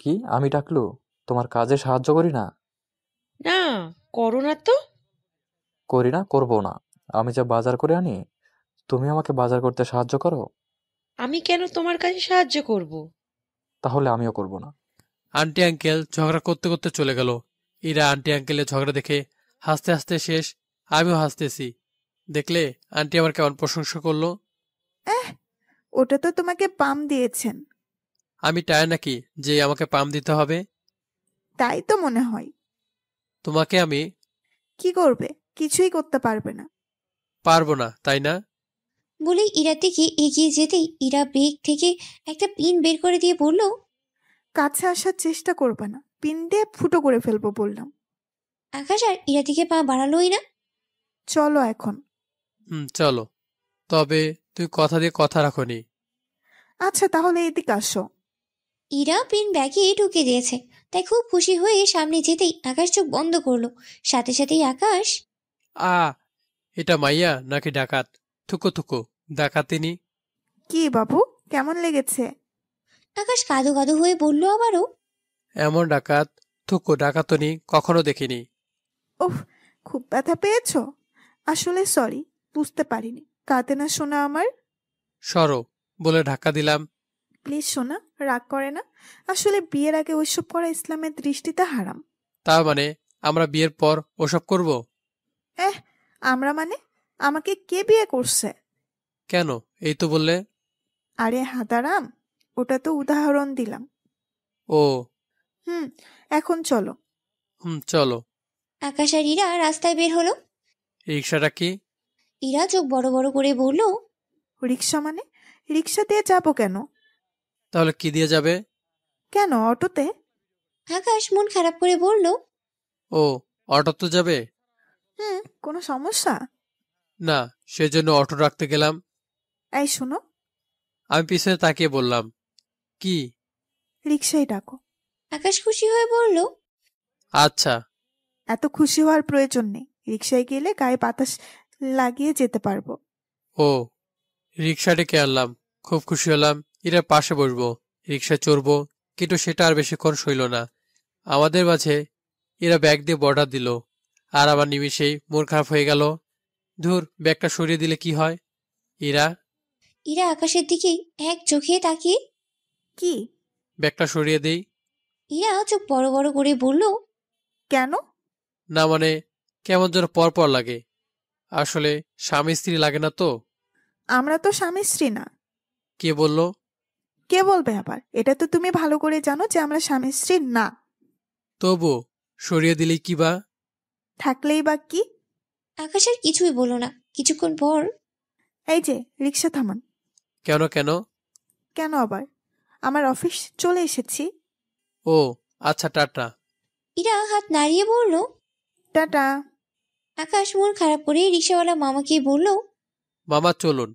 কি আমি ডাকলু? তোমার কাজে সাহায্য করি না? না, করো না তো। করি না, করবো না। আমি যা বাজার করে আনি, তুমি আমাকে বাজার করতে সাহায্য করো? আমি কেন তোমার কাছে সাহায্য করব? তাহলে আমিও করব না। আন্টি আঙ্কেল ঝগড়া করতে করতে চলে গেল। এরা আন্টি আঙ্কেলের ঝগড়া দেখে হাসতে হাসতে শেষ। আমিও হাসতেছি। দেখলে আন্টি আমার কেমন প্রশংসা করলো। ওটা তো তোমাকে পাম দিয়েছেন। আমি টায়ার নাকি যে আমাকে পাম দিতে হবে? তাই তো মনে হয়। তোমাকে আমি কি করবে? কিছুই করতে পারবে না। পারবো না, তাই না? বলেই ইরার দিকে এগিয়ে যেতেই ইরা ব্যাগ থেকে একটা পিন বের করে দিয়ে বলল, কাছে আসার চেষ্টা করবে না, পিন দিয়ে ফুটো করে ফেলবো বললাম। আকাশ আর ইরার দিকে পা বাড়ালোই না। চলো এখন। চলো। তবে তুই কথা দিয়ে কথা রাখোনি। আচ্ছা তাহলে এদিকে আসো। ইরা পেন ব্যাগে ঢুকে দিয়েছে, তাই খুব খুশি হয়ে সামনে যেতেই আকাশ চোখ বন্ধ করলো। সাথে সাথেই আকাশ, আ এটা মাইয়া নাকি ডাকাত? থুকো থুকো, ডাকাতিনি। কি বাবু, কেমন লেগেছে? আকাশ কাঁদো কাঁদো হয়ে বলল আবারও, এমন ডাকাত, থুকো ডাকাতনি কখনো দেখিনি। ওহ, খুব ব্যথা পেয়েছো? আসলে সরি, বুঝতে পারিনি। কাঁদে না শোনা আমার। সরো বলে ধাক্কা দিলাম। প্লিজ সোনা, রাগ করে না। আসলে বিয়ের আগে ওইসব করা ইসলামের দৃষ্টিতে হারাম। তার মানে আমরা বিয়ের পর ওসব করব? আমরা মানে? আমাকে কে বিয়ে করছে? কেন, এই তো বললে। আরে হাদারাম, ওটা তো উদাহরণ দিলাম। ও এখন চলো। চলো। আকাশ আর ইরা রাস্তায় বের হলো। রিক্সাটা কি? ইরা চোখ বড় বড় করে বলল, রিক্সা মানে? রিক্সা দিয়ে যাবো কেন? তাহলে কি দিয়ে যাবে? কেন, অটোতে? আকাশ মন খারাপ করে বলল, ও, অটো তো যাবে? কোনো সমস্যা? না, সেজন্য অটো রাখতে গেলাম। এই শোনো। আমি পিছনে তাকিয়ে বললাম, কি? রিক্সাই ডাকো। আকাশ খুশি হয়ে বলল, আচ্ছা। এত খুশি হওয়ার প্রয়োজন নেই। রিক্সায় গেলে গায়ে বাতাস লাগিয়ে যেতে পারবো। ও, রিক্সা ডেকে আনলাম। খুব খুশি হলাম। এরা পাশে বসবো, রিক্সায় চড়বো, কিন্তু সেটা আর বেশিক্ষণ সইল না। আমাদের মাঝে এরা ব্যাগ দিয়ে বর্ডার দিল, আর আমার নিমিষেই মন খারাপ হয়ে গেল। ধুর, ব্যাগটা সরিয়ে দিলে কি হয়? ইরা আকাশের দিকে এক চোখে তাকিয়ে, কি? ব্যাগটা সরিয়ে দেই। ইরা চোখ বড় বড় করে বলল, কেন? না মানে, কেমন যেন পর লাগে। আসলে স্বামী স্ত্রী লাগে না তো। আমরা তো স্বামী স্ত্রী না। কে বলল? কে বলবে আবার? এটা তো তুমি ভালো করে জানো যে আমরা স্বামী স্ত্রী না। তবু সরিয়ে দিলেই কি বা? থাকলেই বা কি? আকাশ আর কিছুই বলল না। কিছুক্ষণ পর, এই যে রিক্সা থামান। কেন কেন? কেন আবার? আমার অফিস চলে এসেছি। ও আচ্ছা, টাটা। ইরা হাত নাড়িয়ে বলল, টাটা। আকাশ মন খারাপ করে রিক্সাওয়ালা মামাকে বলল, মামা চলুন।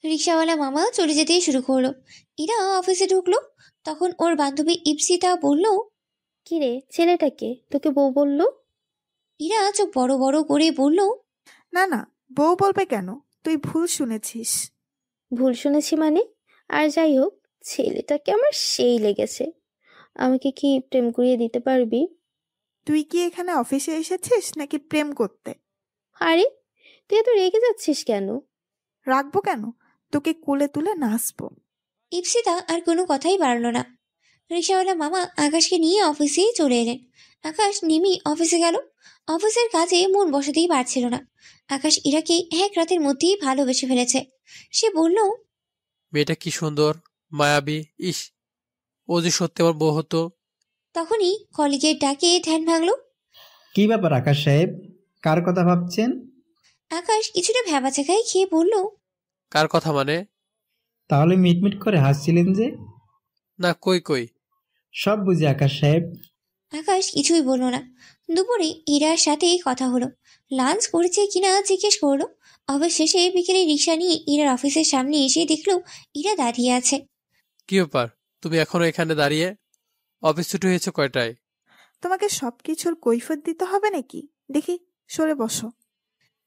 রিক্সাওয়ালা মামা চলে যেতেই শুরু করলো। ইরা অফিসে ঢুকলো। তখন ওর বান্ধবী ইপসিতা বলল, কিরে, ছেলেটাকে তোকে বউ বললো? ইরা চোখ বড় বড় করে বলল, না না, বউ বলবে কেন? তুই ভুল শুনেছিস। ভুল শুনেছি মানে? আর যাই হোক, ছেলেটাকে আমার সেই লেগেছে। আমাকে কি প্রেম করিয়ে দিতে পারবি? তুই কি এখানে অফিসে এসেছিস নাকি প্রেম করতে? আরে, তুই এত রেগে যাচ্ছিস কেন? রাখবো কেন? তোকে কোলে তুলে নাচবো। ইপসিতা আর কোনো কথাই বাড়ল না। রিক্সাওয়ালা মামা আকাশকে নিয়ে অফিসেই চলে এলেন। আকাশ নিমি অফিসে গেল। অফিসের কাজে মন বসাতেই পারছিল না। আকাশ ইরাকে এক রাতের মধ্যেই ভালোবেসে ফেলেছে। সে বলল, মেয়েটা কি সুন্দর, মায়াবী। ইস, ও যে সত্যি আমার বউ হতো। তখনই কলিগের ডাকে ধ্যান ভাঙল। কি ব্যাপার আকাশ সাহেব, কার কথা ভাবছেন? আকাশ কিছুটা ভ্যাবাচাকাই খেয়ে বলল, কার কথা মানে? তাহলে মিটমিট করে হাসছিলেন যে? না, কই কই। সব বুঝি আকাশ সাহেব। আকাশ কিছুই বলল না। দুপুরে ইরার সাথে কথা হলো। লাঞ্চ করেছে কিনা জিজ্ঞেস করলো। অফিস শেষে বিকেলে রিক্সা নিয়ে ইরার অফিসের সামনে এসে দেখলো ইরা দাঁড়িয়ে আছে। কি ব্যাপার, তুমি এখনো এখানে দাঁড়িয়ে? অফিস ছুটি হয়েছে কয়টায়? তোমাকে সবকিছুর কৈফিয়ত দিতে হবে নাকি? দেখি, সরে বসো।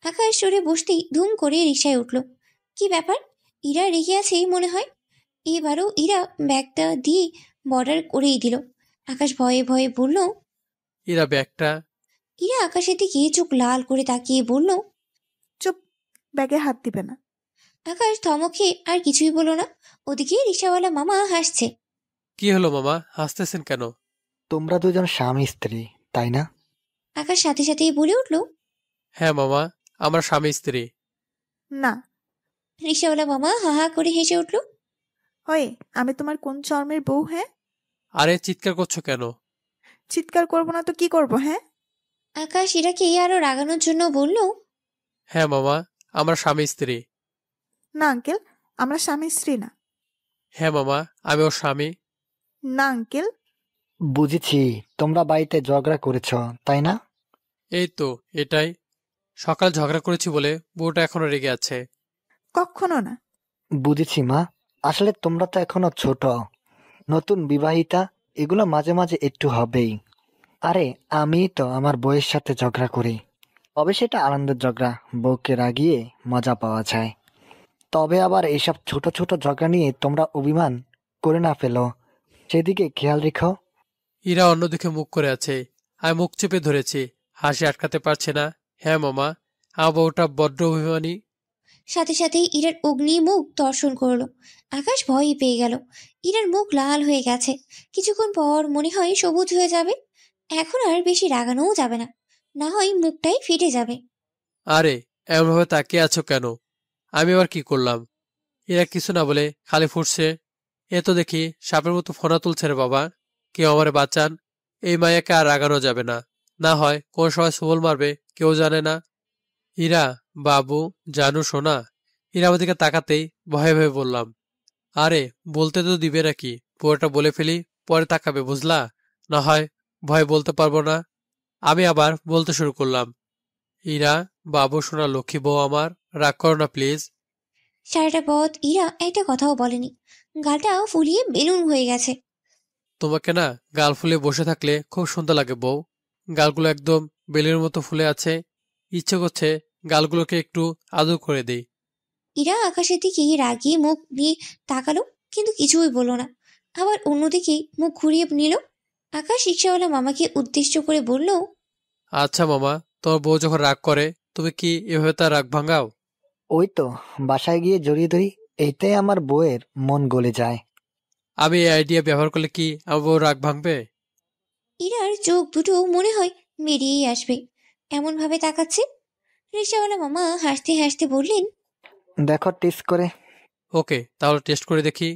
আকাশ সরে বসতেই ধুম করে রিক্সায় উঠল। কি ব্যাপার, ইরা রেগে আছেই মনে হয়। এবারও ইরা ব্যাগটা দিয়ে বর্ডার করেই দিল। আকাশ ভয়ে ভয়ে বলল, ইরা ব্যাগটা। ইরা আকাশের দিকে চোখ লাল করে তাকিয়ে বলল, চুপ, ব্যাগে হাত দিবে না। আকাশ ধমক খেয়ে আর কিছুই বলল না। ওদিকে রিক্সাওয়ালা মামা হাসছে। কি হলো মামা, হাসতেছেন কেন? তোমরা দুজন স্বামী স্ত্রী, তাই না? আকাশ সাথে সাথেই বলে উঠল, হ্যাঁ মামা, আমরা স্বামী স্ত্রী। না। রিক্সাওয়ালা মামা হা হা করে হেসে উঠল। ওই, আমি তোমার কোন চর্মের বউ? হ্যাঁ। আরে চিৎকার করছো কেন? চিৎকার করবো না তো কি করবো? হ্যাঁ। আকাশ ইরাকে আরো রাগানোর জন্য বলল, হ্যাঁ মামা, আমরা স্বামী স্ত্রী। না আঙ্কেল, আমরা স্বামী স্ত্রী না। হ্যাঁ মামা, আমি ওর স্বামী। না আঙ্কেল। বুঝেছি, তোমরা বাড়িতে ঝগড়া করেছ, তাই না? এই তো এটাই। সকাল ঝগড়া করেছি বলে বউটা এখনো রেগে আছে। কখনো না। বুঝেছি মা, আসলে তোমরা তো এখনো ছোট, নতুন বিবাহিতা, এগুলো মাঝে মাঝে একটু হবেই। আরে আমি তো আমার বউয়ের সাথে ঝগড়া করি, তবে সেটা আনন্দের ঝগড়া, বউকে রাগিয়ে মজা পাওয়া যায়। তবে আবার এইসব ছোট ছোট ঝগড়া নিয়ে তোমরা অভিমান করে না ফেলো, সেদিকে খেয়াল রেখো। ইরা অন্যদিকে মুখ করে আছে। আমি মুখ চেপে ধরেছি, হাসি আটকাতে পারছে না। হ্যাঁ মামা, আমার বউটা বড্ড অভিমানী। সাথে সাথেই ইরার অগ্নি মুখ দর্শন করলো। আকাশ ভয়ই পেয়ে গেল। ইরার মুখ লাল হয়ে গেছে। কিছুক্ষণ পর মনে হয় সবুজ হয়ে যাবে। এখন আর বেশি রাগানোও যাবে না, না হয় মুখটাই ফেটে যাবে। আরে এমনভাবে তাকিয়ে আছো কেন? আমি আবার কি করলাম? এরা কিছু না বলে খালি ফুটছে। এ তো দেখি সাপের মতো ফোনা তুলছে রে বাবা। কেউ আমারে বাঁচান, এই মায়াকে আর রাগানো যাবে না, না হয় কোন সময় সুবল মারবে কেউ জানে না। ইরা, বাবু, জানু, সোনা। ইরা আমাদেরকে তাকাতেই ভয়ে ভয়ে বললাম, আরে বলতে তো দিবে নাকি? পুরোটা বলে ফেলি, পরে তাকাবে, বুঝলা? না হয় ভয় বলতে পারবো না। আমি আবার বলতে শুরু করলাম, ইরা, বাবু, সোনা, লক্ষ্মী বউ আমার, রাগ করো না প্লিজ। সারাটা পথ ইরা একটা কথাও বলেনি। গালটা ফুলিয়ে বেলুন হয়ে গেছে। তোমাকে না গাল ফুলে বসে থাকলে খুব সুন্দর লাগে বউ। গালগুলো একদম বেলের মতো ফুলে আছে। ইচ্ছে করছে গালগুলোকে একটু আদর করে দেই। ইরা আকাশের দিকে রাগিয়ে মুখ নিয়ে তাকালো, কিন্তু কিছুই বলল না। আবার অন্যদিকে মুখ ঘুরিয়ে নিল। আকাশ রিক্সাওয়ালা মামাকে উদ্দেশ্য করে বলল, আচ্ছা মামা, তোমার বউ যখন রাগ করে তুমি কি এভাবে তার রাগ ভাঙাও? ওই তো বাসায় গিয়ে জড়িয়ে ধরি, এইটাই আমার বউয়ের মন গলে যায়। আমি এই আইডিয়া ব্যবহার করলে কি আমার বউ রাগ ভাঙবে? ইরার চোখ দুটো মনে হয় বেরিয়েই আসবে, এমন ভাবে তাকাচ্ছে। রিক্সাওয়ালা মামা হাসতে হাসতে বললেন, দেখো টেস্ট করে। ওকে, তাহলে টেস্ট করে দেখি।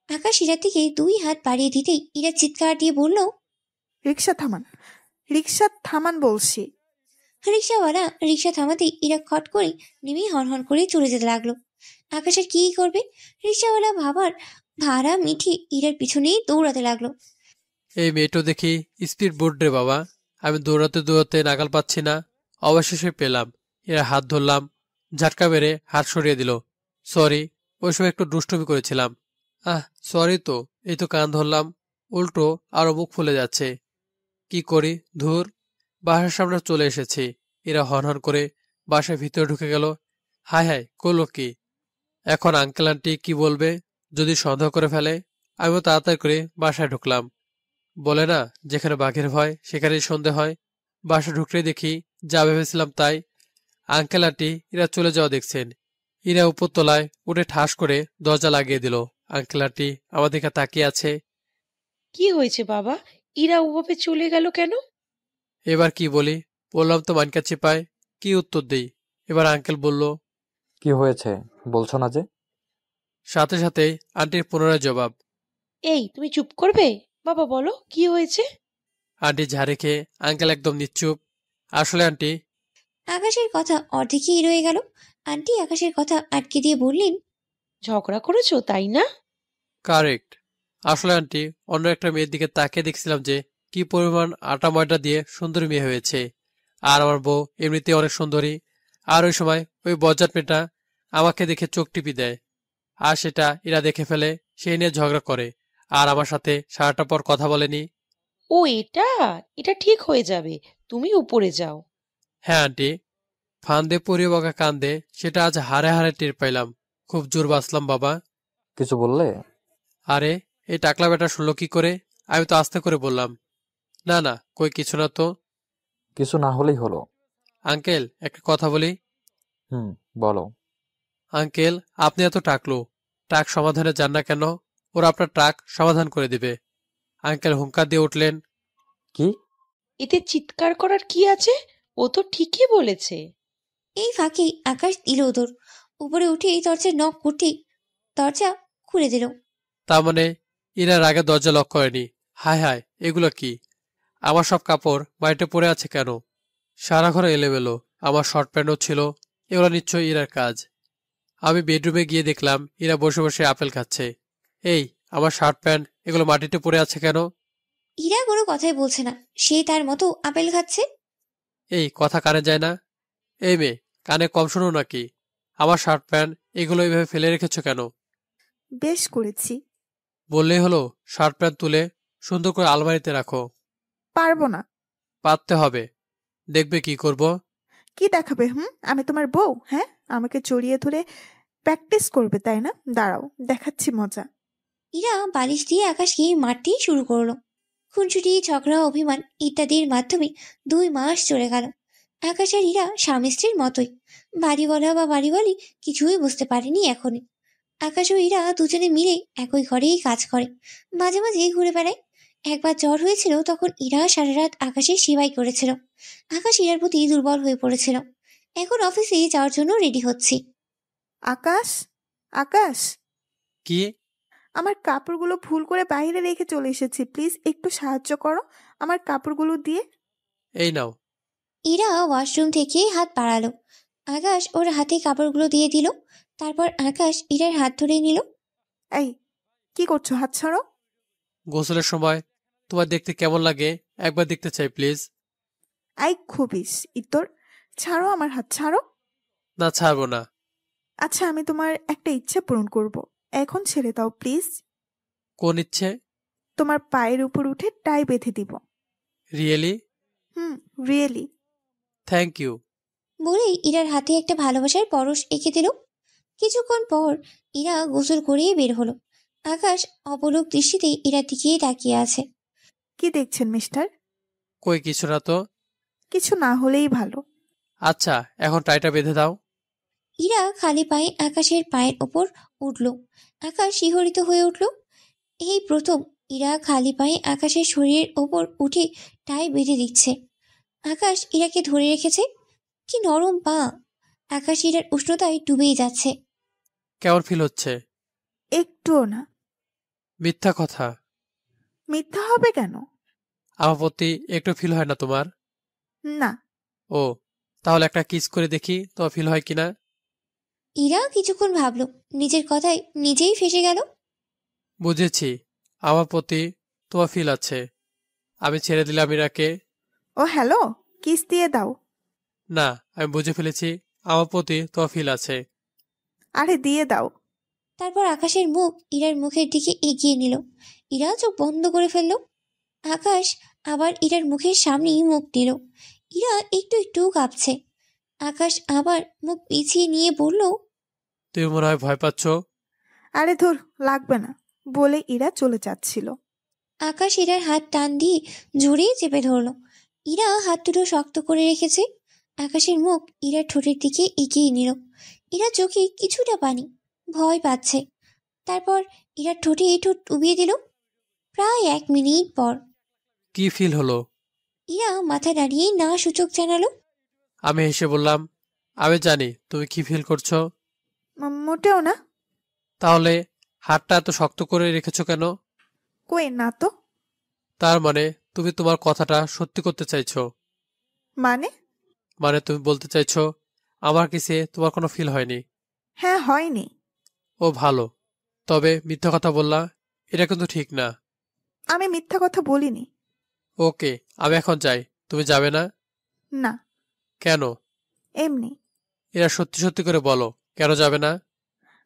আকাশ ইরার দিকে 2 হাত বাড়িয়ে দিতেই ইরা চিৎকার দিয়ে বলল, রিক্সা থামান, রিক্সা থামান বলছি। রিক্সাওয়ালা রিক্সা থামাতেই ইরা খট করে নেমে হনহন করে চলে যেতে লাগলো। আকাশ আর কি করবে? রিক্সাওয়ালা ভাড়া মিঠে ইরার পিছনেই দৌড়াতে লাগলো। এই মেয়েটো দেখি স্পিড বোর্ড রে বাবা। আমি দৌড়াতে দৌড়াতে নাগাল পাচ্ছি না, অবশেষে পেলাম। এরা হাত ধরলাম, ঝাটকা মেরে হাত সরিয়ে দিল। সরি, ওই সময় একটু দুষ্টুমি করেছিলাম। সরি তো, এই তো কান ধরলাম, উল্টো আরো মুখ ফুলে যাচ্ছে। কি করি, ধুর। বাসার সামনে চলে এসেছি। এরা হনহন করে বাসার ভিতরে ঢুকে গেল। হায় হায়, করলো কি? এখন আঙ্কেল আন্টি কি বলবে যদি সন্দেহ করে ফেলে? আমিও তাড়াতাড়ি করে বাসায় ঢুকলাম। বলে না, যেখানে বাঘের ভয় সেখানেই সন্দেহ হয়। বাসা ঢুকলেই দেখি যা ভেবেছিলাম তাই। আঙ্কেল আন্টি এরা চলে যাওয়া দেখছেন। এরা উপরতলায় উঠে ঠাস করে দরজা লাগিয়ে দিল। আঙ্কেল আন্টি আমার দিকে তাকিয়ে আছে। কি হয়েছে বাবা? ইরা ওভাবে চলে গেল কেন? এবার কি বলি? বললাম তো মানকা চিপায়, কি উত্তর দেই? এবার আঙ্কেল বলল, কি হয়েছে বলছো না যে? সাথে সাথেই আন্টির পুনরায় জবাব, এই তুমি চুপ করবে? বাবা বলো কি হয়েছে? আন্টি ঝাড়ে খেয়ে আঙ্কেল একদম নিশ্চুপ। আসলে আন্টি, আকাশের কথা অর্ধেকই রয়ে গেল। আন্টি আকাশের কথা আটকে দিয়ে বললেন, ঝগড়া করেছো তাই না? কারেক্ট। আসলে আন্টি, অন্য একটা মেয়ের দিকে তাকিয়ে দেখছিলাম যে কি পরিমাণ আটা ময়দা দিয়ে সুন্দরী মেয়ে হয়েছে। আর আমার বউ এমনিতে অনেক সুন্দরী। আর ওই সময় ওই বজ্জাত মেয়েটা আমাকে দেখে চোখ টিপি দেয়। আর সেটা এরা দেখে ফেলে, সেই নিয়ে ঝগড়া করে। আর আমার সাথে সারাটা পর কথা বলেনি। ও এটা এটা ঠিক হয়ে যাবে, তুমি উপরে যাও। হ্যাঁ আন্টি, ফান্দে পড়িয়ে বকা কান্দে সেটা আজ হারে হারে টের পাইলাম। খুব জোর বাঁচলাম বাবা। কিছু বললে? আরে এই টাকলা বেটা শুনলো কি করে? আমি তো আস্তে করে বললাম, না না, কই কিছু না তো। কিছু না হলেই হলো। আঙ্কেল, একটা কথা বলি। বলো। আঙ্কেল, আপনি এত টাকলো, টাক সমাধানে যান না কেন? ওরা আপনার টাক সমাধান করে দিবে। আঙ্কেল হুঙ্কার দিয়ে উঠলেন। কি? এতে চিৎকার করার কি আছে? ও তো ঠিকই বলেছে। এই ফাঁকে আকাশ দিল ওদর। উপরে উঠেই দরজার নক করতেই দরজা খুলে দিল। তার মানে এরা আগে দরজা লক করেনি? হায় হায়, এগুলো কি? আমার সব কাপড় বাড়িতে পড়ে আছে কেন? সারা ঘরে এলোমেলো, আমার শর্ট প্যান্টও ছিল। এগুলো নিশ্চয়ই ইরার কাজ। আমি বেডরুমে গিয়ে দেখলাম ইরা বসে বসে আপেল খাচ্ছে। এই, আমার শার্ট প্যান্ট এগুলো মাটিতে পড়ে আছে কেন? ইরা কোনো কথাই বলছে না, সে তার মতো আপেল খাচ্ছে। এই কথা কানে যায় না? এই মেয়ে, কানে কম শোনো নাকি? আমার শার্ট প্যান্ট এগুলো এইভাবে ফেলে রেখেছ কেন? বেশ করেছি। বললেই হলো শার্ট প্যান্ট তুলে সুন্দর করে আলমারিতে রাখো। পারবো না। পারতে হবে। দেখবে কি করব। কি দেখাবে? আমি তোমার বউ? হ্যাঁ, আমাকে জড়িয়ে ধরে প্র্যাকটিস করবে তাই না? দাঁড়াও, দেখাচ্ছি মজা। ইরা বালিশ দিয়ে আকাশকে মারতেই শুরু করলো। খুনসুটি, ঝগড়া, অভিমান ইত্যাদির মাধ্যমে 2 মাস চলে গেল। আকাশ আর ইরা স্বামী স্ত্রীর মতোই। বাড়ি বলা বা বাড়ি বলি কিছুই বুঝতে পারেনি এখনই। আকাশ ও ইরা দুজনে মিলে একই ঘরেই কাজ করে, মাঝে মাঝে ঘুরে বেড়ায়। একবার জ্বর হয়েছিল, তখন ইরা সারা রাত আকাশের সেবাই করেছিল। আকাশ ইরার প্রতি দুর্বল হয়ে পড়েছিল। এখন অফিসে যাওয়ার জন্য রেডি হচ্ছি। আকাশ, আকাশ, কি? আমার কাপড়গুলো ভুল করে বাইরে রেখে চলে এসেছি, প্লিজ একটু সাহায্য করো আমার কাপড়গুলো দিয়ে। এই নাও। ইরা ওয়াশরুম থেকে হাত বাড়ালো। আকাশ ওর হাতে কাপড়গুলো দিয়ে দিল। তারপর আকাশ ইরার হাত ধরে নিল। এই, কি করছো? হাত ছাড়ো। গোসলের সময় তোমার দেখতে কেমন লাগে একবার দেখতে চাই প্লিজ। এই খুবিস ইতর, ছাড়ো আমার হাত, ছাড়ো। না, ছাড়বো না। আচ্ছা, আমি তোমার একটা ইচ্ছে পূরণ করব, এখন ছেড়ে দাও প্লিজ। কোন ইচ্ছে? তোমার পায়ের উপর উঠে টাই বেঁধে দিব। রিয়েলি? রিয়েলি। Thank you. বলেই ইরার হাতে একটা ভালোবাসার পরশ এঁকে দিল। কিছুক্ষণ পর ইরা গোসল করেই বের হলো। আকাশ অপলক দৃষ্টিতে ইরার দিকে তাকিয়ে আছে। কি দেখছেন মিস্টার? কই কিছু না তো। কিছু না হলেই ভালো। আচ্ছা, এখন টাইটা বেঁধে দাও। ইরা খালি পায়ে আকাশের পায়ের ওপর উঠল। আকাশ শিহরিত হয়ে উঠল। এই প্রথম ইরা খালি পায়ে আকাশের শরীরের ওপর উঠে টাই বেঁধে দিচ্ছে। আকাশ ইরাকে ধরে রেখেছে। কি নরম পা! আকাশ ইরার উষ্ণতায় ডুবেই যাচ্ছে। কেমন ফিল হচ্ছে? একটুও না। মিথ্যা কথা। মিথ্যা হবে কেন? আমার প্রতি একটু ফিল হয় না তোমার? না। ও, তাহলে একটা কিস করে দেখি তোমার ফিল হয় কিনা। ইরা কিছুক্ষণ ভাবল, নিজের কথায় নিজেই ফেসে গেল। বুঝেছি, আমার প্রতি তোমার ফিল আছে। আমি ছেড়ে দিলাম ইরাকে। ও হ্যালো, কিস দিয়ে দাও। না, আমি বুঝে ফেলেছি আমার প্রতি তোমার ফিল আছে। আরে দিয়ে দাও। তারপর আকাশের মুখ ইরার মুখের দিকে এগিয়ে নিল। ইরা চোখ বন্ধ করে ফেলল। আকাশ আবার ইরার মুখের সামনেই মুখ নিল। ইরা একটু একটু কাঁপছে। আকাশ আবার মুখ পিছিয়ে নিয়ে বলল, তুমি মনে হয় ভয় পাচ্ছ। আরে ধুর, লাগবে না বলে ইরা চলে যাচ্ছিল। আকাশ ইরার হাত টান দিয়ে জোরে চেপে ধরল। ইরা হাত দুটো শক্ত করে রেখেছে। আকাশের মুখ ইরার ঠোঁটের দিকে এগিয়ে নিল। ইরা চোখে কিছুটা পানি, ভয় পাচ্ছে। তারপর ইরার ঠোঁটে ঠোঁট ডুবিয়ে দিল। প্রায় 1 মিনিট পর কি ফিল হলো? ইরা মাথা নাড়িয়ে না সূচক জানালো। আমি হেসে বললাম, আমি জানি তুমি কি ফিল করছো। মোটেও না। তাহলে হাতটা এত শক্ত করে রেখেছো কেন? কই না তো। তার মানে তুমি তোমার কথাটা সত্যি করতে চাইছো। মানে তুমি বলতে চাইছো আমার কাছে তোমার কোনো ফিল হয়নি। হ্যাঁ, হয়নি। ও ভালো, তবে মিথ্যা কথা বললা, এটা কিন্তু ঠিক না। আমি মিথ্যা কথা বলিনি। ওকে, আমি এখন যাই, তুমি যাবে না? না। কেন? এমনি। এরা সত্যি সত্যি করে বলো, কেন যাবে না?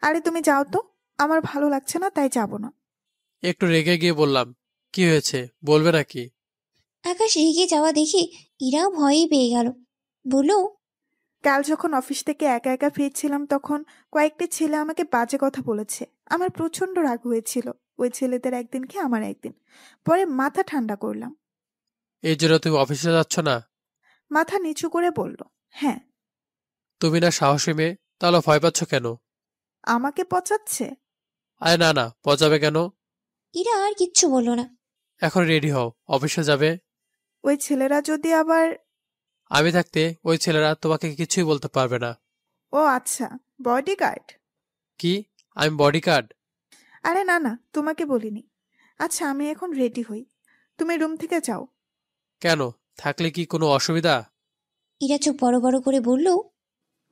আরে তুমি যাও তো, আমার ভালো লাগছে না, তাই যাব না। একটু রেগে গিয়ে বললাম, কি হয়েছে বলবে নাকি? আকাশ রেগে যাওয়া দেখে ইরা ভয়ই পেয়ে গেল। বলল, কাল যখন অফিস থেকে একা একা ফিরছিলাম, তখন কয়েকটি ছেলে আমাকে বাজে কথা বলেছে। আমার প্রচন্ড রাগ হয়েছিল। ওই ছেলেদের একদিনকে আমার একদিন। পরে মাথা ঠান্ডা করলাম। এই জন্য তুমি অফিসে যাচ্ছ না? মাথা নিচু করে বলল, হ্যাঁ। তুমি না সাহসী মেয়ে, তাহলে ভয় পাচ্ছ কেন? আমাকে পচাচ্ছে? আরে না না, পচাবে কেন? ইরা আর কিচ্ছু বলল না। এখন রেডি হও, অফিসে যাবে। ওই ছেলেরা যদি আবার... আমি থাকতে ওই ছেলেরা তোমাকে কিছুই বলতে পারবে না। ও আচ্ছা, বডিগার্ড? কি? আমি বডিগার্ড? আরে না না, তোমাকে বলিনি। আচ্ছা, আমি এখন রেডি হই, তুমি রুম থেকে যাও। কেন, থাকলে কি কোনো অসুবিধা? ইরা চোখ বড় বড় করে বলল,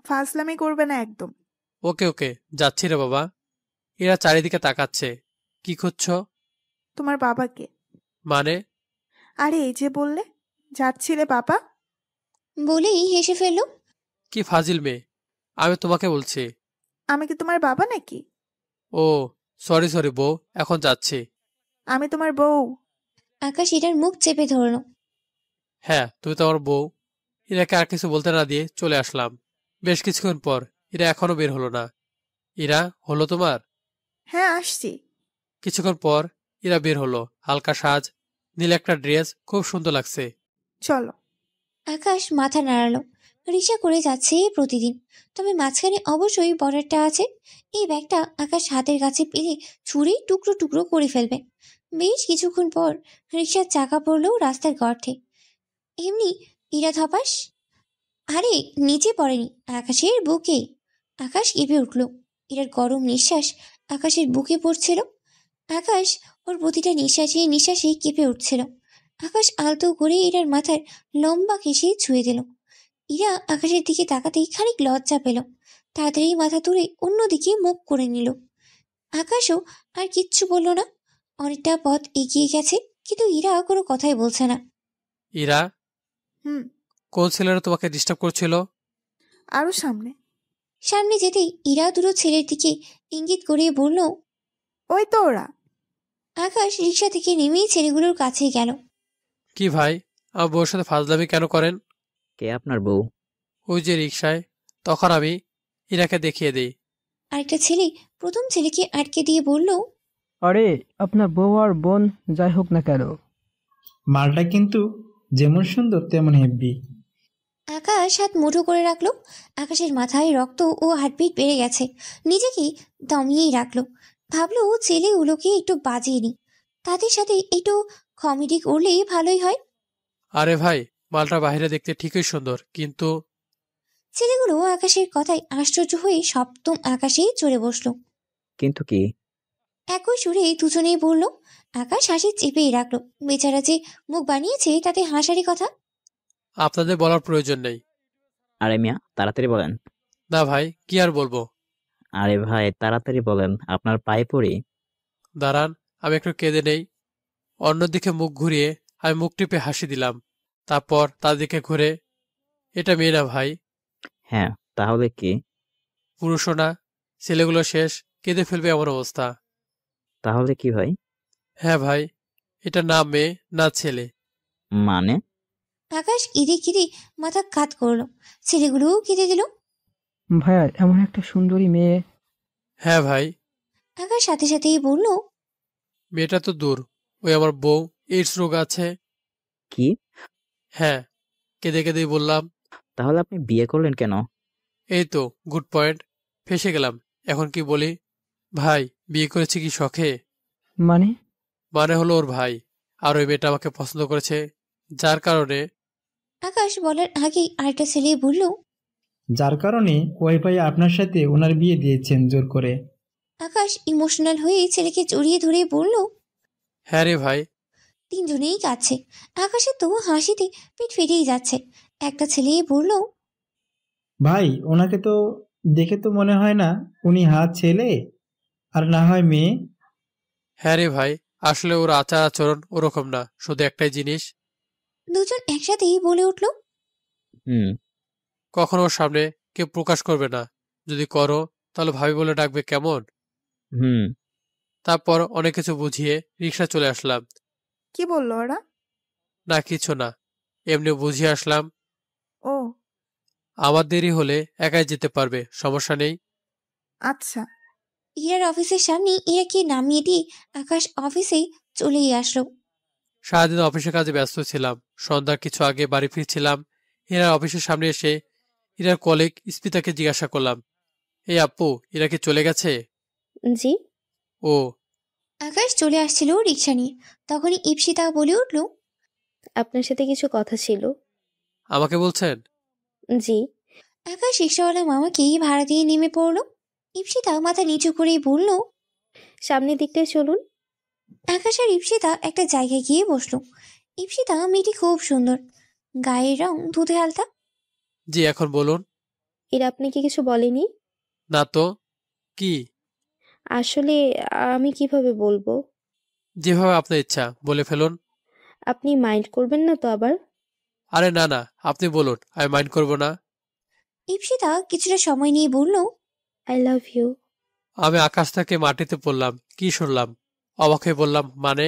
ফাজলামি করবে না একদম। ওকে ওকে, যাচ্ছি রে বাবা। এরা চারিদিকে তাকাচ্ছে, কি খুঁজছো? তোমার বাবাকে। মানে? আরে এই যে বললে যাচ্ছিলে বাবা। বলেই হেসে ফেলল। কি ফাজিল মেয়ে, আমি তোমাকে বলছি। আমি কি তোমার বাবা নাকি? ও, সরি সরি বউ, এখন যাচ্ছি। আমি তোমার বউ। আকাশ ইরার মুখ চেপে ধরল। হ্যাঁ, তুমি তো আমার বউ। ইরাকে আর কিছু বলতে না দিয়ে চলে আসলাম। বেশ কিছুক্ষণ পর ইরা এখনো বের হলো না। ইরা, হলো তোমার? হ্যাঁ, আসছি। কিছুক্ষণ পর ইরা বের হলো। হালকা সাজ, নীল একটা ড্রেস, খুব সুন্দর লাগছে। চলো। আকাশ মাথা নাড়ালো। রিক্সা করে যাচ্ছে প্রতিদিন, তবে মাঝখানে অবশ্যই বর্ডারটা আছে। এই ব্যাগটা আকাশ হাতের কাছে পেলে ছুরি টুকরো টুকরো করে ফেলবে। বেশ কিছুক্ষণ পর রিক্সার চাকা পড়লো রাস্তার গর্তে। এমনি ইরা ধপাস। আরে, নিচে পড়েনি, আকাশের বুকে। আকাশ কেঁপে উঠল। ইরার গরম নিঃশ্বাস আকাশের বুকে পড়ছিল। আকাশ ওর প্রতিটা নিঃশ্বাসে নিঃশ্বাসে কেঁপে উঠছিল। আকাশ আলতো করে ইরার মাথার লম্বা কেশে ছুঁয়ে দিল। ইরা আকাশের দিকে তাকাতেই খানিক লজ্জা পেল। তাড়াতাড়ি মাথা তুলে অন্যদিকে মুখ করে নিল। আকাশও আর কিচ্ছু বলল না। অনেকটা পথ এগিয়ে গেছে, কিন্তু ইরা কোনো কথাই বলছে না। ইরা, হুম। কোন ছেলেরা তোমাকে ডিস্টার্ব করছিল? আরো সামনে। সামনে যেতেই ইরা দুটো ছেলের দিকে ইঙ্গিত করে বলল, ওই তো ওরা। আকাশ রিক্সা থেকে নেমেই ছেলেগুলোর কাছে গেল। কি ভাই, আমার বউর সাথে ফাজলামি কেন করেন? কে আপনার বউ? ওই যে রিক্সায়। তখন আমি ইরাকে দেখিয়ে দিই। আরেকটা ছেলে প্রথম ছেলেকে আটকে দিয়ে বলল, আরে আপনার বউ আর বোন যাই হোক না কেন, মালটা কিন্তু যেমন সুন্দর তেমন হেব্বি। আকাশ হাত মুঠো করে রাখলো। আকাশের মাথায় রক্ত ও হার্টবিট বেড়ে গেছে। নিজেকে দমিয়েই রাখলো। ভাবলো ছেলেগুলোকে একটু বাজিয়ে নি, তাদের সাথে একটু কমেডি করলে ভালোই হয়। আরে ভাই, মালটা বাইরে দেখতে ঠিকই সুন্দর, কিন্তু ছেলেগুলো আকাশের কথায় আশ্চর্য হয়ে সপ্তম আকাশেই চড়ে বসলো। কিন্তু কি? একই সুরে দুজনেই বলল। আকাশ হাসি চেপেই রাখলো। বেচারা যে মুখ বানিয়েছে তাতে হাসারই কথা। আপনাদের বলার প্রয়োজন নেই। আরে মিয়া, তাড়াতাড়ি বলেন। না ভাই, কি আর বলবো। আরে ভাই, তাড়াতাড়ি বলেন, আপনার পায়ে পড়ি। দাঁড়ান, আমি একটু কেঁদে নেই। অন্যদিকে মুখ ঘুরিয়ে আমি মুখ টিপে হাসি দিলাম। তারপর তার দিকে ঘুরে, এটা মেয়ে না ভাই। হ্যাঁ, তাহলে কি? পুরুষও না। ছেলেগুলো শেষ, কেঁদে ফেলবে এমন অবস্থা। তাহলে কি ভাই? হ্যাঁ ভাই, এটা না মেয়ে না ছেলে। মানে? আকাশ কেঁদে কেঁদে মাথা কাত করলো। ছেলেগুলোও কেঁদে দিল। ভাইয়া এমন একটা সুন্দরী মেয়ে। হ্যাঁ ভাই। আকাশ সাথে সাথেই বলল, মেয়েটা তো দূর, ওই আমার বউ এইডস রোগ আছে। কি? হ্যাঁ, কেঁদে কেঁদেই বললাম। তাহলে আপনি বিয়ে করলেন কেন? এই তো গুড পয়েন্ট, ফেসে গেলাম। এখন কি বলি? ভাই, বিয়ে করেছি কি শখে? মানে? মানে হলো ওর ভাই আর ওই মেয়েটা আমাকে পছন্দ করেছে, যার কারণে। আকাশ বলার আগেই আরেকটা ছেলে বলল, যার কারণে ওই ভাই আপনার সাথে ওনার বিয়ে দিয়েছেন জোর করে। আকাশ ইমোশনাল হয়ে ছেলেকে জড়িয়ে ধরে বলল। হ্যাঁ রে ভাই। তিনজনেই কাঁদছে। আকাশের তো হাসিতে পেট ফেটেই যাচ্ছে। একটা ছেলে বলল, ভাই ওনাকে তো দেখে তো মনে হয় না উনি হাত ছেলে আর না হয় মেয়ে। হ্যাঁ রে ভাই, আসলে ওর আচার আচরণ ওরকম না, শুধু একটাই জিনিস। দুজন একসাথেই বলে উঠল, হুম। কখনো ওর সামনে কেউ প্রকাশ করবে না, যদি করো তাহলে ভাবি বলে ডাকবে, কেমন? হুম। তারপর অনেক কিছু বুঝিয়ে রিক্সা চলে আসলাম। কি বললো ওরা? না কিছু না, এমনি বুঝিয়ে আসলাম। ও আমার দেরি হলে একাই যেতে পারবে, সমস্যা নেই। আচ্ছা। ইরার অফিসের সামনে ইরাকে নামিয়ে দিয়ে আকাশ অফিসে চলেই আসলো। সারাদিন অফিসের কাজে ব্যস্ত ছিলাম। সন্ধ্যার কিছু আগে বাড়ি ফিরছিলাম। ইরার অফিসের সামনে এসে ইরার কলিগ স্মিতাকে জিজ্ঞাসা করলাম, এই আপু, ইরা কি চলে গেছে? জি। ও। আকাশ চলে আসছিল রিক্সা নিয়ে। তখনই ইপসিতা বলে উঠল, আপনার সাথে কিছু কথা ছিল। আমাকে বলছেন? জি। আকাশ রিক্সাওয়ালা মামাকেই ভাড়া দিয়ে নেমে পড়ল। ইপসিতা মাথা নিচু করেই বলল, সামনের দিকটায় চলুন। আকাশ আর ইপসিতা একটা জায়গায় গিয়ে বসলো। ইপসিতা মেয়েটি খুব সুন্দর, গায়ের রং দুধে আলতা। জি, এখন বলুন। এরা আপনাকে কিছু বলেনি? না তো। কি? আসলে আমি কিভাবে বলবো? যেভাবে আপনার ইচ্ছা বলে ফেলুন। আপনি মাইন্ড করবেন না তো আবার? আরে না না, আপনি বলুন, আমি মাইন্ড করব না। ইপসিতা কিছুটা সময় নিয়ে বলল, আই লাভ ইউ। আমি আকাশ থেকে মাটিতে পড়লাম, কি শুনলাম? অবাক হয়ে বললাম, মানে?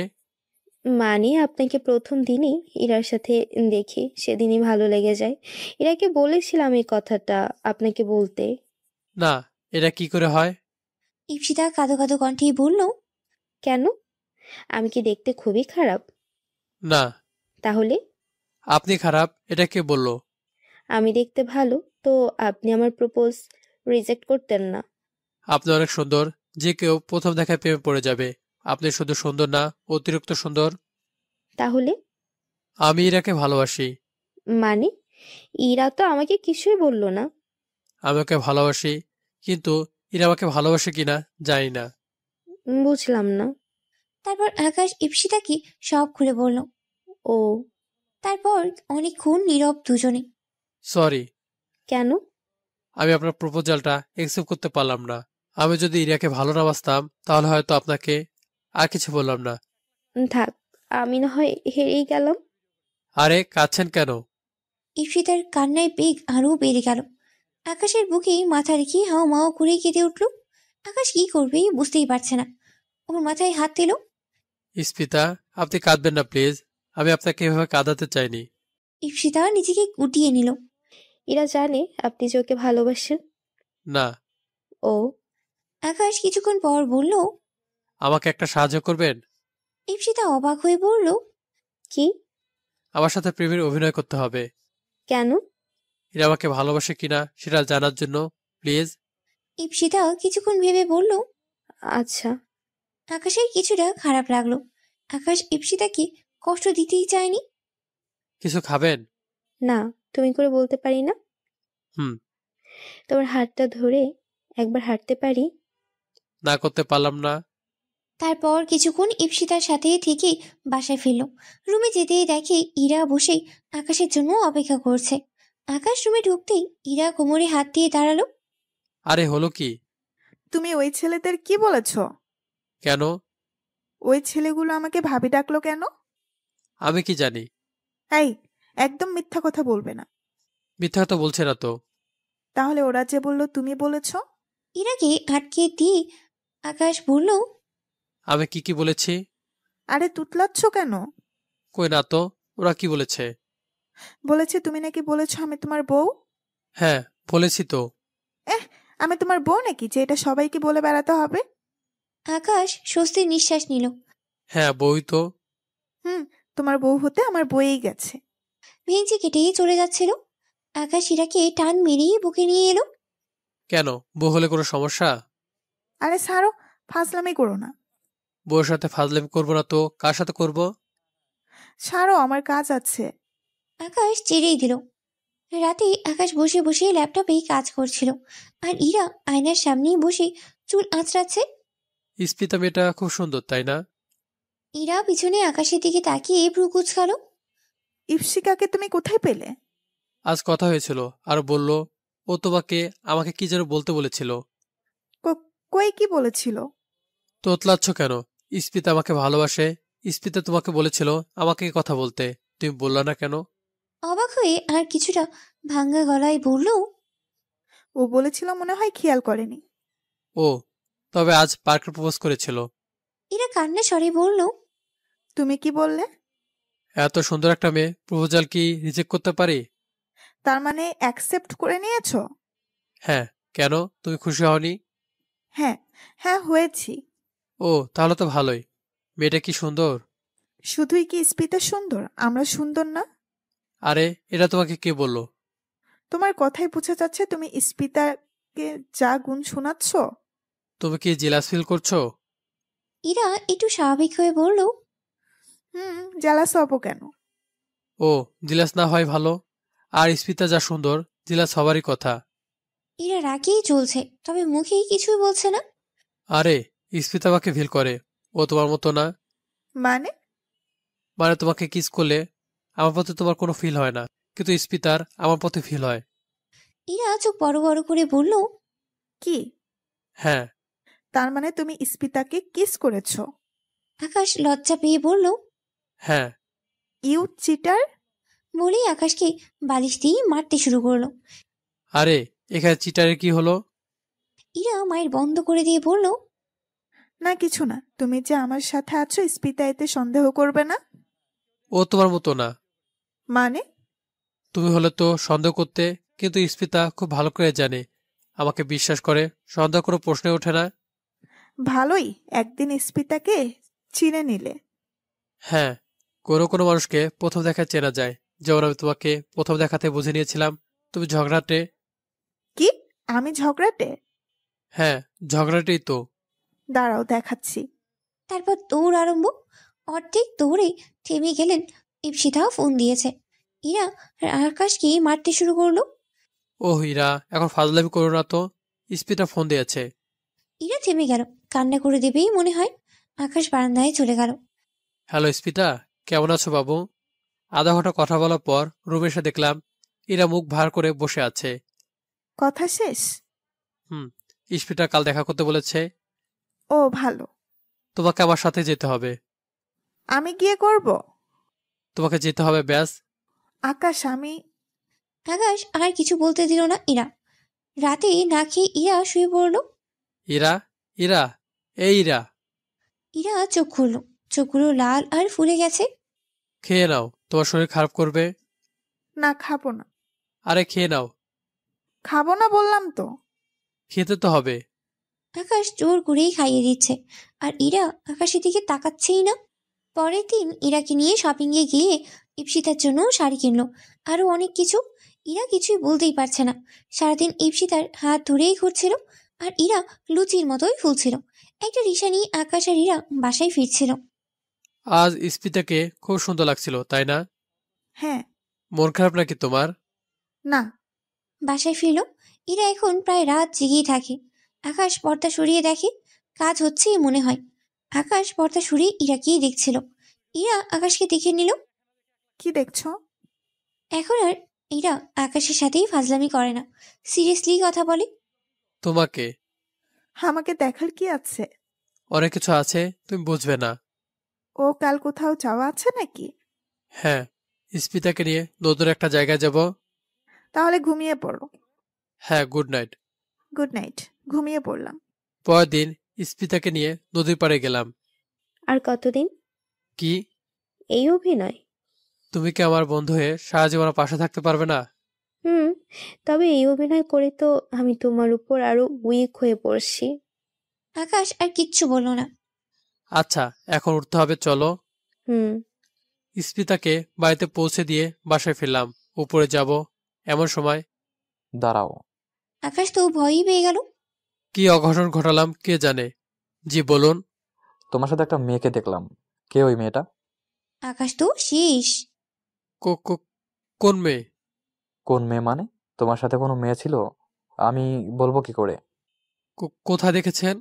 মানে আপনাকে প্রথম দিনই ইরার সাথে দেখি সেদিনই ভালো লেগে যায়। ইরাকে বলেছিলাম এই কথাটা আপনাকে বলতে। না, এটা কি করে হয়? ঈপ্সিতা কাঁদো কাঁদো কণ্ঠেই বলল, কেন? আমি কি দেখতে খুবই খারাপ? না, তাহলে? আপনি খারাপ, এটা কে বলল? আমি দেখতে ভালো, তো আপনি আমার প্রপোজ রিজেক্ট করতেন না? আপনি অনেক সুন্দর, যে কেউ প্রথম দেখায় প্রেমে পড়ে যাবে। আপনি শুধু সুন্দর না, অতিরিক্ত সুন্দর। তাহলে? আমি ইরাকে ভালোবাসি। মানে? ইরা তো আমাকে কিছুই বলল না। আমি ওকে ভালোবাসি, কিন্তু ইরা আমাকে ভালোবাসে কিনা জানি না। বুঝলাম না। তারপর আকাশ ঈপ্সিতাকে সব খুলে বলল। ও, তারপর অনেকক্ষণ নীরব দুজনে। সরি, কেন? আমি আপনার প্রপোজালটা অ্যাকসেপ্ট করতে পারলাম না। আমি যদি ইরাকে ভালো না বাসতাম তাহলে হয়তো আপনাকে আর কিছু বললাম না। থাক, আমি না হয় হেরেই গেলাম। আরে কাঁদছেন কেন? ঈপ্সিতার কান্নায় বেগ আরও বেড়ে গেল। আকাশের বুকে মাথা রেখে হাও মাও করে কেঁদে উঠল। আকাশ কি করবে বুঝতেই পারছে না। ওর মাথায় হাত দিল। ইস্পিতা, আপনি কাঁদবেন না প্লিজ। আমি আপনাকে এভাবে কাঁদাতে চাইনি। ঈপ্সিতা নিজেকে গুটিয়ে নিল। ইরা জানে আপনি যে ওকে ভালোবাসেন? না। ও। আকাশ কিছুক্ষণ পর বলল, আমাকে একটা সাহায্য করবেন? ঈপ্সিতা অবাক হয়ে বলল, কি? আমার সাথে প্রেমের অভিনয় করতে হবে। কেন? এরা আমাকে ভালোবাসে কিনা সেটা জানার জন্য, প্লিজ। ঈপ্সিতা কিছুক্ষণ ভেবে বলল, আচ্ছা। আকাশের কিছুটা খারাপ লাগলো। আকাশ ঈপ্সিতাকে কষ্ট দিতেই চায়নি। কিছু খাবেন? না, তুমি করে বলতে পারি না? হুম। তোমার হাতটা ধরে একবার হাঁটতে পারি? না করতে পারলাম না। তারপর কিছুক্ষণ ঈপ্সিতার সাথে থেকে বাসায় ফিরল। রুমে যেতেই দেখে ইরা বসে আকাশের জন্য অপেক্ষা করছে। আকাশ রুমে ঢুকতেই ইরা কোমরে হাত দিয়ে দাঁড়ালো। আরে হলো কি? তুমি ওই ছেলেদের কি বলেছ? কেন? ওই ছেলেগুলো আমাকে ভাবি ডাকলো কেন? আমি কি জানি? এই, একদম মিথ্যা কথা বলবে না। মিথ্যা কথা বলছে না তো। তাহলে ওরা যে বলল তুমি বলেছ? ইরাকে আটকে দিয়ে আকাশ বলল, আমি কি বলেছি? আরে তুতলাচ্ছ কেন? কই না তো, ওরা কি বলেছে? বলেছে তুমি নাকি বলেছ আমি তোমার বউ। হ্যাঁ, বলেছি তো। আমি তোমার বউ নাকি যে এটা সবাইকে বলে বেড়াতে হবে? আকাশ স্বস্তির নিঃশ্বাস নিল। হ্যাঁ, বই তো। তোমার বউ হতে আমার বইয়েই গেছে। ভেঙচি কেটেই চলে যাচ্ছিল। আকাশ ইরাকে টান মেরিয়ে বুকে নিয়ে এলো। কেন, বউ হলে কোনো সমস্যা? আরে ছাড়ো, ফাজলামি করো না। বউয়ের সাথে ফাজলামি করবো না তো কার সাথে করব? ছাড়ো, আমার কাজ আছে। আকাশ ছেড়েই দিল। রাতে আকাশ বসে বসে ল্যাপটপে কাজ করছিল, আর ইরা আয়নার সামনেই বসে চুল আঁচড়াচ্ছে। ইস্পিতা মেয়েটা খুব সুন্দর, তাই না? ইরা পিছনে আকাশের দিকে তাকিয়ে ভ্রু কুঁচকালো। ইপসিকাকে তুমি কোথায় পেলে? আজ কথা হয়েছিল, আর বলল ও তোমাকে আমাকে কি যেন বলতে বলেছিল। কই কি বলেছিল? তোতলাচ্ছ কেন? ইস্পিতা আমাকে ভালোবাসে। ইস্পিতা তোমাকে বলেছিল আমাকে কথা বলতে, তুমি বললা না কেন? অবাক হয়ে আর কিছুটা ভাঙ্গা গলায় বলল, ও বলেছিল মনে হয় খেয়াল করেনি। ও, তবে আজ পার্কে প্রপোজ করেছিল। ইরা কান্না স্বরে বলল, তুমি কি বললে? এত সুন্দর একটা মেয়ে প্রপোজাল কি রিজেক্ট করতে পারি? তার মানে অ্যাকসেপ্ট করে নিয়েছো? হ্যাঁ। কেন, তুমি খুশি হওনি? হ্যাঁ হ্যাঁ হয়েছি। ও, তাহলে তো ভালোই। মেয়েটা কি সুন্দর! শুধুই কি স্পিতা সুন্দর, আমরা সুন্দর না? আরে, এটা তোমাকে কে বলল? তোমার কথাই বোঝা যাচ্ছে তুমি স্পিতাকে যা গুণ শোনাচ্ছ। তুমি কি জেলাস ফিল করছো? ইরা একটু স্বাভাবিক হয়ে বলল, জেলাস হব কেন? ও, জেলাস না হয় ভালো। আর স্পিতা যা সুন্দর, জেলাস হবারই কথা। ইরা রাগেই চলছে, তবে মুখেই কিছুই বলছে না। আরে, স্পিতা আমাকে ফিল করে, ও তোমার মতো না। মানে তোমাকে কিস করলে আমার প্রতি তোমার কোনো ফিল হয় না, কিন্তু স্পিতার আমার প্রতি ফিল হয়। ইরা চোখ বড় বড় করে বলল, কি? হ্যাঁ। তার মানে তুমি স্পিতাকে কিস করেছো? আকাশ লজ্জা পেয়ে বলল, হ্যাঁ। You cheater! বলেই আকাশকে বালিশ দিয়ে মারতে শুরু করলো। আরে, এখানে চিটারের কি হলো? ইরা মায়ের বন্ধ করে দিয়ে বলল, না কিছু না, তুমি যে আমার সাথে আছো স্পিতা এতে সন্দেহ করবে না। ও তোমার মতো না। মানে? তুমি হলে তো সন্দেহ করতে, কিন্তু স্মিতা খুব ভালো করে জানে আমাকে বিশ্বাস করে, সন্দেহ কোনো প্রশ্নে ওঠে না। ভালোই, একদিন স্পিতাকে চিনে নিলে। হ্যাঁ, কোনো কোনো মানুষকে প্রথম দেখায় চেনা যায়। যেমন আমি তোমাকে প্রথম দেখাতে বুঝে নিয়েছিলাম তুমি ঝগড়াটে। কি? আমি ঝগড়াটে? হ্যাঁ, ঝগড়াটেই তো। দাঁড়াও দেখাচ্ছি। তারপর দৌড় আরম্ভ। অর্ধেক দৌড়ে থেমে গেলেন। ইপসিতাও ফোন দিয়েছে। ইরা আকাশকে মারতে শুরু করলো। ও হীরা, এখন ফাজলামি করো না তো, স্পিতা ফোন দিয়েছে। ইরা থেমে গেল, কান্না করে দেবেই মনে হয়। আকাশ বারান্দায় চলে গেল। হ্যালো স্পিতা, কেমন আছো বাবু? আধা ঘন্টা কথা বলার পর রুমে এসে দেখলাম ইরা মুখ ভার করে বসে আছে। কথা শেষ? স্পিতা কাল দেখা করতে বলেছে। ও ভালো। তোমাকে আমার সাথে যেতে হবে। আমি গিয়ে করব? তোমাকে যেতে হবে ব্যাস। আকাশ আর কিছু বলতে দিল না ইরা। রাতে না খেয়ে ইরা শুয়ে পড়ল। ইরা, ইরা, এই ইরা। ইরা চোখ খুলল, চোখগুলো লাল আর ফুলে গেছে। খেয়ে নাও, তোমার শরীর খারাপ করবে। না খাবো না। আরে খেয়ে নাও। খাবো না বললাম তো। খেতে তো হবে। আকাশ জোর করেই খাইয়ে দিচ্ছে, আর ইরা আকাশের দিকে তাকাচ্ছেই না। পরের দিন ইরাকে নিয়ে শপিংয়ে গিয়ে ইপসিতার জন্য শাড়ি কিনলো, আরো অনেক কিছু। ইরা কিছুই বলতেই পারছে না। সারাদিন ইপসিতার হাত ধরেই ঘুরছিল, আর ইরা লুচির মতোই ফুলছিল। একটা রিক্সা নিয়ে আকাশ আর ইরা বাসায় ফিরছিল। আজ স্পিতাকে খুব সুন্দর লাগছিল, তাই না? হ্যাঁ। মন খারাপ নাকি তোমার? না। বাসায় ফিরল। ইরা এখন প্রায় রাত জেগেই থাকে। আকাশ পর্দা সরিয়ে দেখে, কাজ হচ্ছেই মনে হয়। আকাশ পর্দা সরিয়ে ইরাকেই দেখছিল। ইরা আকাশকে দেখে নিল। কি দেখছো? এখন আর ইরা আকাশের সাথেই ফাজলামি করে না, সিরিয়াসলি কথা বলে। তোমাকে? আমাকে দেখার কি আছে? অনেক কিছু আছে, তুমি বুঝবে না। ও কাল কোথাও যাওয়া আছে নাকি? হ্যাঁ, স্পিতাকে নিয়ে নতুন একটা জায়গায় যাব। তাহলে ঘুমিয়ে পড়ো। হ্যাঁ, গুড নাইট। Good night. ঘুমিয়ে পড়লাম। পরের দিন স্পিতাকে নিয়ে নদীর পাড়ে গেলাম। আর কতদিন? কি? এই অভিনয়? তুমি কি আমার বন্ধু হয়ে সারা জীবন পাশে থাকতে পারবে না? তবে এই অভিনয় করে তো আমি তোমার উপর আরো উইক হয়ে পড়ছি। আকাশ আর কিচ্ছু বলল না। আচ্ছা, এখন উঠতে হবে, চলো। স্পিতাকে বাড়িতে পৌঁছে দিয়ে বাসায় ফিরলাম। উপরে যাব এমন সময়। দাঁড়াও। আকাশ তো ভয়ই পেয়ে গেল। কি অঘটন ঘটালাম কে জানে। জি বলুন। তোমার সাথে একটা মেয়েকে দেখলাম। কে ওই মেয়েটা? আকাশ তো শেষ। কোন মেয়ে? কোন মেয়ে মানে? তোমার সাথে কোনো মেয়ে ছিল? আমি বলবো কি করে? কোথায় দেখেছেন?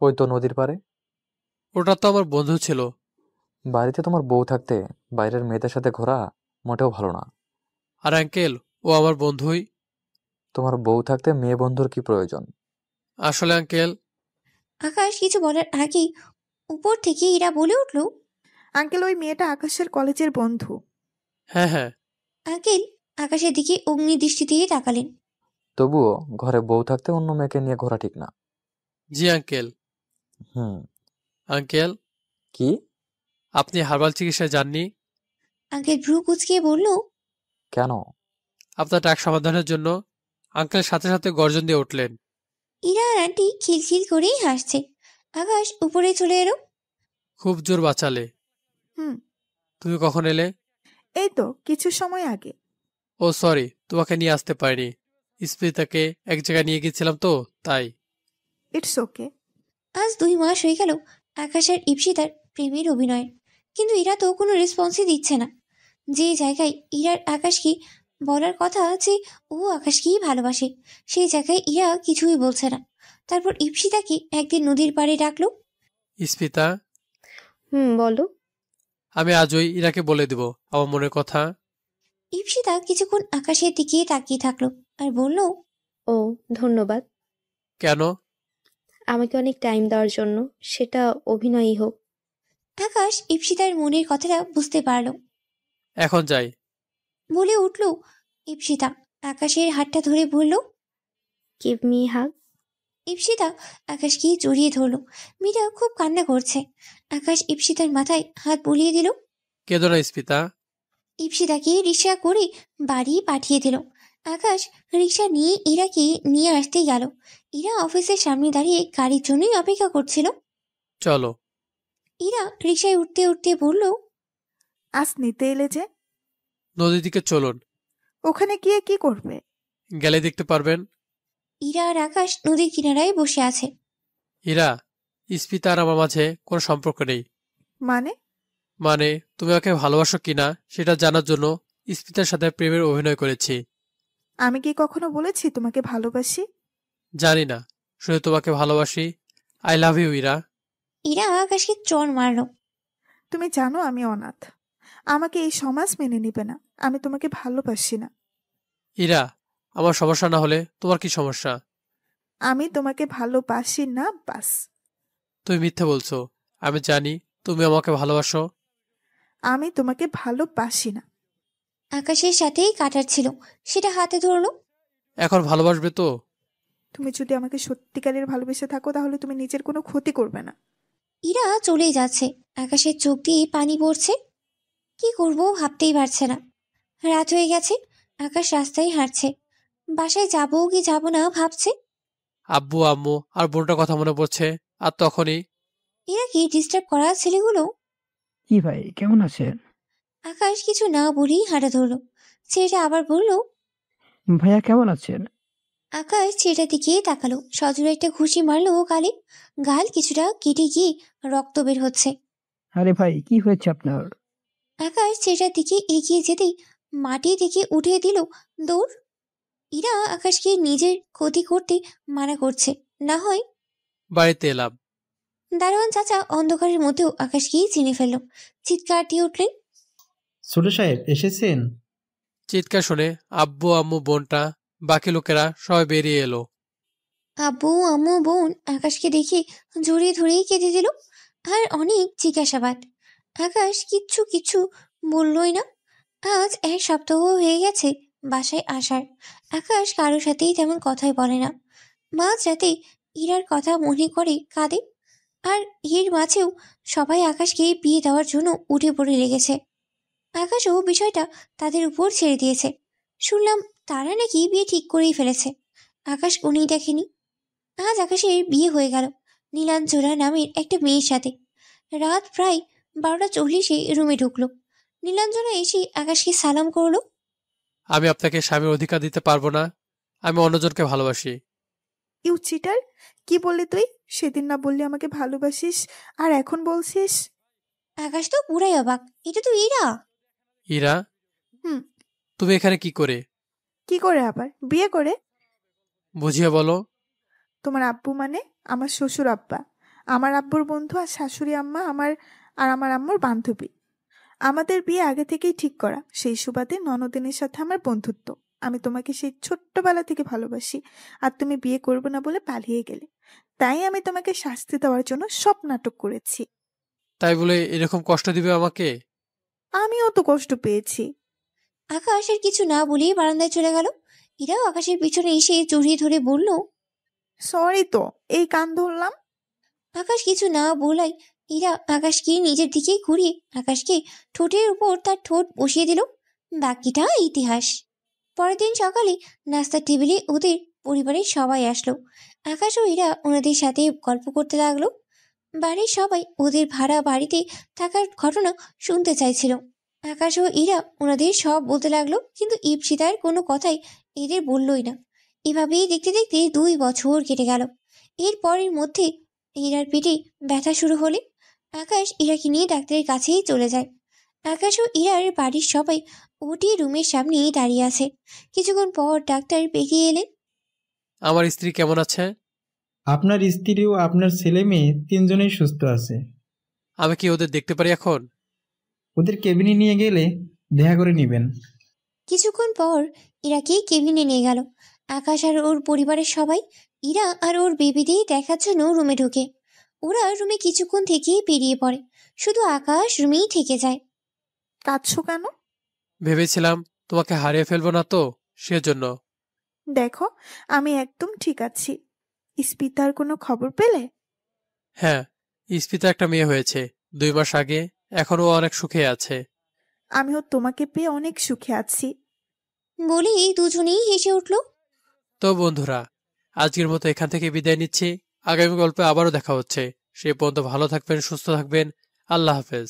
ওই তো নদীর পাড়ে। ওটা তো আমার বন্ধু ছিল। বাড়িতে তোমার বউ থাকতে বাইরের মেয়েদের সাথে ঘোরা মোটেও ভালো না। আর আঙ্কেল, ও আমার বন্ধুই। তোমার বউ থাকতে মেয়ে বন্ধুর কি প্রয়োজন? আসলে আঙ্কেল। আকাশ কিছু বলার আগেই উপর থেকে ইরা বলে উঠল, আঙ্কেল ওই মেয়েটা আকাশের কলেজের বন্ধু। হ্যাঁ হ্যাঁ। আঙ্কেল আকাশের দিকে অগ্নি দৃষ্টি দিয়ে তাকালেন। তবুও ঘরে বউ থাকতে অন্য মেয়েকে নিয়ে ঘোরা ঠিক না। জি আঙ্কেল। আঙ্কেল। কি? আপনি হার্বাল চিকিৎসায় যাননি? আঙ্কেল ভ্রু কুঁচকিয়ে বলল, কেন? আপনার টাক সমাধানের জন্য। আঙ্কেল সাথে সাথে গর্জন দিয়ে উঠলেন। ইরা আর আন্টি খিলখিল করেই হাসছে। আকাশ উপরে চলে এলো। খুব জোর বাঁচালে। তুমি কখন এলে? এই তো কিছু সময় আগে। ও সরি, তোমাকে নিয়ে আসতে পারিনি। স্পিতাকে এক জায়গায় নিয়ে গেছিলাম তো, তাই। It's okay. আজ 2 মাস হয়ে গেল আকাশ আর ইপসিতার প্রেমের অভিনয়ের, কিন্তু ইরা তো কোনো রেসপন্সই দিচ্ছে না। যে জায়গায় ইরার আকাশকে বলার কথা যে ও আকাশকেই ভালোবাসে, সেই জায়গায় ইরা কিছুই বলছে না। তারপর ইপসিতাকে একদিন নদীর পাড়ে ডাকলো। স্পিতা। বলো। আমি আজই ইরাকে বলে দিব আমার মনের কথা। ইপসিতা কিছুক্ষণ আকাশের দিকে তাকিয়ে থাকলো আর বলল, ও ধন্যবাদ। কেন? আমাকে অনেক টাইম দেওয়ার জন্য, সেটা অভিনয়ই হোক। আকাশ ইপসিতার মনের কথাটা বুঝতে পারল। এখন যাই বলে উঠল ইপসিতা। আকাশের হাতটা ধরে বলল, গিভ মি হাগ। ইপসিতা আকাশকে জড়িয়ে ধরলো। মীরা খুব কান্না করছে। আকাশ ইপসিতার মাথায় হাত বুলিয়ে দিল। কেঁদো না স্পিতা। ইপসিতাকে রিক্সা করে বাড়ি পাঠিয়ে দিল। আকাশ রিক্সা নিয়ে ইরাকে নিয়ে আসতে গেল। ইরা অফিসের সামনে দাঁড়িয়ে গাড়ির জন্যই অপেক্ষা করছিল। চলো। ইরা রিক্সায় উঠতে উঠতে বলল, আজ নিতে এলে যে? নদীর দিকে চলুন। ওখানে গিয়ে কি করবে? গেলে দেখতে পারবেন। ইরা আর আকাশ নদীর কিনারায় বসে আছে। ইরা, স্পিতা আর আমার মাঝে কোনো সম্পর্ক নেই। মানে? মানে তুমি আমাকে ভালোবাসো কিনা সেটা জানার জন্য স্পিতার সাথে প্রেমের অভিনয় করেছি। আমি কি কখনো বলেছি তোমাকে ভালোবাসি? জানি না, শুধু তোমাকে ভালোবাসি। I love you Ira. Ira আকাশকে চড় মারল। তুমি জানো আমি অনাথ। আমাকে এই সমাজ মেনে নিবে না। আমি তোমাকে ভালোবাসি না। ইরা, আমার সমস্যা না হলে তোমার কি সমস্যা? আমি তোমাকে ভালোবাসি না, বাস। তুমি মিথ্যে বলছো। আমি জানি তুমি আমাকে ভালোবাসো। আমি তোমাকে ভালোবাসি না। আকাশের সাথেই কাটার ছিল, সেটা হাতে ধরলো। এখন ভালোবাসবে তো? তুমি যদি আমাকে সত্যিকারের ভালোবেসে থাকো তাহলে তুমি নিজের কোনো ক্ষতি করবে না। ইরা চলেই যাচ্ছে। আকাশের চোখ দিয়ে পানি পড়ছে। কি করবো ভাবতেই পারছে না। রাত হয়ে গেছে। আকাশ রাস্তায় হাঁটছে। বাসায় যাবো কি যাবো না ভাবছে। আব্বু আম্মু আর বোনটার কথা মনে পড়ছে। আর তখনই এরা কি ডিস্টার্ব করা ছেলেগুলো? কি ভাই, কেমন আছেন? আকাশ কিছু না বলেই হাঁটা ধরলো। ছেলেটা আবার বলল, ভাইয়া কেমন আছেন? আকাশ ছেলেটার দিকে তাকালো। সজোরে একটা ঘুষি মারলো ও গালে। গাল কিছুটা কেটে গিয়ে রক্ত বের হচ্ছে। আরে ভাই, কি হয়েছে আপনার? আকাশ ছেলেটার দিকে এগিয়ে যেতেই মাটি থেকে উঠিয়ে দিল দৌড়। ইরা আকাশকে নিজের ক্ষতি করতে মানা করছে, না হয়। বাড়িতে এলাম। দারোয়ান চাচা অন্ধকারের মধ্যেও আকাশকেই চিনে ফেলল। চিৎকার দিয়ে উঠলেন, ছোট সাহেব এসেছেন? চিৎকার শুনে আব্বু আম্মু বোনটা বাকি লোকেরা সবাই বেরিয়ে এলো। আব্বু আম্মু বোন আকাশকে দেখে জড়িয়ে ধরেই কেঁদে দিল। আর অনেক জিজ্ঞাসাবাদ। আকাশ কিচ্ছু কিছু বললই না। আজ 1 সপ্তাহ হয়ে গেছে বাসায় আসার। আকাশ কারোর সাথেই তেমন কথাই বলে না। মাঝ রাতে ইরার কথা মনে করে কাঁদে। আর এর মাঝেও সবাই আকাশকে বিয়ে দেওয়ার জন্য উঠে পড়ে লেগেছে। আকাশও বিষয়টা তাদের উপর ছেড়ে দিয়েছে। শুনলাম তারা নাকি বিয়ে ঠিক করেই ফেলেছে। আকাশ কোনই দেখেনি। আজ আকাশের বিয়ে হয়ে গেল নীলাঞ্জনা নামের একটা মেয়ের সাথে। রাত প্রায় 12:40 রুমে ঢুকলো। নীলাঞ্জনা এসে আকাশকে সালাম করলো। আমি আপনাকে স্বামীর অধিকার দিতে পারবো না। আমি অন্যজনকে ভালোবাসি। You cheater! কি বললি তুই? সেদিন না বললি আমাকে ভালোবাসিস, আর এখন বলছিস? আকাশ তো পুরাই অবাক। এটা তো ইরা। ইরা, হুম। তুমি এখানে কি করে? কি করে আবার? বিয়ে করে। বুঝিয়ে বলো। তোমার আব্বু মানে আমার শ্বশুর আব্বা, আমার আব্বুর বন্ধু, আর শাশুড়ি আম্মা আমার আম্মুর বান্ধবী। আমাদের বিয়ে আগে থেকেই ঠিক করা। সেই সুবাদে ননদিনের সাথে আমার বন্ধুত্ব। আমি তোমাকে সেই ছোট্টবেলা থেকে ভালোবাসি, আর তুমি বিয়ে করবে না বলে পালিয়ে গেলে। তাই আমি তোমাকে শাস্তি দেওয়ার জন্য সব নাটক করেছি। তাই বলে এরকম কষ্ট দিবে আমাকে? আমিও তো কষ্ট পেয়েছি। আকাশ আর কিছু না বলেই বারান্দায় চলে গেল। ইরাও আকাশের পিছনে এসে জড়িয়ে ধরে বলল, সরি তো, এই কান ধরলাম। আকাশ কিছু না বলাই ইরা আকাশকে নিজের দিকে ঘুরিয়ে আকাশকে ঠোঁটের উপর তার ঠোঁট বসিয়ে দিল। বাকিটা ইতিহাস। পরের দিন সকালে নাস্তার টেবিলে ওদের পরিবারের সবাই আসলো। আকাশ ও ইরা ওনাদের সাথে গল্প করতে লাগলো। বাড়ির সবাই ওদের ভাড়া বাড়িতে থাকার ঘটনা শুনতে চাইছিল। আকাশ ও ইরা ওনাদের সব বলতে লাগলো, কিন্তু ইপসিতার কোনো কথাই এদের বললই না। এভাবেই দেখতে দেখতে 2 বছর কেটে গেল। এর পরের মধ্যে ইরার পেটে ব্যথা শুরু হলে আকাশ ইরাকে নিয়ে ডাক্তারের কাছেই চলে যায়। আকাশ ও ইরার বাড়ির সবাই ওটি রুমের সামনে দাঁড়িয়ে আছে। কিছুক্ষণ পর ডাক্তার বেরিয়ে এলেন। আমার স্ত্রী কেমন আছে? আপনার স্ত্রী ও আপনার ছেলে মেয়ে 3 জনেই সুস্থ আছে। আমি কি ওদের দেখতে পারি এখন? ওদের কেবিনে নিয়ে গেলে দেখা করে নেবেন। কিছুক্ষণ পর ইরাকে কেবিনে নিয়ে গেল। আকাশ আর ওর পরিবারের সবাই ইরা আর ওর বেবিদের দেখার জন্য রুমে ঢোকে। ওরা রুমে কিছুক্ষণ থেকেই বেরিয়ে পড়ে। শুধু আকাশ রুমেই থেকে যায়। কাঁদছো কেন? ভেবেছিলাম তোমাকে হারিয়ে ফেলবো না তো, সেজন্য। দেখো, আমি একদম ঠিক আছি। স্পিতার কোনো খবর পেলে? হ্যাঁ, ইস্পিতা একটা মেয়ে হয়েছে 2 মাস আগে। এখনো ও অনেক সুখে আছে। আমিও তোমাকে পেয়ে অনেক সুখে আছি। বলেই দুজনেই হেসে উঠল। তো বন্ধুরা, আজকের মতো এখান থেকে বিদায় নিচ্ছি। আগামী গল্পে আবারও দেখা হচ্ছে। সে পর্যন্ত ভালো থাকবেন, সুস্থ থাকবেন। আল্লাহ হাফেজ।